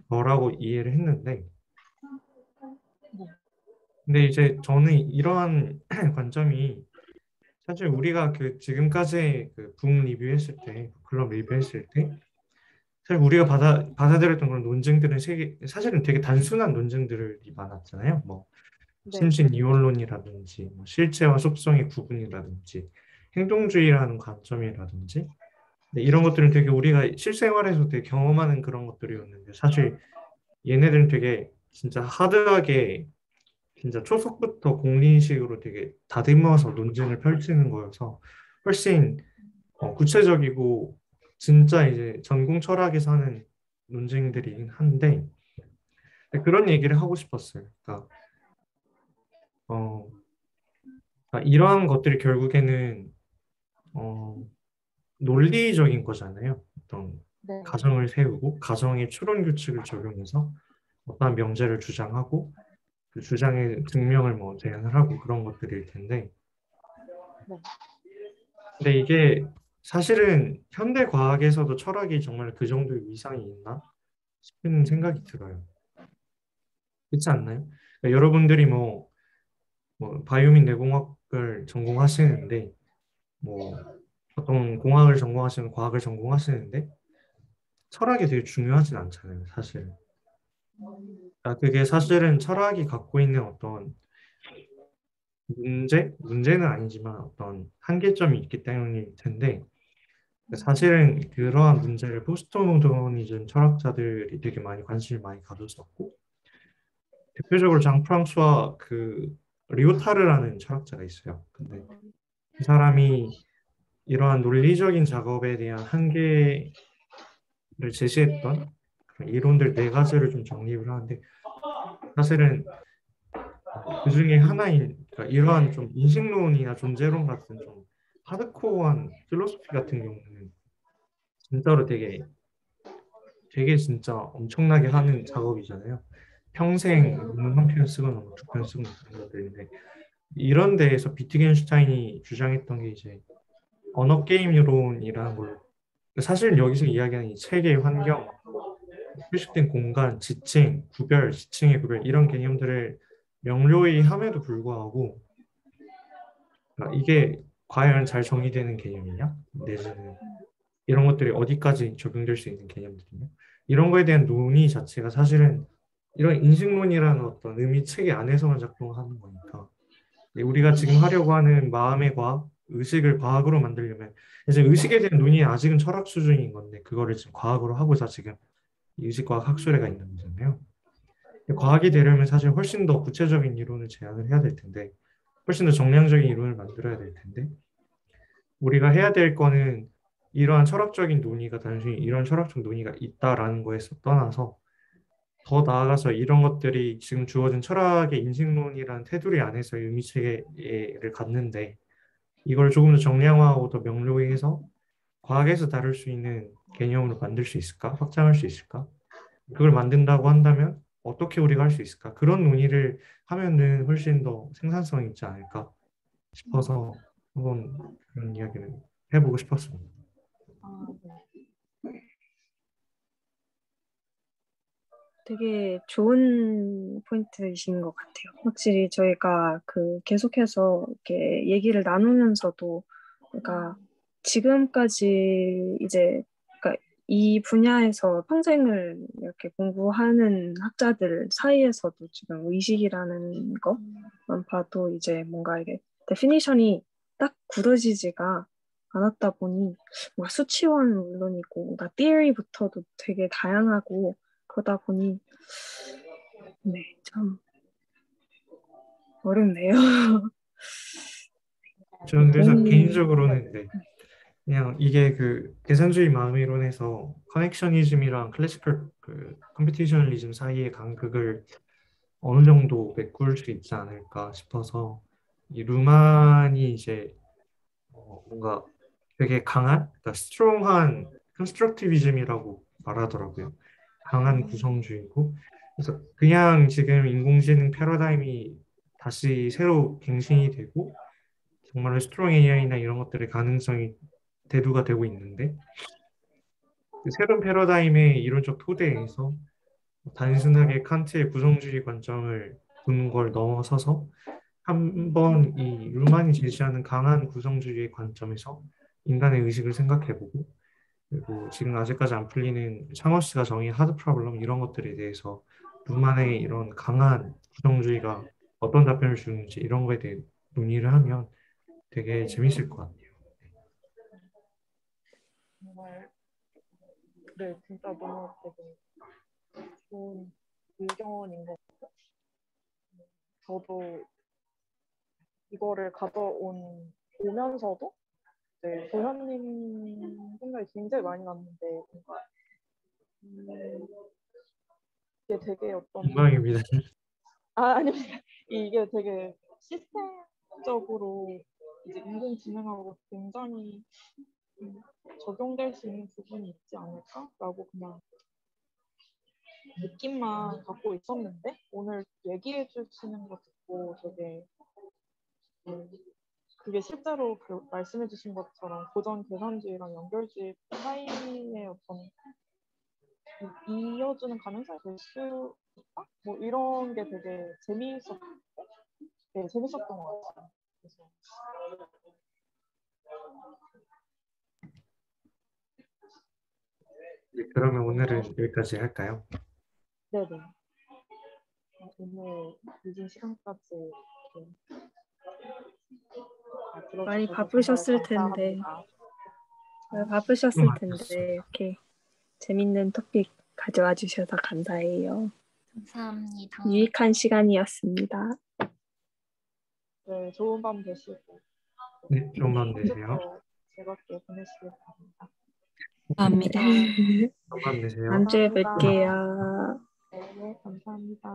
거라고 이해를 했는데 근데 이제 저는 이러한 관점이 사실 우리가 지금까지 북 리뷰했을 때 클럽 리뷰했을 때 사실 우리가 받아들였던 그런 논쟁들은 사실은 되게 단순한 논쟁들이 많았잖아요. 뭐 네. 심신 이원론이라든지 뭐 실체와 속성의 구분이라든지 행동주의라는 관점이라든지 이런 것들은 되게 우리가 실생활에서 되게 경험하는 그런 것들이었는데 사실 얘네들은 되게 진짜 하드하게 진짜 초석부터 공리식으로 되게 다듬어서 논쟁을 펼치는 거여서 훨씬 구체적이고 진짜 이제 전공 철학에서 하는 논쟁들이긴 한데 그런 얘기를 하고 싶었어요. 어, 이러한 것들이 결국에는 어, 논리적인 거잖아요. 어떤 네. 가정을 세우고 가정의 추론 규칙을 적용해서 어떠한 명제를 주장하고 그 주장의 증명을 뭐 제안을 하고 그런 것들일 텐데 네. 근데 이게 사실은 현대 과학에서도 철학이 정말 그 정도의 위상이 있나 싶은 생각이 들어요. 그렇지 않나요? 그러니까 여러분들이 뭐 바이오민 내공학을 전공하시는데 뭐 어떤 공학을 전공하시는 과학을 전공하시는데 철학이 되게 중요하진 않잖아요, 사실. 그게 사실은 철학이 갖고 있는 어떤 문제는 아니지만 어떤 한계점이 있기 때문일 텐데, 사실은 그러한 문제를 포스트모더니즘 철학자들이 되게 많이 관심을 많이 가졌었고, 대표적으로 장 프랑스와 그 리오타르라는 철학자가 있어요. 근데 이 사람이 이러한 논리적인 작업에 대한 한계를 제시했던 그런 이론들 네 가지를 좀 정립을 하는데, 사실은 그 중에 하나인, 그러니까 이러한 좀 인식론이나 존재론 같은 좀 하드코어한 필로소피 같은 경우는 진짜로 되게 진짜 엄청나게 하는 작업이잖아요. 평생 논문 한 편 쓰거나 뭐 두 편 쓰거나 그런 것들인데, 이런 데에서 비트겐슈타인이 주장했던 게 이제 언어 게임 이론이라는 걸, 사실 여기서 이야기하는 이 체계, 환경, 표식된 공간, 지층, 구별, 지층의 구별 이런 개념들을 명료히 함에도 불구하고, 그러니까 이게 과연 잘 정의되는 개념이냐? 내지는 이런 것들이 어디까지 적용될 수 있는 개념들이냐? 이런 거에 대한 논의 자체가 사실은 이런 인식론이라는 어떤 의미 체계 안에서만 작동하는 거니까, 우리가 지금 하려고 하는 마음의 과학, 의식을 과학으로 만들려면 이제 의식에 대한 논의는 아직은 철학 수준인 건데, 그거를 지금 과학으로 하고자 지금 이 의식과학 학술회가 있는 거잖아요. 과학이 되려면 사실 훨씬 더 구체적인 이론을 제안을 해야 될 텐데, 훨씬 더 정량적인 이론을 만들어야 될 텐데, 우리가 해야 될 거는 이러한 철학적인 논의가 단순히 이런 철학적 논의가 있다라는 거에서 떠나서, 더 나아가서 이런 것들이 지금 주어진 철학의 인식론이라는 테두리 안에서의 의미체계를 갖는데, 이걸 조금 더 정량화하고 더 명료히 해서 과학에서 다룰 수 있는 개념으로 만들 수 있을까? 확장할 수 있을까? 그걸 만든다고 한다면 어떻게 우리가 할 수 있을까? 그런 논의를 하면은 훨씬 더 생산성이 있지 않을까 싶어서 한번 그런 이야기를 해보고 싶었습니다. 되게 좋은 포인트이신 것 같아요. 확실히 저희가 그 계속해서 이렇게 얘기를 나누면서도, 그러니까 지금까지 이제, 그러니까 이 분야에서 평생을 이렇게 공부하는 학자들 사이에서도 지금 의식이라는 것만 봐도 이제 뭔가 이게 데피니션이 딱 굳어지지가 않았다 보니, 뭔가 수치화는 물론이고 뭔가 theory부터도 되게 다양하고 그러다 보니 네, 참 어렵네요. 저는 그래서 음, 개인적으로는 그냥 이게 그 계산주의 마음이론에서 커넥셔니즘이랑 클래시컬 그 컴피티셔널리즘 사이의 간극을 어느 정도 메꿀 수 있지 않을까 싶어서, 이 루만이 이제 뭔가 되게 강한, 그러니까 스트롱한 컨스트럭티비즘이라고 말하더라고요. 강한 구성주의고, 그래서 그냥 지금 인공지능 패러다임이 다시 새로 갱신이 되고 정말로 스트롱 AI나 이런 것들의 가능성이 대두가 되고 있는데, 그 새로운 패러다임의 이론적 토대에서 단순하게 칸트의 구성주의 관점을 두는 걸 넘어서서 한번 이 루만이 제시하는 강한 구성주의의 관점에서 인간의 의식을 생각해보고, 그리고 지금 아직까지 안 풀리는 샤머스가 정의한 하드 프로블럼 이런 것들에 대해서 루만의 이런 강한 구성주의가 어떤 답변을 주는지 이런 거에 대해 논의를 하면 되게 재밌을 것 같아요. 정말 네, 진짜 너무 되게 좋은 의견인 것 같아요. 저도 이거를 오면서도 네, 도현님 생각이 굉장히 많이 났는데, 뭔가 이게 되게 영광입니다. 아닙니다. 이게 되게 시스템적으로 이제 인공지능하고 굉장히 적용될 수 있는 부분이 있지 않을까라고 그냥 느낌만 갖고 있었는데, 오늘 얘기해 주시는 거 듣고 되게 그게 실제로 그 말씀해 주신 것처럼 고전 계산주의랑 연결주의 사이의 어떤 이어주는 가능성이 될 수 있다? 뭐 이런 게 되게 재밌었던 것 같아요. 그래서 네, 그러면 오늘은 여기까지 할까요? 네네. 오늘 늦은 시간까지 이렇게 많이 들어주셔서 바쁘셨을 정말 텐데. 감사합니다. 바쁘셨을 아니었어요. 텐데 이렇게 재밌는 토픽 가져와 주셔서 감사해요. 감사합니다. 유익한 시간이었습니다. 네, 좋은 밤 되시고 네, 좋은 밤 되세요. 주말도 즐겁게 보내시길 바랍니다. 감사합니다. 좋은 밤 되세요. 다음 주에 감사합니다. 뵐게요. 네, 감사합니다.